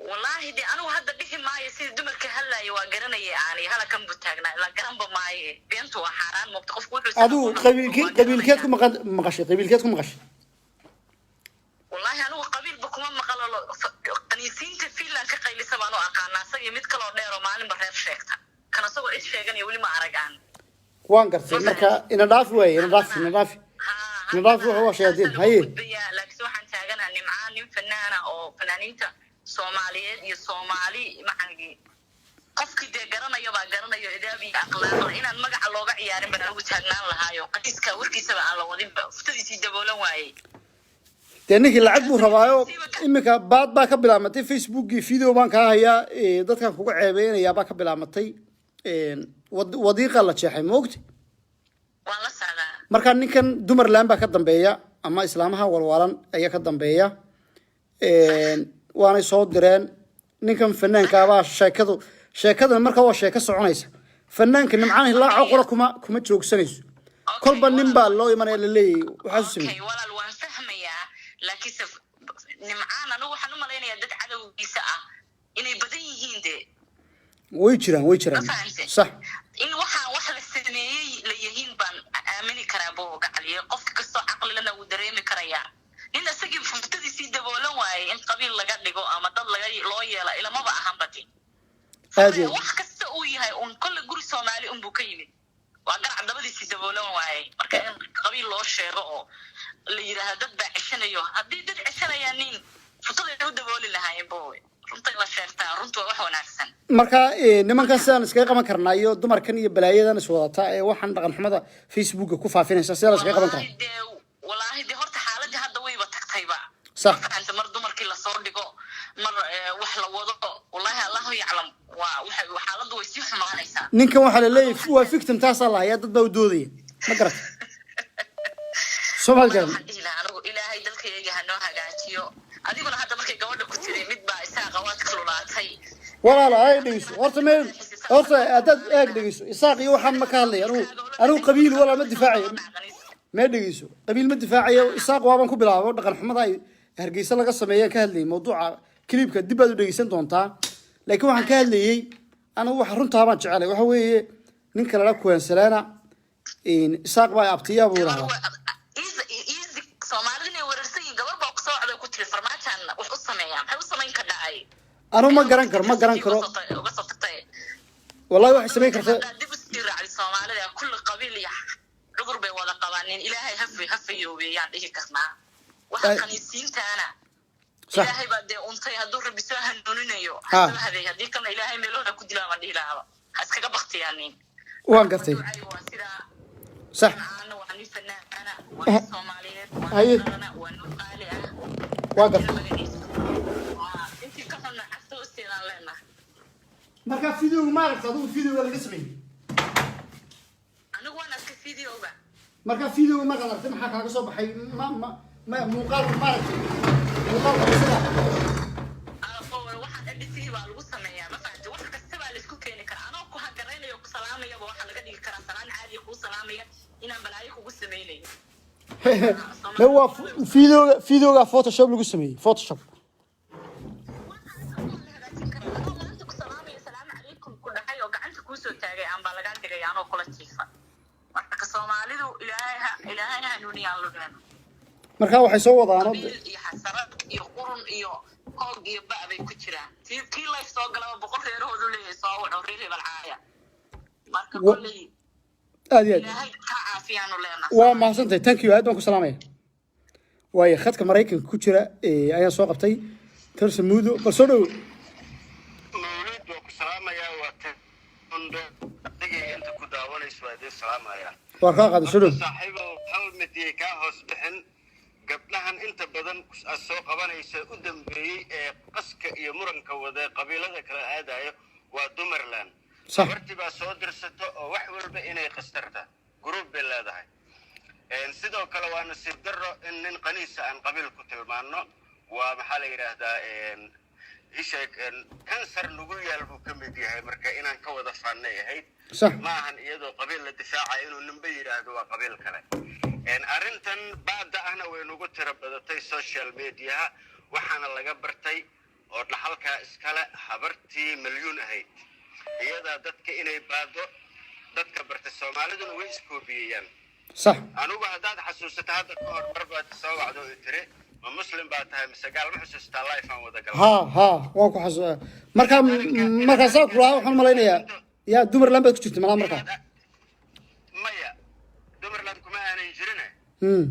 wallahi de anuu hadda dhihi maayo sidii dumarka hadlaaya waa garanaya aanay halakan buu taagnaa la garanba maayo beentu waa xaaraan moogta qofku wuxuu aduu qabiilkeed ku maqashay wallahi anuu qabiilba kuma maqalo qaniisiinta Finland ka qaylisa baan u aqaanaa asaga mid kale oo dheer oo maalinba reer sheegta kana soo is sheeganaya wali ma arag aan waan gartay marka ina dhaaf waa sheedin haye laakiin waxaan taaganahay nimcaan nin fanaana oo fanaaniinta Soomaaliyeed iyo Soomaali macaligi qofkii de garanayo idaabi aqlaaqo inaan magaca looga ciyaarin baan ugu taagnaan lahaayo qadiiska warkiisaba aan la wadin fuftadiisii daboolan waayay تانيك العقب وربايو إمك بعد باك بلامتي فيسبوك فيديو بان كاهيا دad kan kuga ceebeyn ayaa ba ka bilaamatay wadiiqa la jeexay moogti wala saada marka ninkan dumar laan ba ka dambeeya ama islaamaha walwalan ayaa ka dambeeya waana soo direen ninkan fanaanka ba sheekada marka waa sheeka soconaysa fanaanka nimcaan ilaa aqola kuma joogsanayso kolba nin ba loo imanay la leeyahay waxa okay walaal waan fahmayaa laakiin nimcaan anu waxaan u maleynayaa dad cadow cadowgiisa ah inay badan yihiin dee way jiraan sax in waxaan wax la sameeyey la yihiin baan aamini karaa boo gacaliye qof kastoo caqli lana uu dareemi karayaa nin asagii fuftadiisii daboolan waayey in qabiil laga dhigo ama dad loo yeela ilamaba ahan badi wax kasta uu yahay un kolle guri soomaali unbuu ka yimid waa garac dabadiisii daboolan waayey marka in qabiil loo sheego oo la yidhaahdo dad baa ceshanayo haddii dad ceshanayaan nin futaday u dabooli lahaayeen boowe runta la sheegtaa runtu waa wax wanaagsan marka nimankan sidaan iskaga qaban karnaa iyo dumarkan iyo balaayadan is wadataa ee waxaan dhaqan xumada facebooka ku faafinaysa sidaan iskaga qaban karaa wallaahi dee horta xaaladii hadda wayba tagtayba sax mar dumarkii lasoo dhigo mar wax la wado wallaahi allahu yaclam xaaladdu way sii xumaanaysaa ninkan waxaa la leeyahay waa victim taasaa lahayaa dad baa u doodaya ma garata Soomaaliya anigu ilaahay dalkayga ha noo hagaajiyo adiguna hadda markay gabadha ku tiray mid baa isaaq qawaad ka lulaatay walaal ay dhigayso horta haddaad eeg dhigayso isaaq iyo waxaan ma ka hadlaya anigu qabiil wala ma difaacayo ma dhigayso qabiil ma difaacayo isaaq waaban ku bilaabo dhaqan xumada ay hargeysa laga sameeyay ka hadlayay mawduuca clipka dib aad u dhageysan doontaa laakiin waxaan ka hadlayay anigu wax runtaa baan jecelay waxa weeye ninka la kuwansalaana isaaq baa abtiyaa buu lahaa أنا ما قرن كرو والله واحد سمين كرت كل قبيل عذر بي ولا قوانين إلهي هفي يوبي يعني إيه كسمع واحد خنيسين تانا إلهي بعد أنتي هدور بسوها النونيو هذه كان إلهي ملونا كدلا من إلهي هسكا بختي يعني وان قرتي صح أنا وعني فنان أنا وعني صوماليات وعني قالي وان marka video ma aragtay aduu video laga sameeyay anigu waan arkay video-ga marka video ma qadartay maxaa kaaga soo baxay ma muuqaal ma aragtay muuqaal sida waxaan edit baa lagu sameeyaa ma fahanti wax kasta baa la isku keeni karaa anoo ku hagareynayo ku salaamaya waxa laga dhigi karaa salaan caadi ku salaamaya inaan balaayo kugu sameeyay ma waa video-ga photoshop lagu sameeyay photoshop marka waxay soo wadaan iyo xasarad iyo qurun iyo hoog iyo baabay ku jiraan tii life soo galaba boqol reerahoodu leeyahay soo wada reeray balcaaya marka kulli ilaahay ka caafiyaanu leenahay waa mahadsantahay thank you aad baan ku salaamay waayo khadka Mareykanka ku jira ayaan soo qabtay tarsa muudo bal soo dhow mawlid waa ku salaamaya waa inta ku daawanayso waa salaamaya waa ka qaad soo dhow saaxiibo hal mid ka hoos bixin gabdhahan inta badan soo qabanaysa u dambeeyay ee qaska iyo muranka wada qabiilada kala aadayo waa dumarland sabarti baa soo dirsato oo wax walba inay qastarta group bay leedahay sidoo kale waa nasiib darro in nin qaniisa aan qabiil ku tilmaano waa maxaa la yiraahdaa isheeg kansar lagu yaal buu ka mid yahay marka inaan ka wada faanay ahayd maahan iyadoo qabiil la difaaca inuu ninba yiraahdo waa qabiil kale arrintan baada ahna way nagu tira badatay social media waxaana laga bartay oo dhaxalka iskale habartii milyuun ahayd iyada dadka inay baado dadka bartay Soomaaliduna way iskoobiyeen صح أنا وهذا حسوسة هذا كور مربى تسوى عدو يتري ومسلم بعدها مسجال ما حسوسة الله يفهم وذا قال ها واقع حسوا مركا ساق رواه وحنا ملاينا يا دمر لم بتكشت ملا مركا مايا دمر لم كمان أنا يجرنا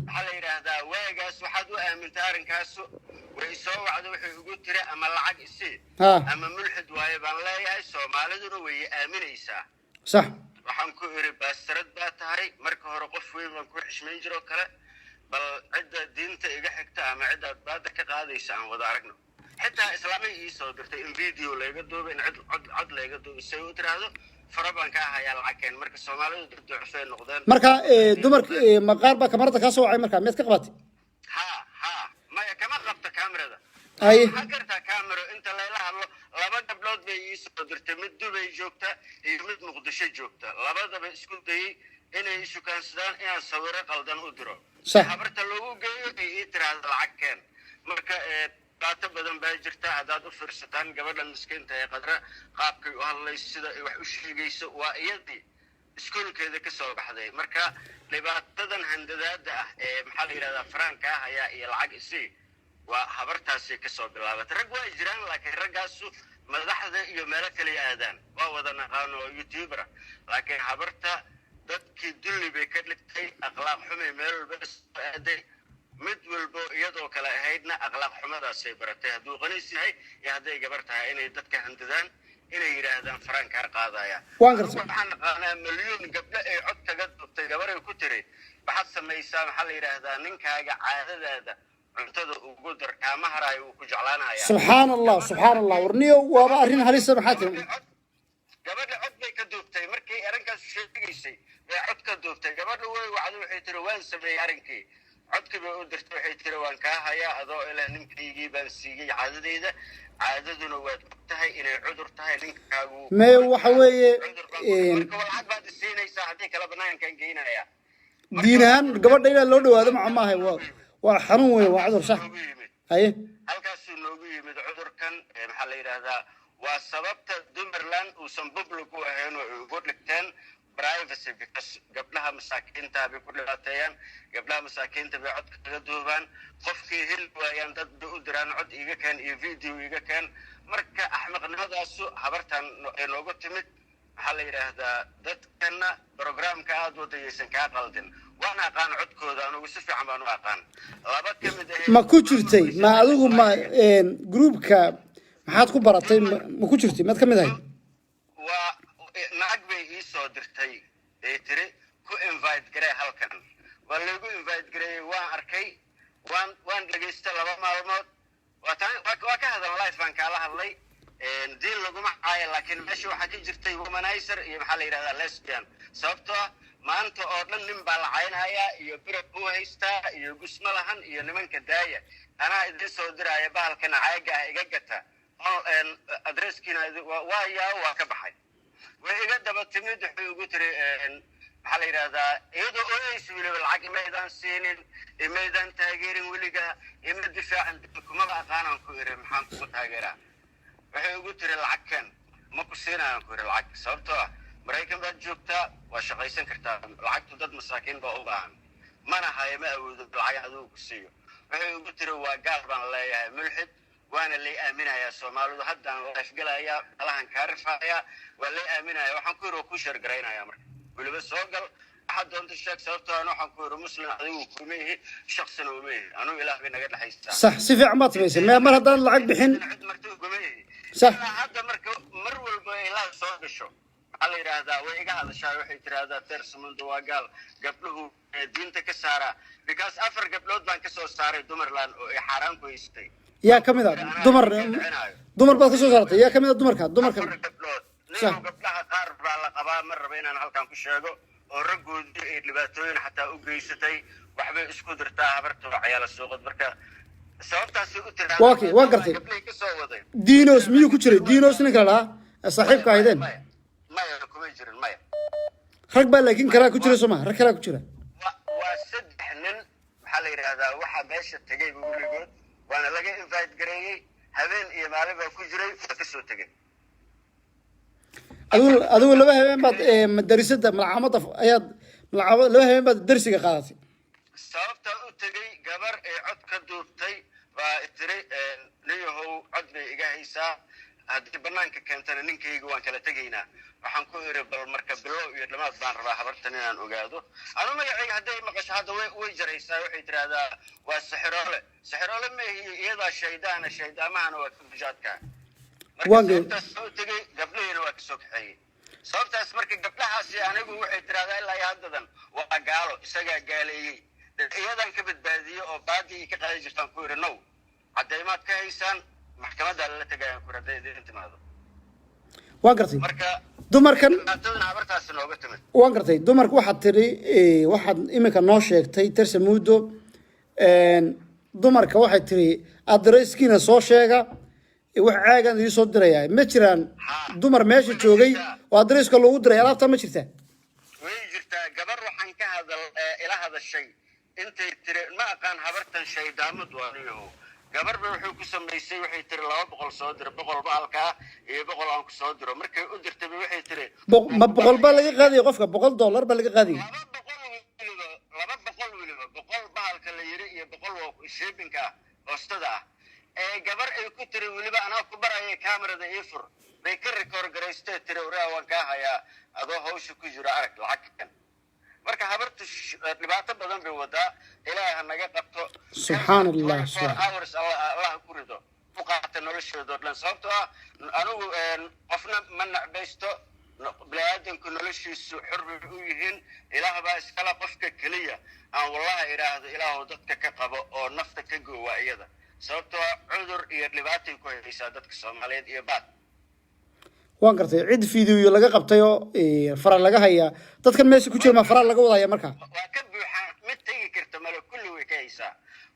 على هذا واجس وحد وأمن تارن كاسو ويسوى عدو يقول ترى أما العق السي أما ملحد ويبان لا يسوى مالدنا ويأمن يسا صح waxaan ku iri baastarad baa tahay marka hore qof weyn waan ku xishmeyn jiro kale bal cidda diinta iga xigta ama cidda baada ka qaadaysa aan wada aragno xitaa islaamay ii soo dirtay in video laga duubay in cod laga duubay say u tiraahdo faraban ka ahayaa lacageen marka Soomaalidu dad ducfay noqdeen marka dumarka maqaar ba kamarada ka soo wacay marka mid ka qabatay ha ma kama qabta kamerada ay hagarta kamera inta la hadlo laba gabdhood bay ii soo dirtay mid Dubai joogta iyo mid Muqdisho joogta labadaba isku dayay inay shukaansadaan inaan sawiro qaldan u diro habarta loogu geeyo ay ii tiraahdo lacag keen marka dhibaato badan baa jirta haddaad u fiirsataan gabadhan miskiinta ee qadra qaabkay u hadlayso sida ay wax u sheegayso waa iyadii iskuolkeeda ka soo baxday marka dhibaatadan handadaada ah ee maxaa la yidhahdaa faraanka ah ayaa iyo lacag isii waa habartaasay kasoo bilaabatay rag waa jiraan laakiin raggaasu madaxda iyo meelo kale aadaan waa wada naqaano oo youtubera laakiin habarta dadkii dulli bay ka dhigtay akhlaaq xumay meel walba soo aaday mid walbo iyadoo kale ahaydna akhlaaq xumadaasay baratay hadduu qaniis yahay iyo hadday gabar tahay inay dadka handadaan inay yidhaahdaan faraankaa qaadaya waxaan naqaanaa milyuun gabdho ay cod kaga dubtay gabaray ku tiri waxaad samaysaa maxaa la yidhaahdaa ninkaaga caadadaada cuntada ugu dar kaama haraayo uu ku jeclaanaya subxaan allah warniyo waaba arrin halisa maxaa tiri gabadha cod bay ka duubtay markii arrinkaas sheegaysay bay cod ka duubtay gabadha way wacday waxay tiri waan sameeyey arrinkii codkii bay u dirtay waxay tiri waan kaa hayaa adoo ilaa ninkaygii baan siiyey caadadeyda caadaduna waad og tahay inay cudur tahay ninkaagu mee waxa weeye marka lacag baad isiinaysaa haddii kale banaankaan geynaya diin ahaan gabadha inaa loo dhawaado maca maahay waa xanuun weeye waa cudur sax haye halkaasuu noogu yimid cudurkan maxaa la yidhaahdaa waa sababta dumarland uusan public u ahayn oo ay ugu dhigteen privacy because gabdhaha masaakiinta bay ku dhibaateeyaan gabdhaha masaakiinta bay codka kaga duubaan qofkii heli waayaan dad bay u diraan cod iga keen iyo video iga keen marka axmaqnimadaasu habartan ay noogu timid maxaa la yidhaahdaa dadkana programka aada wadayaysan kaa qaldin waan aqaan codkooda anugu si fiican baan u aqaan laba ka mid ah ma ku jirtay ma adigu ma groupka maxaad ku baratay ma ku jirtay maad ka mid ahayd waa naag bay ii soo dirtay ay tiri ku invite garee halkan waa lagu invite gareeyey waan arkay waan dhegaystay 2 maalmood waa ka hadal live baan kaala hadlay diin laguma caayo laakiin meesha waxaa ka jirtay womanizer iyo maxaa la yidhahdaa lesbian sababtoo ah maanta oo dhan nin baa la caynhayaa iyo birab buu haystaa iyo gusma lahan iyo nimanka daaya anaa idin soo diraya bahalkana caaga ah iga gata adresskiina waa ka baxay way iga daba timid waxay ugu tiri maxaa la yidhahdaa iyadoo odays weliba lacag imaydaan siinin imaydaan taageerin weliga ima difaacan kumaba aqaanaan ku iri maxaan kugu taageeraa waxay ugu tiri lacag keen ma ku siinayaan ku iri lacag sababtoo ah maraykan baad joogtaa waa shaqaysan kartaa lacagtu dad masaakiin baa u baahan mana hayo ma awoodo lacag adigu ku siiyo waxay ugu tiri waa gaal baan leeyahay mulxid waana lay aaminayaa soomaalidu haddaan laifgalayaa alahan kaa rifaaya waa lay aaminaya waxaan ku yiri waa ku sheergaraynaya marka weliba soo gal waxaad doonta sheeg sababtoo an waxaan ku yiri muslim adigu kuma ihi shaksina uma ihi anugu ilaah bay naga dhexaystaa sax si fiican baad samaysay mar haddaan lacag bixin marti kuma ihi sax hadda marka mar walba ilaah soo gasho maxaa la yidhaahdaa way iga hadashaa waxay tiraahdaa tersamundo waa gaal gabdhuhu diinta ka saaraa because 4 gabdhood baan kasoo saaray dumarland oo ay xaaraan ku haystay yaa ka mid ah dumar baad ka soo saartay yaa ka mid ah dumarka gabdhood gabdhaha qaar baa la qabaa mar raba inaan halkan ku sheego oo raggoodi ay dhibaatooyin xataa u geysatay waxbay isku dirtaa habarta waxyaala suuqad marka sababtaasi u tiraahdaa waa gartay gabdhahay ka soo waday diinos miyuu ku jiray diinos ninka la dhahaa saaxiibka ahaydeen maya kuma jirin maya rag baa laakiin kalaa ku jira sooma rag kalaa ku jira waa 3 nin maxaa la yidhaahdaa waxaa meesha tegay weligood waana laga invite gareeyey habeen iyo maalin baa ku jiray waa ka soo tegay adigu 2 habeen baad madarisada malcamada ayaad 2 habeen baad darsiga qaadatay sababtaa u tegay gabar ee cod ka duubtay baa tiri niyahow cod bay iga haysaa haddii banaanka keentana ninkayga waan kala tegaynaa waxaan ku iri bal marka bilow iyo dhamaad baan rabaa habartan inaan ogaado anu magacayga hadday maqasho hadda way jaraysaa waxay tiraahdaa waa sixiroole maahi iyadaa shaydaana shaydaamahana waa kamujaadka marka soo tegay gabdhahiina waa kasoo kaxeeyey sababtaas marka gabdhahaasi anigu waxay tiraahdaa ilaa iyo haddadan waa gaalo isagaa gaaleeyey iyadan ka badbaadiye oo baadii ka qaadi jirtaan ku iri now caddaymaad ka haysaan maxkamadda lala tegayaan ku hadday idin timaado waan gartay marka dumarkan habartaasi nooga timid waan gartay dumarka waxaad tiri waxaad iminka noo sheegtay tersamudo dumarka waxay tiri adresskiina soo sheega wax caagaan idin soo dirayaa ma jiraan dumar meesha joogay oo adresska loogu diray alaabta ma jirtaa way jirtaa gabar waxaan ka hadal ila hadashay intay tiri ma aqaan habartan shaydaamad waaniyaho gabarba wuxuu ku samaysay waxay tiri 200 soo dir 100 baalka iyo 100 aan ku soo diro markay u dirtay waxay tiri ma 100 baa laga qaadiyo qofka $100 baa laga qaadiyo 200 wiliba 100 baalka la yiri iyo 100 shippingka hoostada gabar ay ku tiri wiliba anaa ku barayay kamerada ii fur bay ka record garaystay tiri waan ka hayaa adoo hawsha ku jira arag lacagtan marka habartu dhibaato badan bay wadaa ilaahay naga qabto subhanallah allah ku rido fuqaata noloshooda dhan sababtoo anigu qofna ma nacbaysto bini'aadanku noloshiisu xor bay u yihiin ilaah baa iskala qofka keliya aan wallahi idhaahdo ilaahu dadka ka qabo oo nafta ka goowa iyada sababtoo cudur iyo dhibaatay ku haysaa dadka Soomaaliyeed iyo baad waan gartay cid fiidiyo laga qabtay oo fara laga haya dadkan meesha ku jira ma fara laga wadaya marka waa ka buuxa mid tagi karta mala kulli way ka haysaa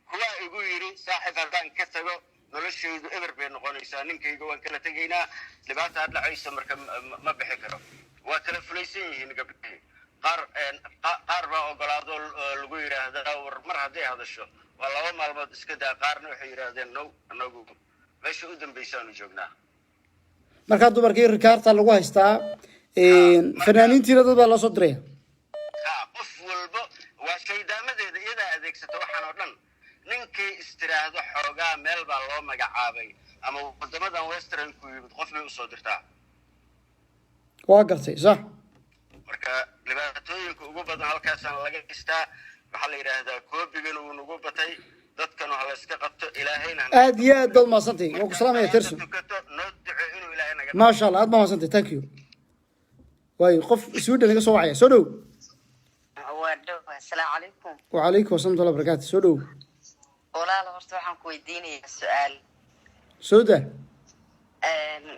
kuwa igu yiri saaxiib haddaan ka tago noloshaydu eber bay noqonaysaa ninkayga waan kala tegaynaa dhibaata had dhacaysa marka ma bixi karo waa kala fulaysan yihiin gabdhihii qaar baa ogolaado lagu yidhaahdaa war mar hadday hadasho waa 2 maalmood iska daa qaarna waxay yidhaahdeen no anagu meesha u dambaysaanu joognaa marka dumarkii rikaarta lagu haystaa fanaaniintiina dad baa loo soo diray qof walba waa shaydaamadeeda iyadaa adeegsata waxaan oo dhan ninkii istiraahdo xoogaa meel baa loo magacaabay ama wadamadan western ku yimid qof bay u soo dirtaa waa gartay sax marka dhibaatooyinka ugu badan halkaasaan laga gistaa waxaa la yidhaahdaa koobigan uu nagu batay dadkan waxa la iska qabto ilaahayna aad iyo aad baad maasantay waa ku salaamaya tirso ما شاء الله أدمى وصلت thank you واي قف سويدن نقص وعيه سودو السلام عليكم وعليكم السلام الله وبركاته سودو ولا لا horta waxaan ku weydiinaya su'aal سودا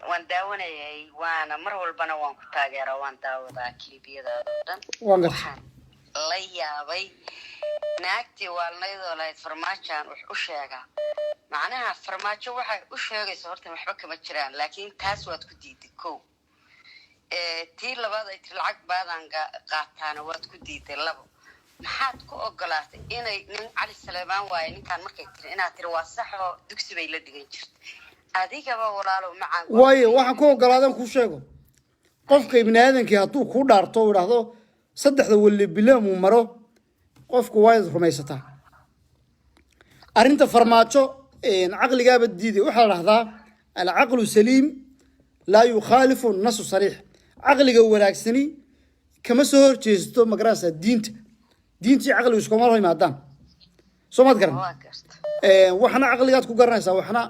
waan daawanayay waana mar walbana waan ku taageeraa waan daawadaa kiibiyada dhan waxaan la yaabay naagtii waalnaydoo lahayd farmaajaan wax u sheegaa macnaha farmaajo waxay u sheegayso horta waxba kama jiraan laakiin taas waad ku diiday kow tii labaad ay tiri lacag baadaan qaataana waad ku diiday labo maxaad ku ogolaatay inay nin cali saleemaan waaye ninkaan markay tiri inaad tiri waa sax oo dugsi bay la dhigan jirtay adigaba walaalo macaan waayo waxaan ku ogolaadan ku sheego qofka ibn aadankii hadduu ku dhaarto oo yiraahdo saddexda wali bilaam uu maro qofku waa rumaysataa arinta farmaajo caqligaaba diiday waxa la dhahdaa al-aqlu saliim la yukhalifu an-nas sarih caqliga wanaagsani kama soo horjeesto magarasa diintii caqligu iskuma hor yimaadaan soo maad garan waxna caqligaad ku garanaysaa waxna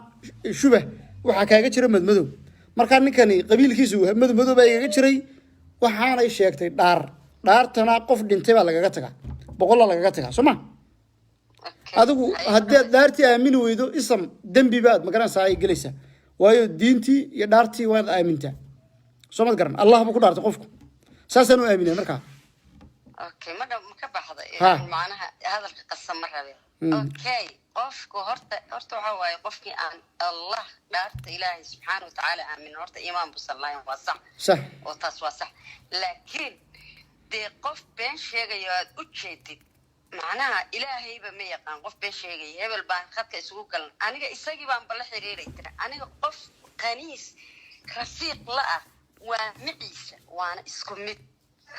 shubah waxa kaaga jira madmadow marka ninkani qabiilkiisu madmadow baa iga jiray waxaana ay sheegtay dhaartana qof dhintay baa lagaga tagaa boqol lagaga tagaa soo ma adigu haddii dhaartii aamin weydo isam dambi baad magaranaysaa ay galaysaa waayo diintii iyo dhaartii waad aamintaa soo maad garan allah buu ku dhaartay qofku saasaan u aaminay markaa okay ma ka baxday macnaha hadalka qasam ma rabe okay qofku horta waxa waaye qofkii aan allah dhaarta ilaahay subxaanahu wa tacaala aamin horta iimaan buu sallayn waa sax oo taas waa sax laakiin dee qof been sheegayo aad u jeedid macnaha ilaahayba ma yaqaan qof been sheegaya hebel baan khadka isugu galan aniga isagii baan bala xiriiray tira aniga qof qaniis rafiiq la ah waa miciisa waana isku mid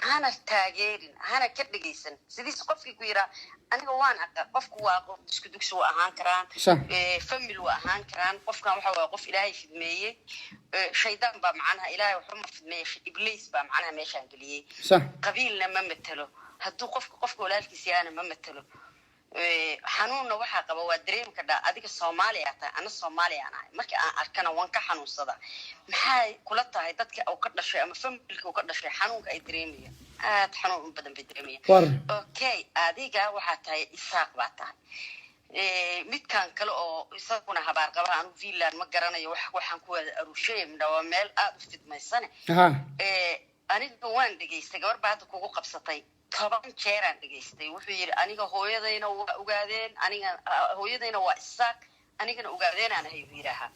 hana taageerin hana ka dhageysan sidiis qofkii ku yira aniga waan aqaa qofku waa qof isku dugsi waa ahaan karaan family waa ahaan karaan qofkan waxa waa qof ilaahay fidmeeyay shaydaan baa macnaha ilaahay wuxuu ma fidmeeyay ibliis baa macnaha meeshaan galiyay qabiilna ma matalo hadduu qofka walaalkiisa yaana ma matalo xanuunna waxaa qaba waa dareemka dhaa adiga Soomaaliya tahay ana Soomaaliya aan ahay markii aan arkana waan ka xanuunsada maxay kula tahay dadka uu ka dhashay ama familka uu ka dhashay xanuunka ay dareemayaan aad xanuun badan bay dareemayaan okay adiga waxaa tahay isaaq baa tahay midkan kale oo isaguna habaar qaba aan viilan ma garanayo waxaan ku wada aruushay midhawa meel aad u fidmaysan aniga waan dhageystay gabar baa hadda kugu qabsatay 10 jeer aan dhageystay wuxuu yiri aniga hooyadayna waa ogaadeen aniga hooyadayna waa isaaq anigana ogaadeen aan ahay wiiraha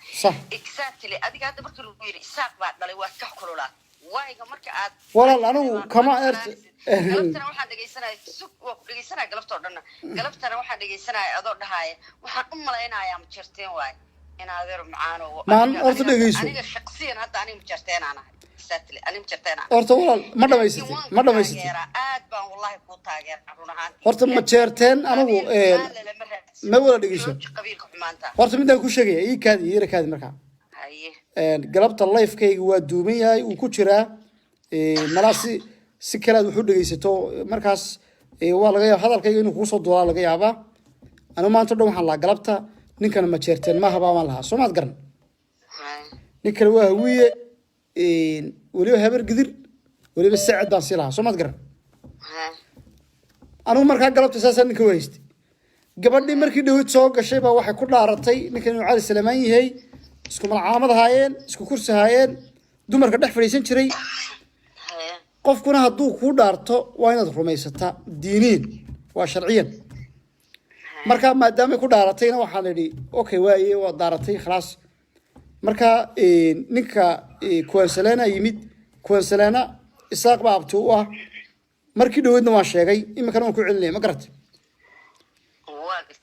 exactly adiga hadda markii lagu yiri isaaq baa dhalay waa ka kululaad وايغا marka aad walaal anigu kama galabtana waxaan dhageysanay sug waa ku dhageysanay galabta oo dhan galabtana waxaan dhageysanay adoo dhahaaya waxaan u maleynayaa ma jirteen waay in adeer macaano maan orta dhageyso aniga shakhsiyan hadda aniga ma jirteen aan ahay sadly aniga ma jirteen orta walaal ma dhamaysatay aad baan wallahi ku taageeraa run ahaan horta ma jeerteen anigu ma wala dhageyso qabiilka xumaanta horta midaan ku sheegay ii kaadi markaa galabta live-kayga waa duuban yahay uu ku jiraa malaasi si kale aad wuxuu dhageysato markaas waa laga yaabaa hadalkayga inuu kugu soo duulaa laga yaabaa anu maanta dhan waxaan lahaa galabta ninkana ma jeerteen maaha baan lahaa soo maad garan ninkana waa hawiye weliba habar gidir weliba sacad baan sii lahaa soo maad garan anugu markaa galabta saasaa ninka waa haystay gabadhii markii dhawid soo gashay baa waxay ku dhaaratay ninkan inuu cali salamaan yahay isku malcaamad haayeen isku kursi haayeen dumarka dhex fadhiisan jiray qofkuna hadduu kuu dhaarto waa inaad rumaysataa diiniin waa sharciyan marka maadaamay ku dhaaratayna waxaan idhi okay waaye waa dhaaratay khalaas marka ninka kuwansalena yimid kuwansalena isaaq baa abti u ah markii dhaweydna waan sheegay iminkana waan ku celinaya ma garatay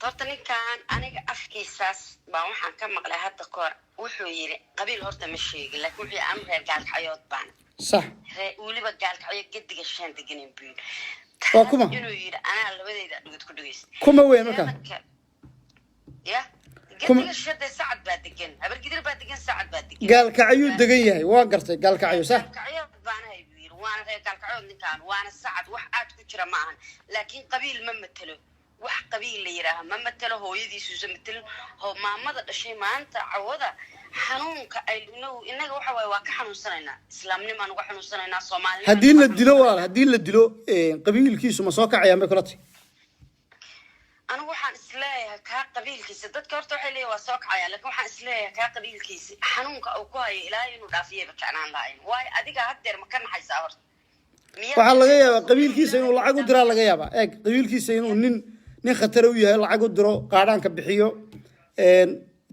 horta ninkan aniga afkiisaas baan waxaan ka maqlay hadda kahor wuxuu yiri qabiil horta ma sheegin laakiin wuxuu am reer gaalkacood baan صح weliba gaalkacyo gediga shan deganin buul waa kuma inuu yiri anaa labadayda dhigad ku dhageystay kuma weyn marka ya gediga shada sacad baa degan habar gidir baa degan sacad baa degan gaalkacyo degan yahay waa gartay gaalkacyo sax gaalkacyo baan hay yiri waana reer gaalkacyo ninkan waana sacad wax aad ku jira ma ahan laakiin qabiil ma matalo wax qabiil la yiraaha ma matalo hooyadiisu matalo maamada dhashay maanta cawada xanuunka ay inaga waxa way waa ka xanuunsanayna islaamnimo aan uga xanuunsanayna Soomaaliya hadii la dilo walaal hadii la dilo qabiilkiisu ma soo kacayaan bay kula tahay anigu waxaan isleeyahay ka qabiilkiisa dadka horta waxay leeyahay waa soo kacayaan laakiin waxaan isleeyahay ka qabiilkiisa xanuunka uu ku hayo ilaahay inuu dhaafiyo bacaan lahayn waay adiga haddeer ma ka naxaysaa horta waxa laga yaabaa qabiilkiisa inuu lacag u diraa laga yaabaa qabiilkiisa inuu nin khatar u yahay lacag u diro qaadhaanka bixiyo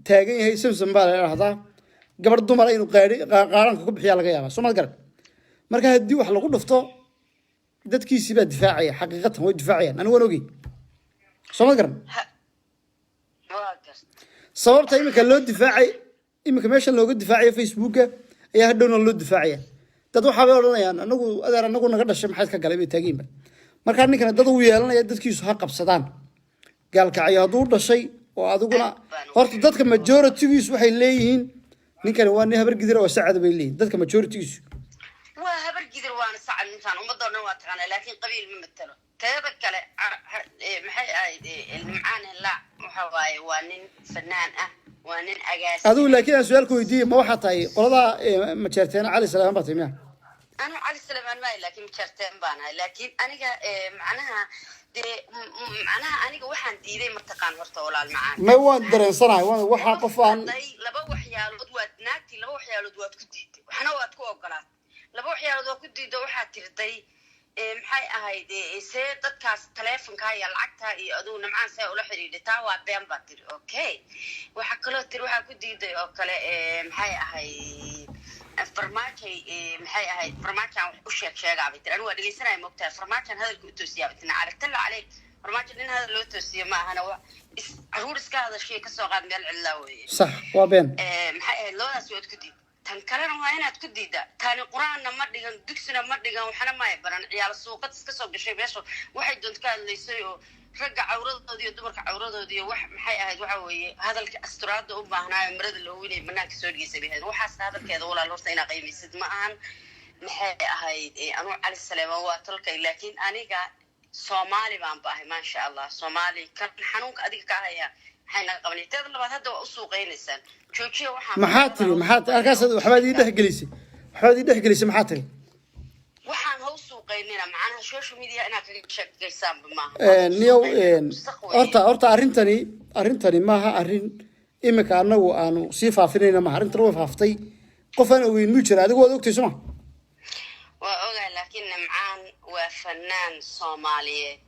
taagan yahay Samson baa la yiraahdaa gabar dumar inuu qaaranka ku bixiya laga yaabaa Soomaal garan marka hadii wax lagu dhufto dadkiisi baa difaacaya xaqiiqatan way difaacayaan anigu waan ogey Soomaal garan sababta imika loo difaacay imika meesha looga difaacayo Facebook-ka ayaa hadhowna loo difaacaya dad waxa ay oranayaan anagu naga dhashay maxay ka galay bay taageeyeen marka ninkana dad uu yeelanaya dadkiisu ha qabsadaan gaalkacyo haduu dhashay oo adiguna horta dadka majority-giisu waxay leeyihiin ninkan waa nin habar gidir oo sacad bay leeyihiin dadka majority-giisu waa habar gidir waana sacad intaan ummadoodan waa taqaanaa laakiin qabiil ma matalo teeda kale maxay ahayd ilmacaan la waxa waaye waa nin fanaan ah waa nin agaasi adigu laakiin aan su'aal ku weydiiyay ma waxa tahay qolada majarteena cali salaam baa timiya أنا علي سليمان ماي لكن مشرتين بانا لكن أنا معناها معناها أنا وحن ديري مرتقان ورطة ولا المعاني ما هو درين صنع وحا قفان لبا وحيا لودوات ناكتي لبا وحيا لودوات كديد وحنا واتكو أقلات لبا وحيا لودوات كديد وحا تردي maxay ahayd see dadkaas telefonka ay lacagta iyo aduuna macaan say ula xiriirtaa waa been baa tiri okay waxa kale tiri waxa ku diiday oo kale maxay ahayd farmaajo maxay ahayd farmaajo u sheegay tiri anigu waa dhageysanay moogtaa farmaajo hadalku u toosiyay tina aragtala عليك farmaajo nin hadal loo toosiyo ma ahana waa caruur iska hadashay ka soo qaad meel cilaa weeye sax waa been maxay ahayd loodaas waa ku diiday tan kalena waa inaad ku diida taani quraanna ma dhigan dugsina ma dhigan waxna ma baran ciyaal suuqad iska soo gashay meesha waxay doonta ka hadlaysay oo ragga cawradooda iyo dumarka cawradooda iyo wax maxay ahayd waxa weeye hadalka asturaada u baahnaa marada loo weynay banaanka soo dhigisay bixin waxaas hadalkeeda walaal horta ina qiimaysid ma ahan maxay ahayd anu cali salaam waa tolkay laakiin aniga Soomaali baan baahay ma sha Allah Soomaali kan xanuunka adiga ka haya waxayna qabanayteed labaad hadda waa u suuqeynaysan joojiyo waxa maxaad arkaas waxbaad ii dhaxgelisay maxaad tiri waxaan hoos suuqeynina macnaha social media ina kaga sheekeysaan ma niyo horta arintani maaha arin imika anagu aanu sii faafinayna ma arintan way faaftay qof aan ogeyn mu jira adigu waad ogtay soma waa ogahay laakiin macaan waa fanaan Soomaaliyeed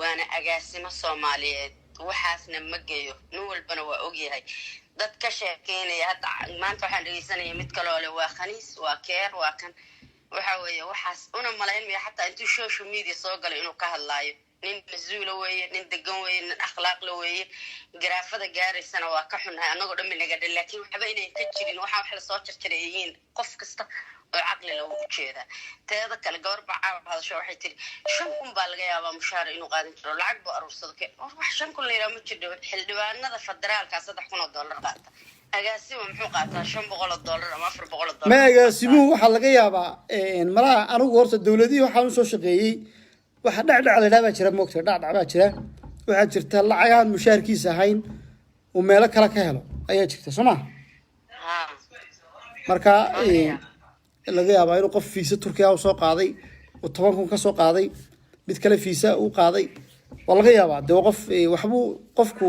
waana agaasimo Soomaaliyeed waxaasna ma geeyo nin walbana waa ogyahay dad ka sheekeynaya hadda maanta waxaan dhageysanaya mid kale oo waa khaniis waa keer waa kan waxa weeye waxaas una malaynaya xataa intuu social media soo galay inuu ka hadlaayo nin masuula weeye nin degan weeye nin akhlaaq la weeye garaafada gaaraysana waa ka xunahay annagoo dhan naga dhan laakiin waxba inay ka jirin waxaa wax la soo jarjareeyeen qof kasta oo caqli lagu jeeda teeda kale gabar baa hadasho waxay tiri 5,000 baa laga yaabaa mushaar inuu qaadan karo lacag buu aruursado wax 5,000 leeyahay ma jiro xildhibaanada federaalka $3,000 qaata agaasimo muxuu qaataa $500 ama $400 ma agaasimuhu waxaa laga yaabaa malaha anigu horta dowladihii waxaan u soo shaqeeyey waxa dhacdhac la dhaabaa jira moogta dhacdhac baa jira waxaa jirta lacagaan mushaarkiisa ahayn oo meelo kale ka helo ayaa jirta soo ma marka laga yaabaa inuu qof fiisa Turkiga u soo qaaday oo 10,000 ka soo qaaday mid kale fiisa uu qaaday waa laga yaabaa dee qof waxbuu qofku